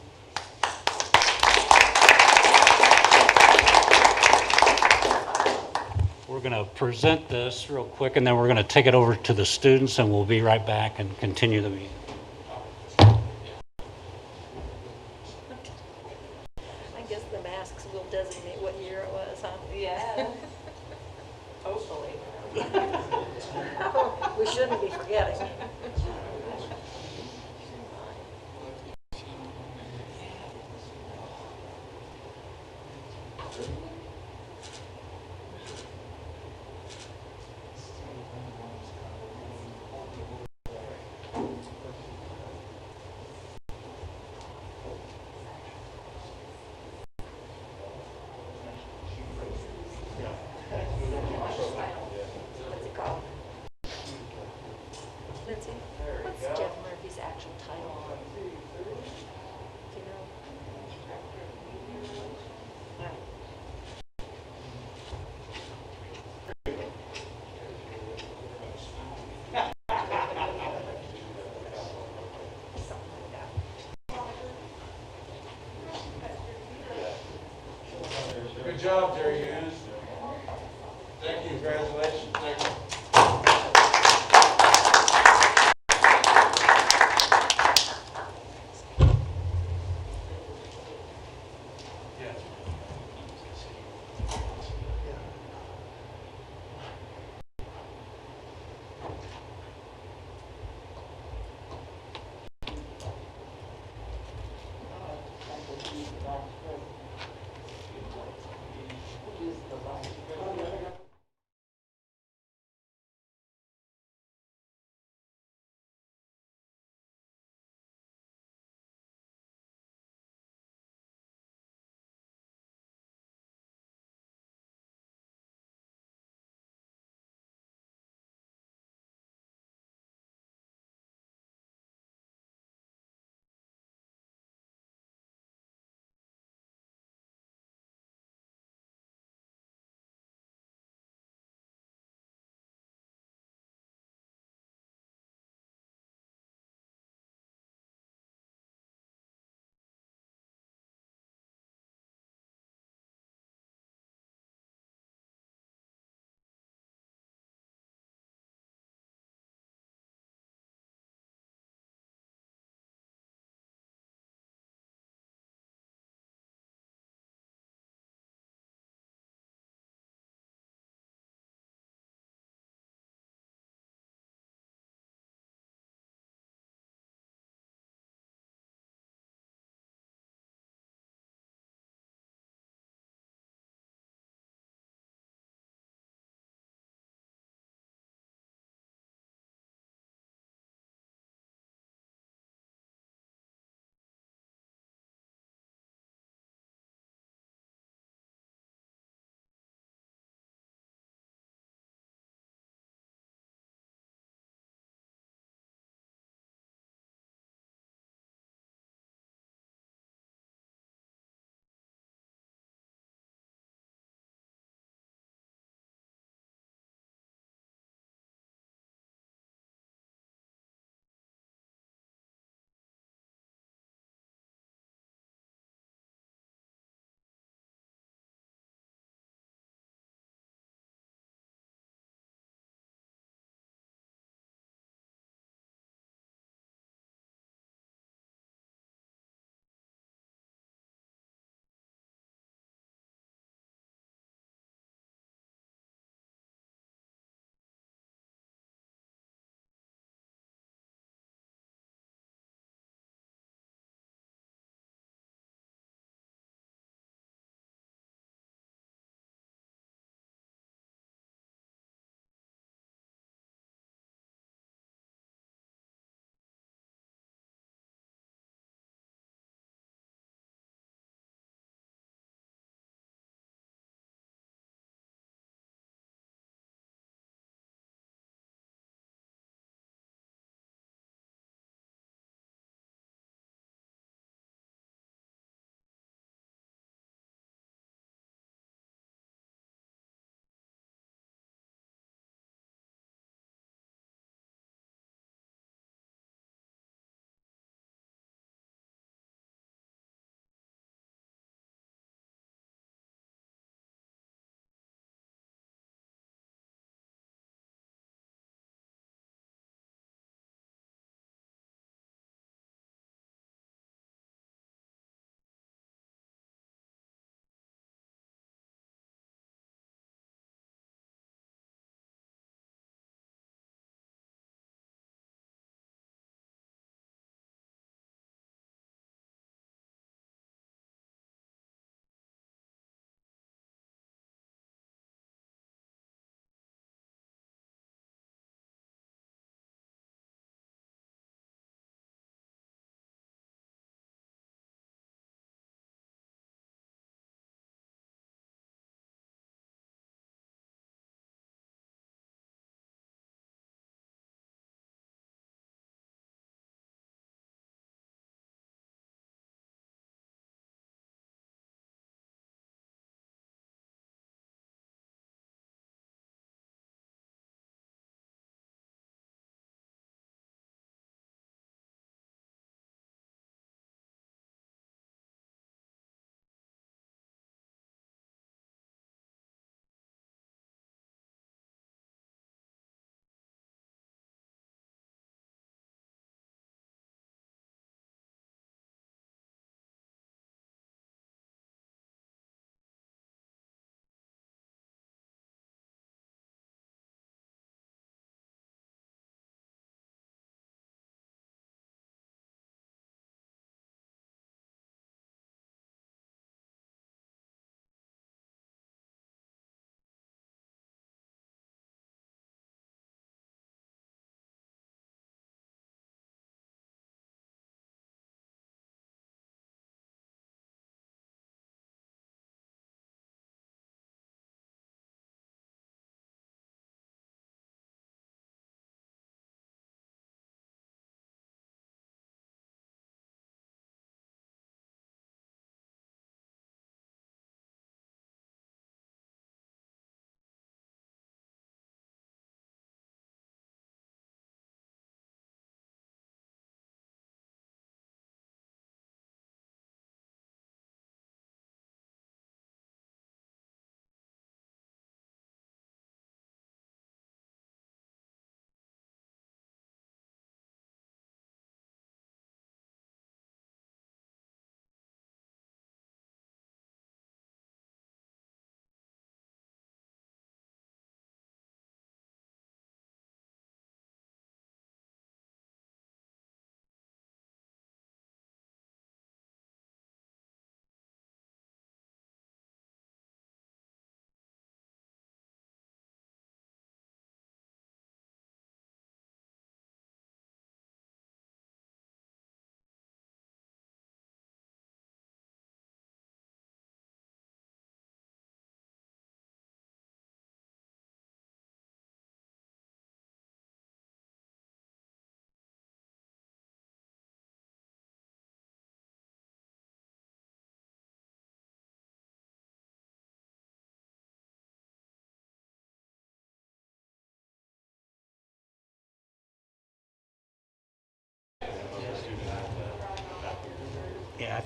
We're going to present this real quick, and then we're going to take it over to the students, and we'll be right back and continue the meeting. hopefully. We shouldn't be forgetting. What's it called? Lindsay, what's Jeff Murphy's actual title? Do you know? Good job, Jerry Hughes. Thank you, congratulations. Thank you.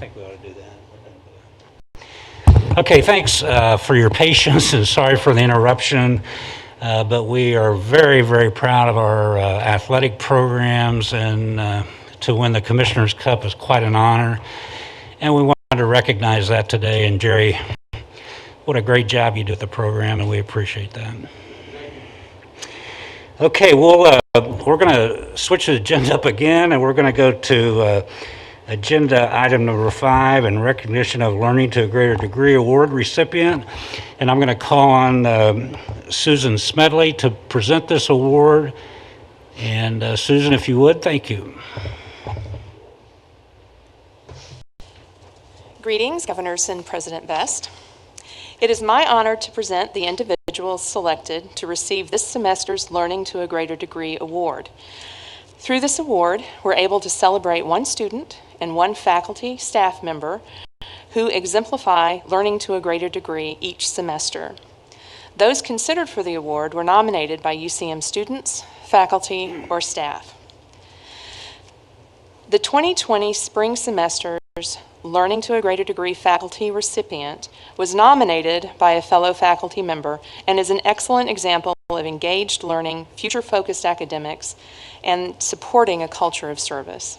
think we ought to do that. Okay, thanks for your patience and sorry for the interruption. But we are very, very proud of our athletic programs, and to win the Commissioner's Cup is quite an honor. And we wanted to recognize that today. And Jerry, what a great job you did with the program, and we appreciate that. Okay, we're going to switch the agenda up again, and we're going to go to agenda item number 5, in recognition of Learning to a Greater Degree Award recipient. And I'm going to call on Susan Smedley to present this award. And Susan, if you would, thank you. Greetings, Governors and President Best. It is my honor to present the individuals selected to receive this semester's Learning to a Greater Degree Award. Through this award, we're able to celebrate one student and one faculty staff member who exemplify learning to a greater degree each semester. Those considered for the award were nominated by UCM students, faculty, or staff. The 2020 spring semester's Learning to a Greater Degree faculty recipient was nominated by a fellow faculty member and is an excellent example of engaged learning, future-focused academics, and supporting a culture of service.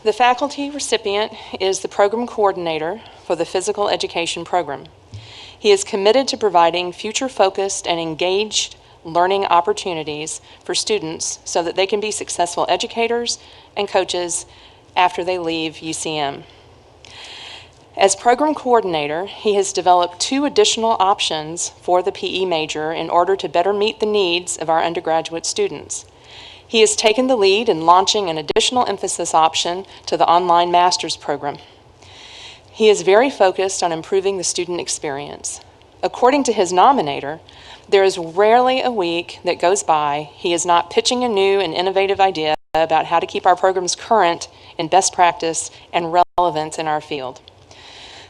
The faculty recipient is the program coordinator for the physical education program. He is committed to providing future-focused and engaged learning opportunities for students so that they can be successful educators and coaches after they leave UCM. As program coordinator, he has developed 2 additional options for the PE major in order to better meet the needs of our undergraduate students. He has taken the lead in launching an additional emphasis option to the online master's program. He is very focused on improving the student experience. According to his nominator, there is rarely a week that goes by he is not pitching a new and innovative idea about how to keep our programs current in best practice and relevance in our field.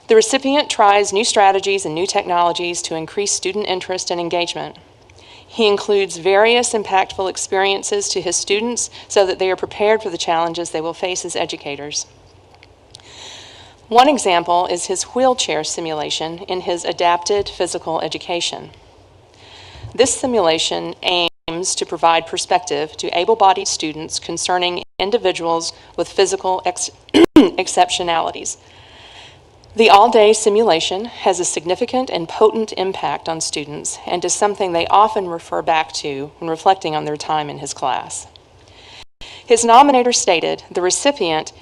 The recipient tries new strategies and new technologies to increase student interest and engagement. He includes various impactful experiences to his students so that they are prepared for the challenges they will face as educators. One example is his wheelchair simulation in his adapted physical education. This simulation aims to provide perspective to able-bodied students concerning individuals with physical exceptionalities. The all-day simulation has a significant and potent impact on students and is something they often refer back to when reflecting on their time in his class. His nominator stated, the recipient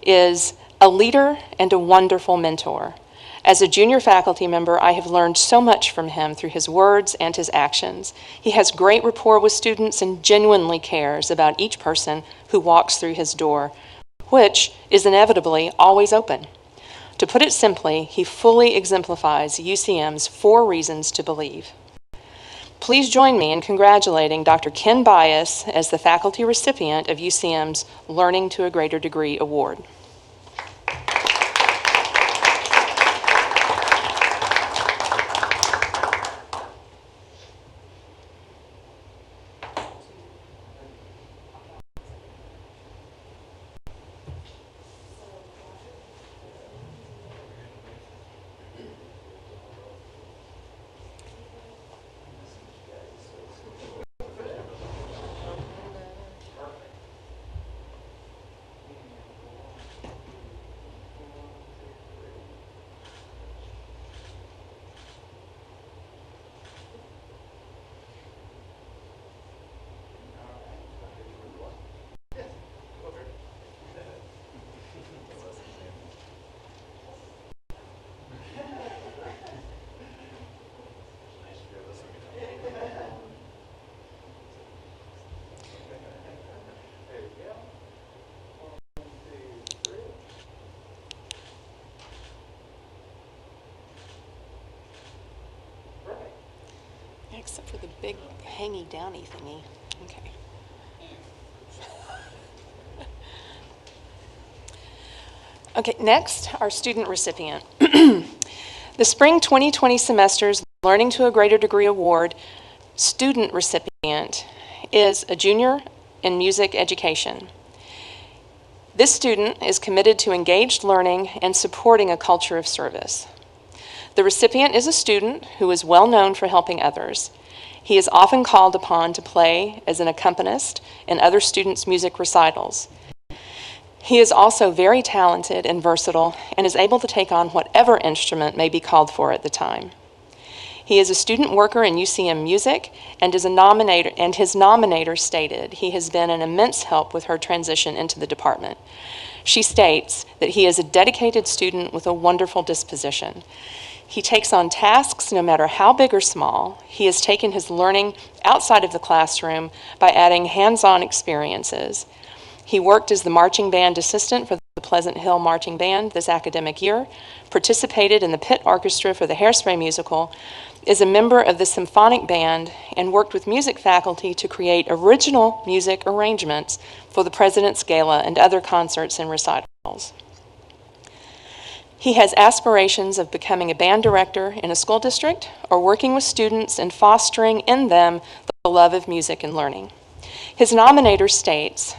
is a leader and a wonderful mentor. As a junior faculty member, I have learned so much from him through his words and his actions. He has great rapport with students and genuinely cares about each person who walks through his door, which is inevitably always open. To put it simply, he fully exemplifies UCM's 4 reasons to believe. Please join me in congratulating Dr. Ken Bias as the faculty recipient of UCM's Learning to a Greater Degree Award. Except for the big hangy downy thingy. Okay. Okay, next, our student recipient. The Spring 2020 semester's Learning to a Greater Degree Award student recipient is a junior in music education. This student is committed to engaged learning and supporting a culture of service. The recipient is a student who is well known for helping others. He is often called upon to play as an accompanist in other students' music recitals. He is also very talented and versatile and is able to take on whatever instrument may be called for at the time. He is a student worker in UCM music and his nominator stated he has been an immense help with her transition into the department. She states that he is a dedicated student with a wonderful disposition. He takes on tasks no matter how big or small. He has taken his learning outside of the classroom by adding hands-on experiences. He worked as the marching band assistant for the Pleasant Hill Marching Band this academic year, participated in the pit orchestra for the Hairspray musical, is a member of the symphonic band, and worked with music faculty to create original music arrangements for the President's Gala and other concerts and recitals. He has aspirations of becoming a band director in a school district or working with students and fostering in them the love of music and learning. His nominator states,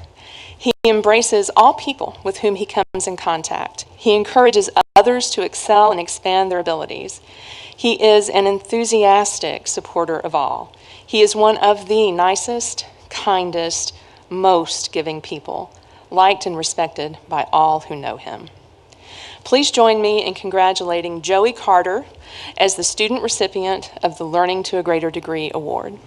he embraces all people with whom he comes in contact. He encourages others to excel and expand their abilities. He is an enthusiastic supporter of all. He is one of the nicest, kindest, most giving people, liked and respected by all who know him. Please join me in congratulating Joey Carter as the student recipient of the Learning to a Greater Degree Award.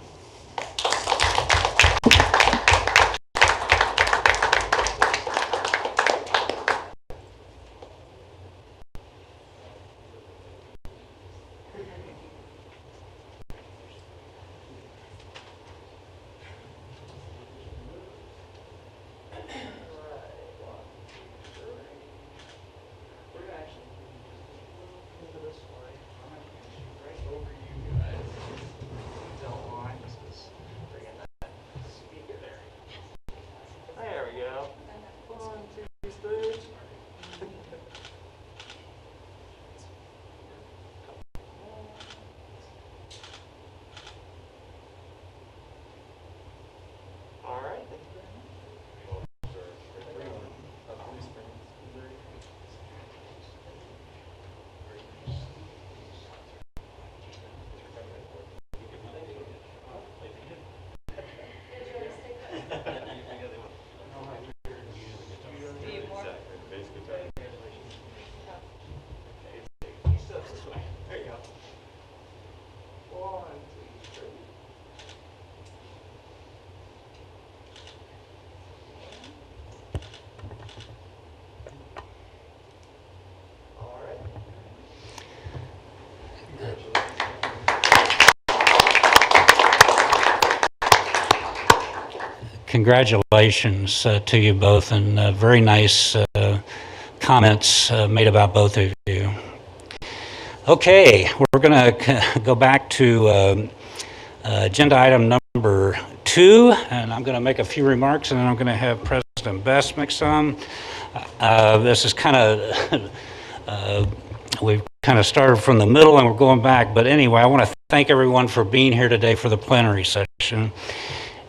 There we go. 1, 2, 3. All right. There you go. 1, 2, 3. All right. Congratulations to you both, and very nice comments made about both of you. Okay, we're going to go back to agenda item number 2, and I'm going to make a few remarks, and then I'm going to have President Best make some. This is kind of, we've kind of started from the middle and we're going back, but anyway, I want to thank everyone for being here today for the plenary session.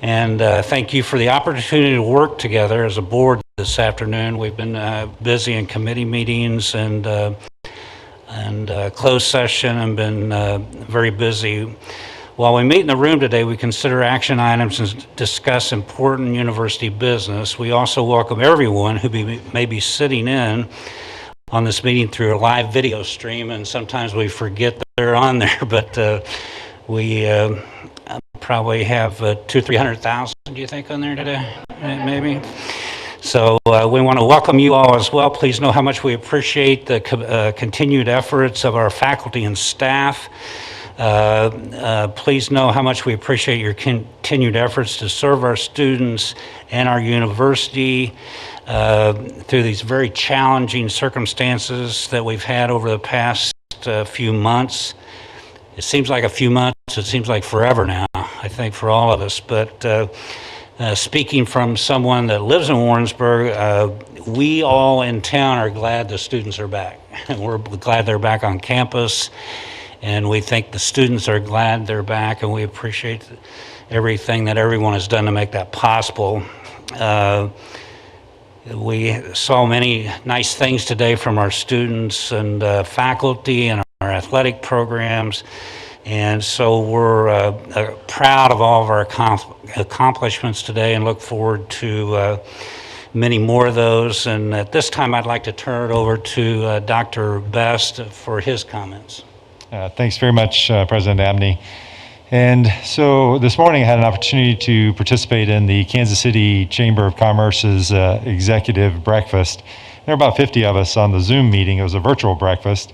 And thank you for the opportunity to work together as a board this afternoon. We've been busy in committee meetings and closed session and been very busy. While we meet in the room today, we consider action items and discuss important university business. We also welcome everyone who may be sitting in on this meeting through a live video stream, and sometimes we forget that they're on there, but we probably have 200,000 or 300,000, do you think, on there today? Maybe. So we want to welcome you all as well. Please know how much we appreciate the continued efforts of our faculty and staff. Please know how much we appreciate your continued efforts to serve our students and our university through these very challenging circumstances that we've had over the past few months. It seems like a few months, it seems like forever now, I think, for all of us. But speaking from someone that lives in Warrensburg, we all in town are glad the students are back. We're glad they're back on campus, and we think the students are glad they're back, and we appreciate everything that everyone has done to make that possible. We saw many nice things today from our students and faculty and our athletic programs. And so we're proud of all of our accomplishments today and look forward to many more of those. And at this time, I'd like to turn it over to Dr. Best for his comments. Thanks very much, President Abney. And so this morning I had an opportunity to participate in the Kansas City Chamber of Commerce's executive breakfast. There were about 50 of us on the Zoom meeting. It was a virtual breakfast.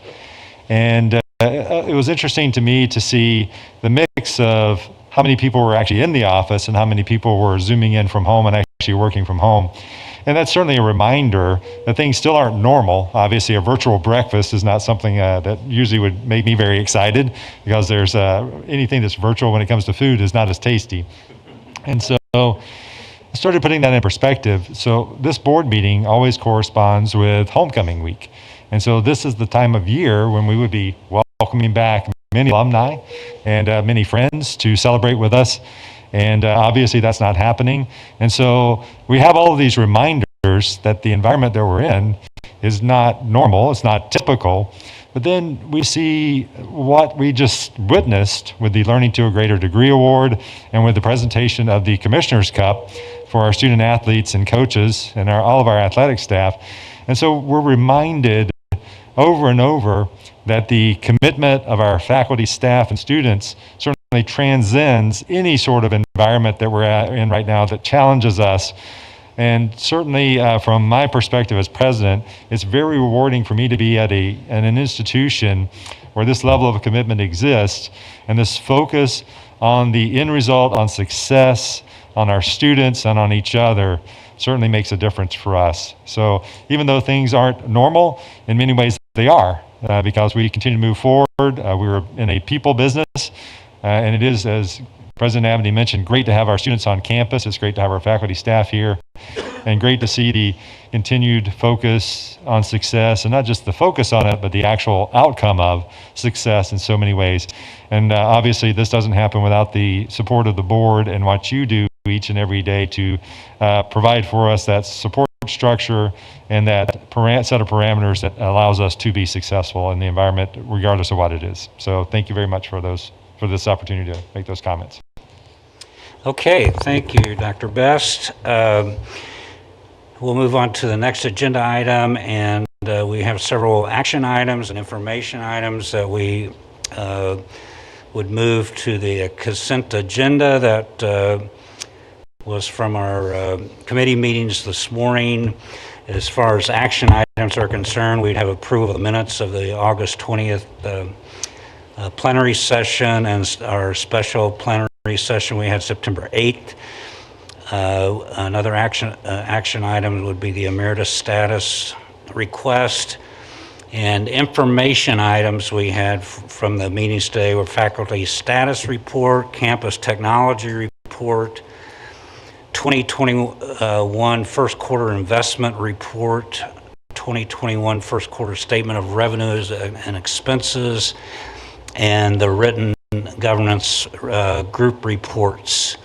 And it was interesting to me to see the mix of how many people were actually in the office and how many people were Zooming in from home and actually working from home. And that's certainly a reminder that things still aren't normal. Obviously, a virtual breakfast is not something that usually would make me very excited, because there's anything that's virtual when it comes to food is not as tasty. And so I started putting that in perspective. So this board meeting always corresponds with homecoming week. And so this is the time of year when we would be welcoming back many alumni and many friends to celebrate with us. And obviously that's not happening. And so we have all of these reminders that the environment that we're in is not normal, it's not typical. But then we see what we just witnessed with the Learning to a Greater Degree Award and with the presentation of the Commissioner's Cup for our student athletes and coaches and all of our athletic staff. And so we're reminded over and over that the commitment of our faculty, staff, and students certainly transcends any sort of environment that we're in right now that challenges us. And certainly from my perspective as president, it's very rewarding for me to be at an institution where this level of commitment exists, and this focus on the end result, on success, on our students, and on each other certainly makes a difference for us. So even though things aren't normal, in many ways they are, because we continue to move forward. We're in a people business, and it is, as President Abney mentioned, great to have our students on campus. It's great to have our faculty staff here, and great to see the continued focus on success, and not just the focus on it, but the actual outcome of success in so many ways. And obviously this doesn't happen without the support of the board and what you do each and every day to provide for us that support structure and that set of parameters that allows us to be successful in the environment regardless of what it is. So thank you very much for this opportunity to make those comments. Okay, thank you, Dr. Best. We'll move on to the next agenda item, and we have several action items and information items that we would move to the consent agenda that was from our committee meetings this morning. As far as action items are concerned, we'd have approval of the minutes of the August 20th plenary session, and our special plenary session we had September 8th. Another action item would be the emeritus status request. And information items we had from the meetings today were faculty status report, campus technology report, 2021 first quarter investment report, 2021 first quarter statement of revenues and expenses, and the written governance group reports.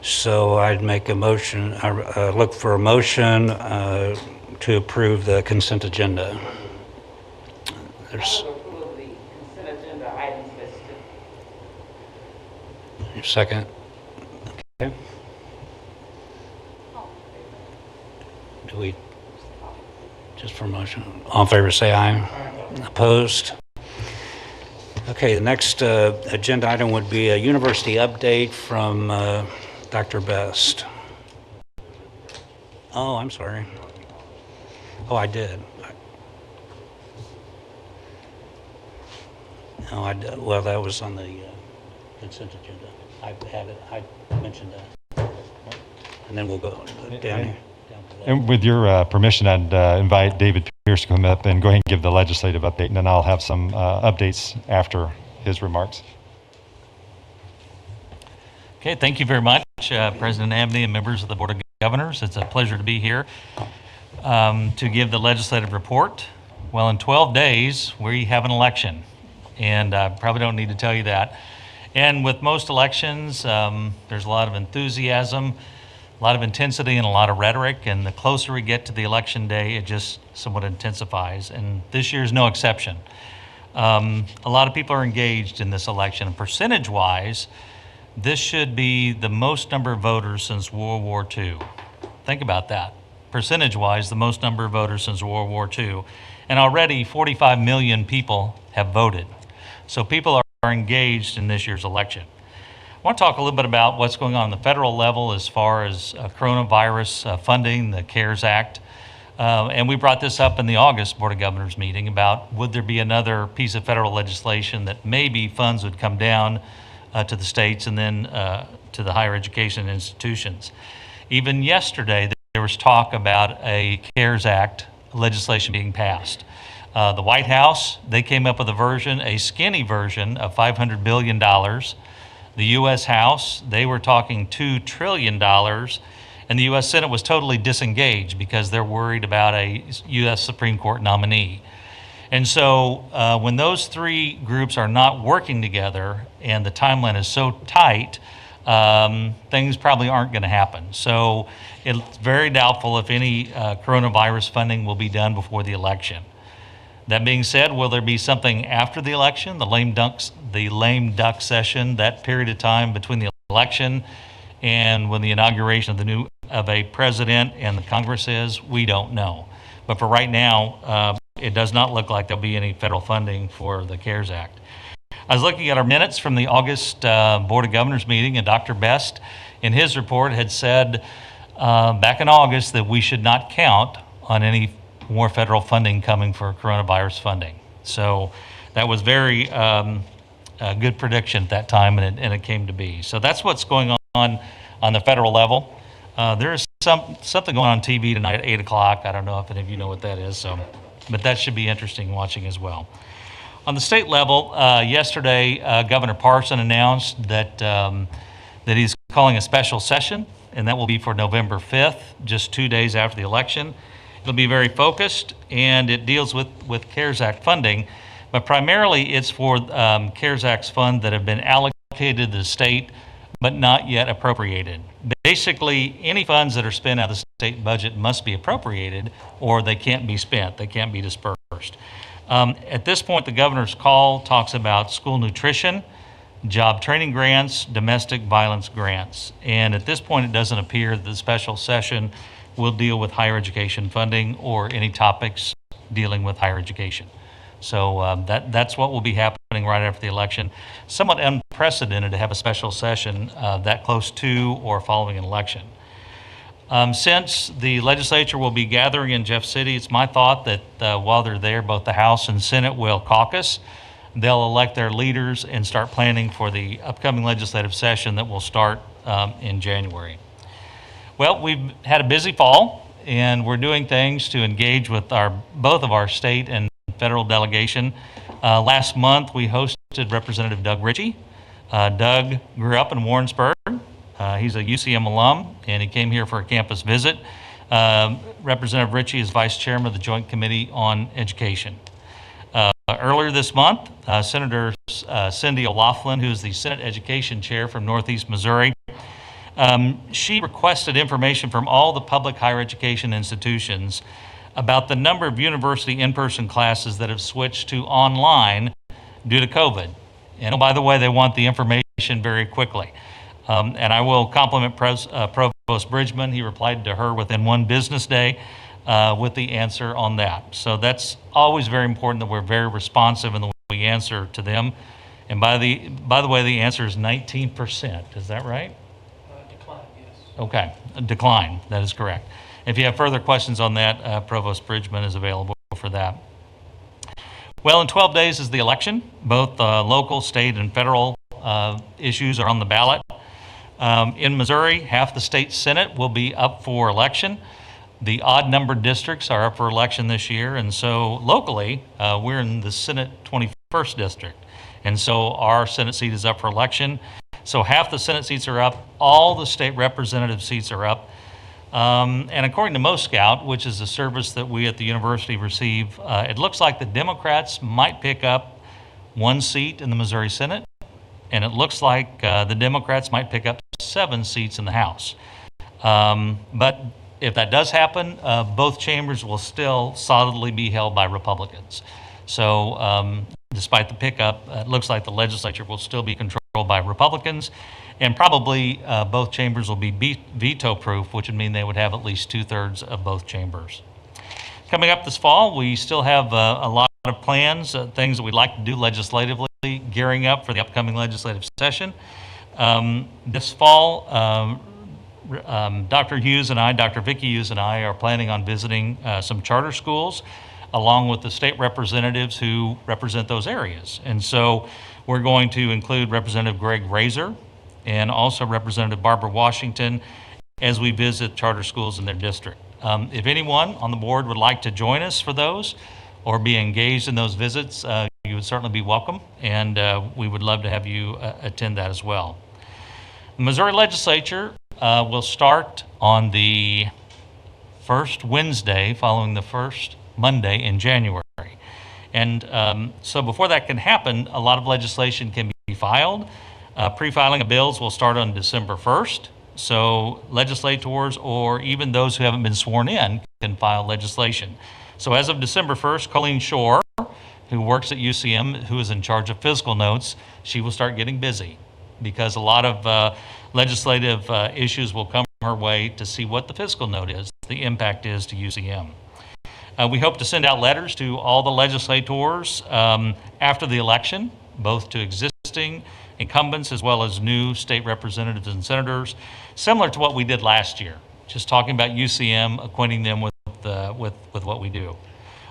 So I'd make a motion, look for a motion to approve the consent agenda. There's the consent agenda items listed. second. Okay. Do we, just for motion, all in favor say aye. Opposed? Okay, the next agenda item would be a university update from Dr. Best. Oh, I'm sorry. Oh, I did. No, I did. Well, that was on the consent agenda. I had it. I mentioned that. And then we'll go down here. And with your permission, I'd invite David Pierce to come up and go ahead and give the legislative update, and then I'll have some updates after his remarks. Okay, thank you very much, President Abney and members of the Board of Governors. It's a pleasure to be here to give the legislative report. Well, in 12 days, we have an election, and I probably don't need to tell you that. And with most elections, there's a lot of enthusiasm. lot of intensity and a lot of rhetoric, and the closer we get to the election day, it just somewhat intensifies, and this year's no exception. A lot of people are engaged in this election, and percentage-wise, this should be the most number of voters since World War II. Think about that. Percentage-wise, the most number of voters since World War II. And already 45 million people have voted. So people are engaged in this year's election. I want to talk a little bit about what's going on the federal level as far as coronavirus funding, the CARES Act. And we brought this up in the August Board of Governors meeting about would there be another piece of federal legislation that maybe funds would come down to the states and then to the higher education institutions. Even yesterday, there was talk about a CARES Act legislation being passed. The White House, they came up with a version, a skinny version of $500 billion. The U.S. House, they were talking $2 trillion. And the U.S. Senate was totally disengaged because they're worried about a U.S. Supreme Court nominee. And so when those three groups are not working together and the timeline is so tight, things probably aren't going to happen. So it's very doubtful if any coronavirus funding will be done before the election. That being said, will there be something after the election, the lame duck session, that period of time between the election and when the inauguration of a president and the Congress is? We don't know. But for right now, it does not look like there'll be any federal funding for the CARES Act. I was looking at our minutes from the August Board of Governors meeting, and Dr. Best, in his report, had said back in August that we should not count on any more federal funding coming for coronavirus funding. So that was very a good prediction at that time, and it came to be. So that's what's going on the federal level. There is something going on TV tonight at 8 o'clock. I don't know if any of you know what that is, but that should be interesting watching as well. On the state level, yesterday, Governor Parson announced that he's calling a special session, and that will be for November 5th, just 2 days after the election. It'll be very focused, and it deals with CARES Act funding, but primarily it's for CARES Act's funds that have been allocated to the state but not yet appropriated. Basically, any funds that are spent out of the state budget must be appropriated, or they can't be spent, they can't be dispersed. At this point, the governor's call talks about school nutrition, job training grants, domestic violence grants. And at this point, it doesn't appear that the special session will deal with higher education funding or any topics dealing with higher education. So that's what will be happening right after the election. Somewhat unprecedented to have a special session that close to or following an election. Since the legislature will be gathering in Jeff City, it's my thought that while they're there, both the House and Senate will caucus. They'll elect their leaders and start planning for the upcoming legislative session that will start in January. Well, we've had a busy fall, and we're doing things to engage with both of our state and federal delegation. Last month, we hosted Representative Doug Ritchie. Doug grew up in Warrensburg. He's a UCM alum, and he came here for a campus visit. Representative Ritchie is Vice Chairman of the Joint Committee on Education. Earlier this month, Senator Cindy O'Laughlin, who is the Senate Education Chair from Northeast Missouri, she requested information from all the public higher education institutions about the number of university in-person classes that have switched to online due to COVID. And oh, by the way, they want the information very quickly. And I will compliment Provost Bridgman. He replied to her within one business day with the answer on that. So that's always very important that we're very responsive in the way we answer to them. And by the way, the answer is 19%. Is that right? Decline, yes. Okay, decline. That is correct. If you have further questions on that, Provost Bridgman is available for that. Well, in 12 days is the election. Both local, state, and federal issues are on the ballot. In Missouri, half the state Senate will be up for election. The odd-numbered districts are up for election this year, and so locally, we're in the Senate 21st district, and so our Senate seat is up for election. So half the Senate seats are up, all the state representative seats are up, and according to MoScout, which is a service that we at the university receive, it looks like the Democrats might pick up one seat in the Missouri Senate, and it looks like the Democrats might pick up 7 seats in the House. But if that does happen, both chambers will still solidly be held by Republicans. So despite the pickup, it looks like the legislature will still be controlled by Republicans, and probably both chambers will be veto-proof, which would mean they would have at least 2/3 of both chambers. Coming up this fall, we still have a lot of plans, things that we'd like to do legislatively, gearing up for the upcoming legislative session. This fall, Dr. Hughes and I, Dr. Vicki Hughes and I, are planning on visiting some charter schools along with the state representatives who represent those areas. And so we're going to include Representative Greg Razor and also Representative Barbara Washington as we visit charter schools in their district. If anyone on the board would like to join us for those or be engaged in those visits, you would certainly be welcome, and we would love to have you attend that as well. The Missouri legislature will start on the first Wednesday following the first Monday in January. And so before that can happen, a lot of legislation can be filed. Pre-filing of bills will start on December 1st. So legislators or even those who haven't been sworn in can file legislation. So as of December 1st, Colleen Shore, who works at UCM, who is in charge of fiscal notes, she will start getting busy because a lot of legislative issues will come her way to see what the fiscal note is, the impact is to UCM. We hope to send out letters to all the legislators after the election, both to existing incumbents as well as new state representatives and senators, similar to what we did last year, just talking about UCM, acquainting them with what we do.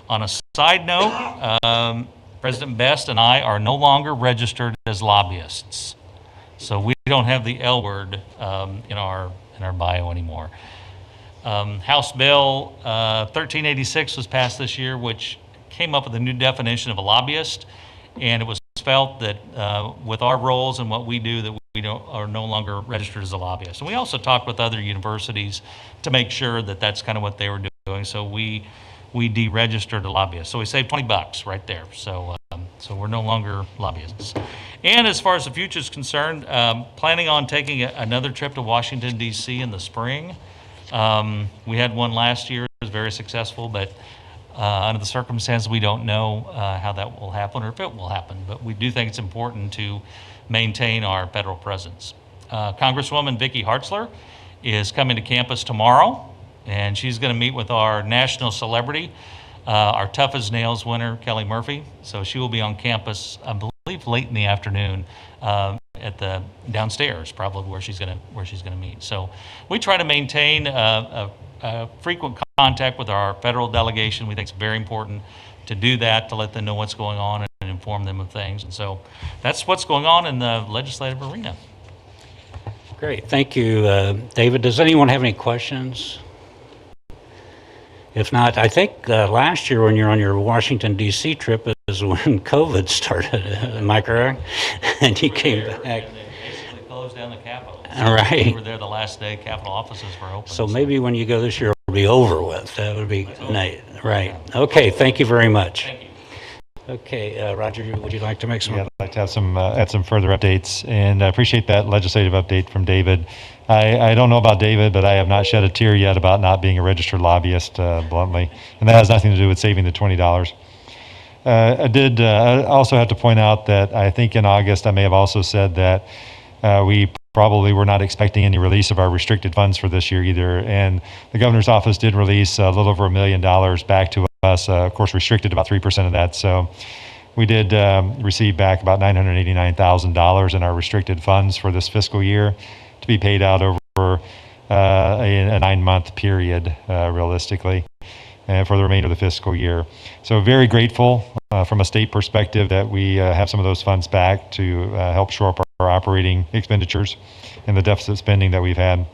On a side note, President Best and I are no longer registered as lobbyists, so we don't have the L word in our bio anymore. House Bill 1386 was passed this year, which came up with a new definition of a lobbyist, and it was felt that with our roles and what we do, that we are no longer registered as a lobbyist. And we also talked with other universities to make sure that that's kind of what they were doing. So we deregistered a lobbyist. So we saved $20 right there. So we're no longer lobbyists. And as far as the future is concerned, planning on taking another trip to Washington, D.C. in the spring. We had one last year. It was very successful, but under the circumstances, we don't know how that will happen or if it will happen, but we do think it's important to maintain our federal presence. Congresswoman Vicki Hartzler is coming to campus tomorrow, and she's going to meet with our national celebrity, our Tough as Nails winner, Kelly Murphy. So she will be on campus, I believe, late in the afternoon at the downstairs, probably where she's going to meet. So we try to maintain frequent contact with our federal delegation. We think it's very important to do that, to let them know what's going on and inform them of things. And so that's what's going on in the legislative arena. Great, thank you, David. Does anyone have any questions? If not, I think last year when you're on your Washington, D.C. trip is when COVID started, am I correct? And you came back. And they basically closed down the Capitol. All right. We were there the last day Capitol offices were open. So maybe when you go this year, it'll be over with. That would be nice. Right. Okay, thank you very much. Thank you. Okay, Roger, would you like to make some? Yeah, I'd like to have add some further updates, and I appreciate that legislative update from David. I don't know about David, but I have not shed a tear yet about not being a registered lobbyist, bluntly, and that has nothing to do with saving the $20. I also have to point out that I think in August I may have also said that we probably were not expecting any release of our restricted funds for this year either, and the governor's office did release a little over $1 million back to us, of course restricted about 3% of that, so we did receive back about $989,000 in our restricted funds for this fiscal year to be paid out over a 9-month period, realistically, and for the remainder of the fiscal year. So very grateful from a state perspective that we have some of those funds back to help shore up our operating expenditures and the deficit spending that we've had.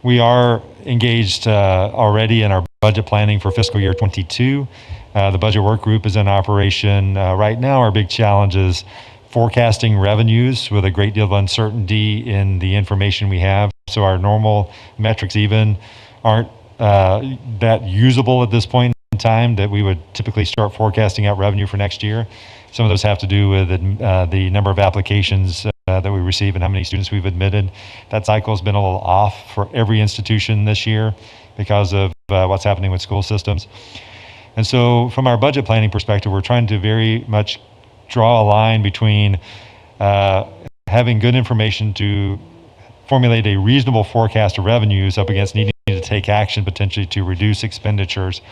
We are engaged already in our budget planning for fiscal year 22. The budget work group is in operation. Right now, our big challenge is forecasting revenues with a great deal of uncertainty in the information we have. So our normal metrics even aren't that usable at this point in time that we would typically start forecasting out revenue for next year. Some of those have to do with the number of applications that we receive and how many students we've admitted. That cycle's been a little off for every institution this year because of what's happening with school systems. And so from our budget planning perspective, we're trying to very much draw a line between having good information to formulate a reasonable forecast of revenues up against needing to take action potentially to reduce expenditures.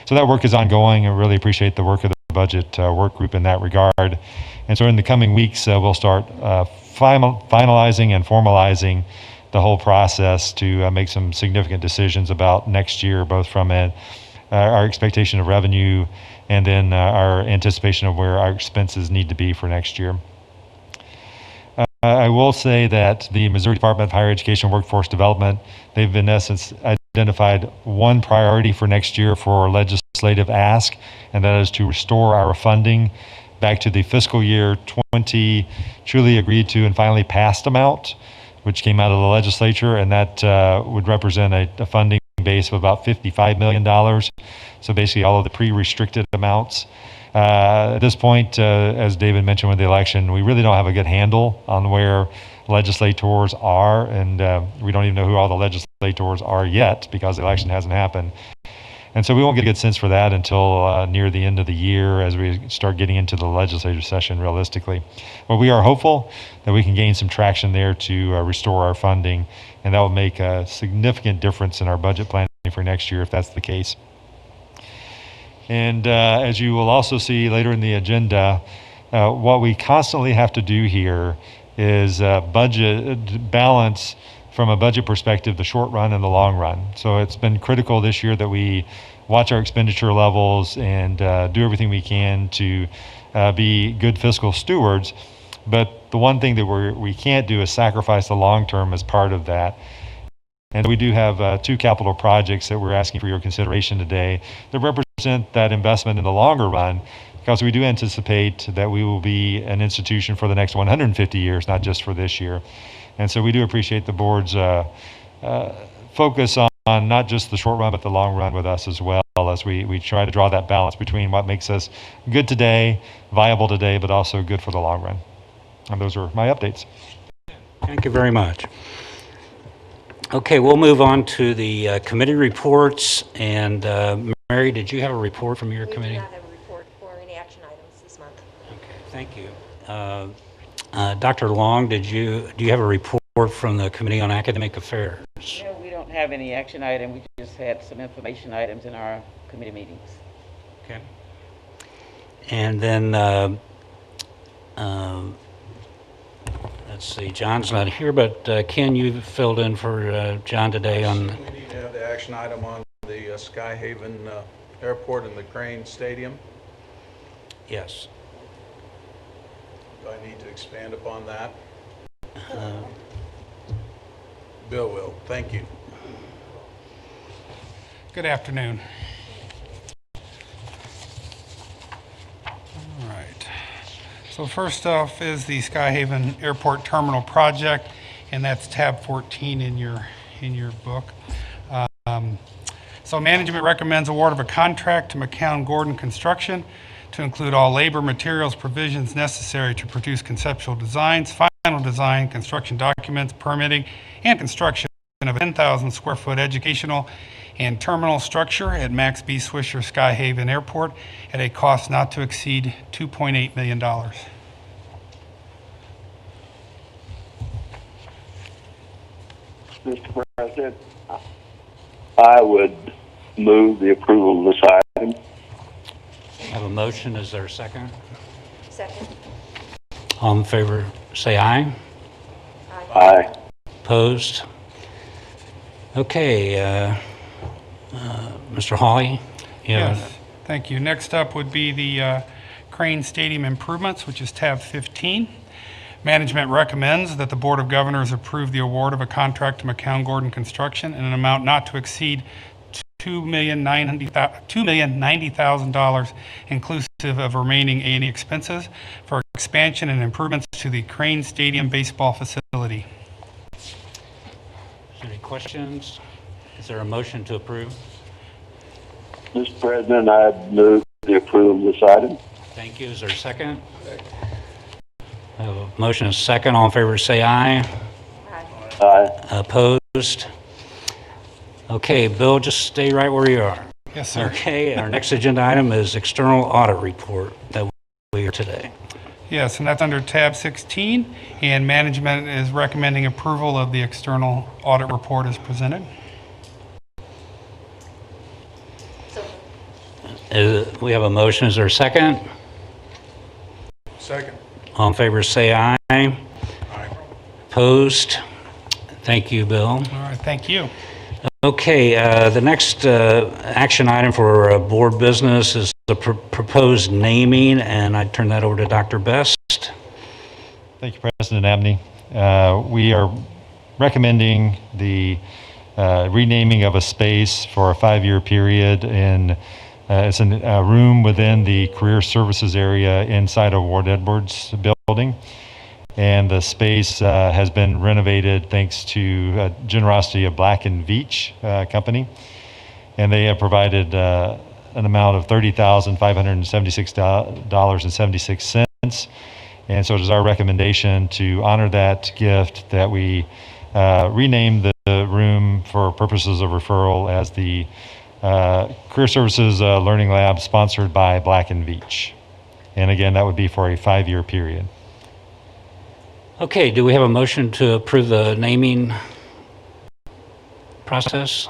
So that work is ongoing. I really appreciate the work of the budget work group in that regard. And so in the coming weeks, we'll start finalizing and formalizing the whole process to make some significant decisions about next year, both from our expectation of revenue and then our anticipation of where our expenses need to be for next year. I will say that the Missouri Department of Higher Education Workforce Development, they've in essence identified one priority for next year for legislative ask, and that is to restore our funding back to the fiscal year 20 truly agreed to and finally passed amount, which came out of the legislature, and that would represent a funding base of about $55 million. So basically all of the pre-restricted amounts. At this point, as David mentioned with the election, we really don't have a good handle on where legislators are, and we don't even know who all the legislators are yet because the election hasn't happened. And so we won't get a good sense for that until near the end of the year as we start getting into the legislative session realistically. But we are hopeful that we can gain some traction there to restore our funding, and that will make a significant difference in our budget planning for next year if that's the case. And as you will also see later in the agenda, what we constantly have to do here is budget balance from a budget perspective, the short run and the long run. So it's been critical this year that we watch our expenditure levels and do everything we can to be good fiscal stewards. But the one thing that we can't do is sacrifice the long term as part of that. And we do have two capital projects that we're asking for your consideration today that represent that investment in the longer run, because we do anticipate that we will be an institution for the next 150 years, not just for this year. And so we do appreciate the board's focus on not just the short run, but the long run with us as well, as we try to draw that balance between what makes us good today, viable today, but also good for the long run. And those are my updates. Thank you very much. Okay, we'll move on to the committee reports. And Mary, did you have a report from your committee? We do not have a report for any action items this month. Okay, thank you. Dr. Long, do you have a report from the Committee on Academic Affairs? No, we don't have any action item. We just had some information items in our committee meetings. Okay. And then, let's see, John's not here, but Ken, you filled in for John today on... We need to have the action item on the Skyhaven Airport and the Crane Stadium. Yes. Do I need to expand upon that? Bill will. Thank you. Good afternoon. All right. So first off is the Skyhaven Airport Terminal Project, and that's tab 14 in your book. So management recommends award of a contract to McCown Gordon Construction to include all labor, materials, provisions necessary to produce conceptual designs, final design, construction documents, permitting, and construction of a 10,000 square foot educational and terminal structure at Max B. Swisher Skyhaven Airport at a cost not to exceed $2.8 million. Mr. President, I would move the approval of this item. I have a motion. Is there a second? Second. All in favor, say aye. Aye. Opposed? Okay, Mr. Hawley? Yes, thank you. Next up would be the Crane Stadium improvements, which is tab 15. Management recommends that the Board of Governors approve the award of a contract to McCown Gordon Construction in an amount not to exceed $2,090,000 inclusive of remaining A&E expenses for expansion and improvements to the Crane Stadium baseball facility. Any questions? Is there a motion to approve? Mr. President, I move the approval of this item. Thank you. Is there a second? I have a motion and a second. All in favor, say aye. Aye. Opposed? Okay, Bill, just stay right where you are. Yes, sir. Okay, our next agenda item is external audit report that we hear today. Yes, and that's under tab 16, and management is recommending approval of the external audit report as presented. We have a motion. Is there a second? Second. All in favor, say aye. Aye. Opposed? Thank you, Bill. All right, thank you. Okay, the next action item for board business is the proposed naming, and I turn that over to Dr. Best. Thank you, President Abney. We are recommending the renaming of a space for a 5-year period in it's a room within the Career Services area inside of Ward Edwards building. And the space has been renovated thanks to generosity of Black & Veatch company. And they have provided an amount of $30,576.76. And so it is our recommendation to honor that gift that we rename the room for purposes of referral as the Career Services Learning Lab sponsored by Black & Veatch. And again, that would be for a 5-year period. Okay, do we have a motion to approve the naming process?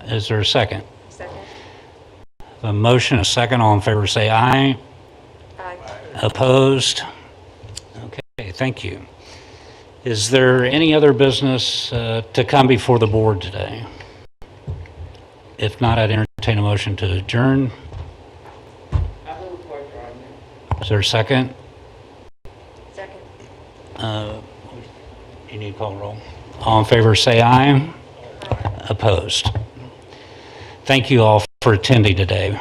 Is there a second? Second. A motion, a second. All in favor, say aye. Aye. Opposed? Okay, thank you. Is there any other business to come before the board today? If not, I'd entertain a motion to adjourn. Is there a second? Second. You need to call roll. All in favor, say aye. Opposed? Thank you all for attending today.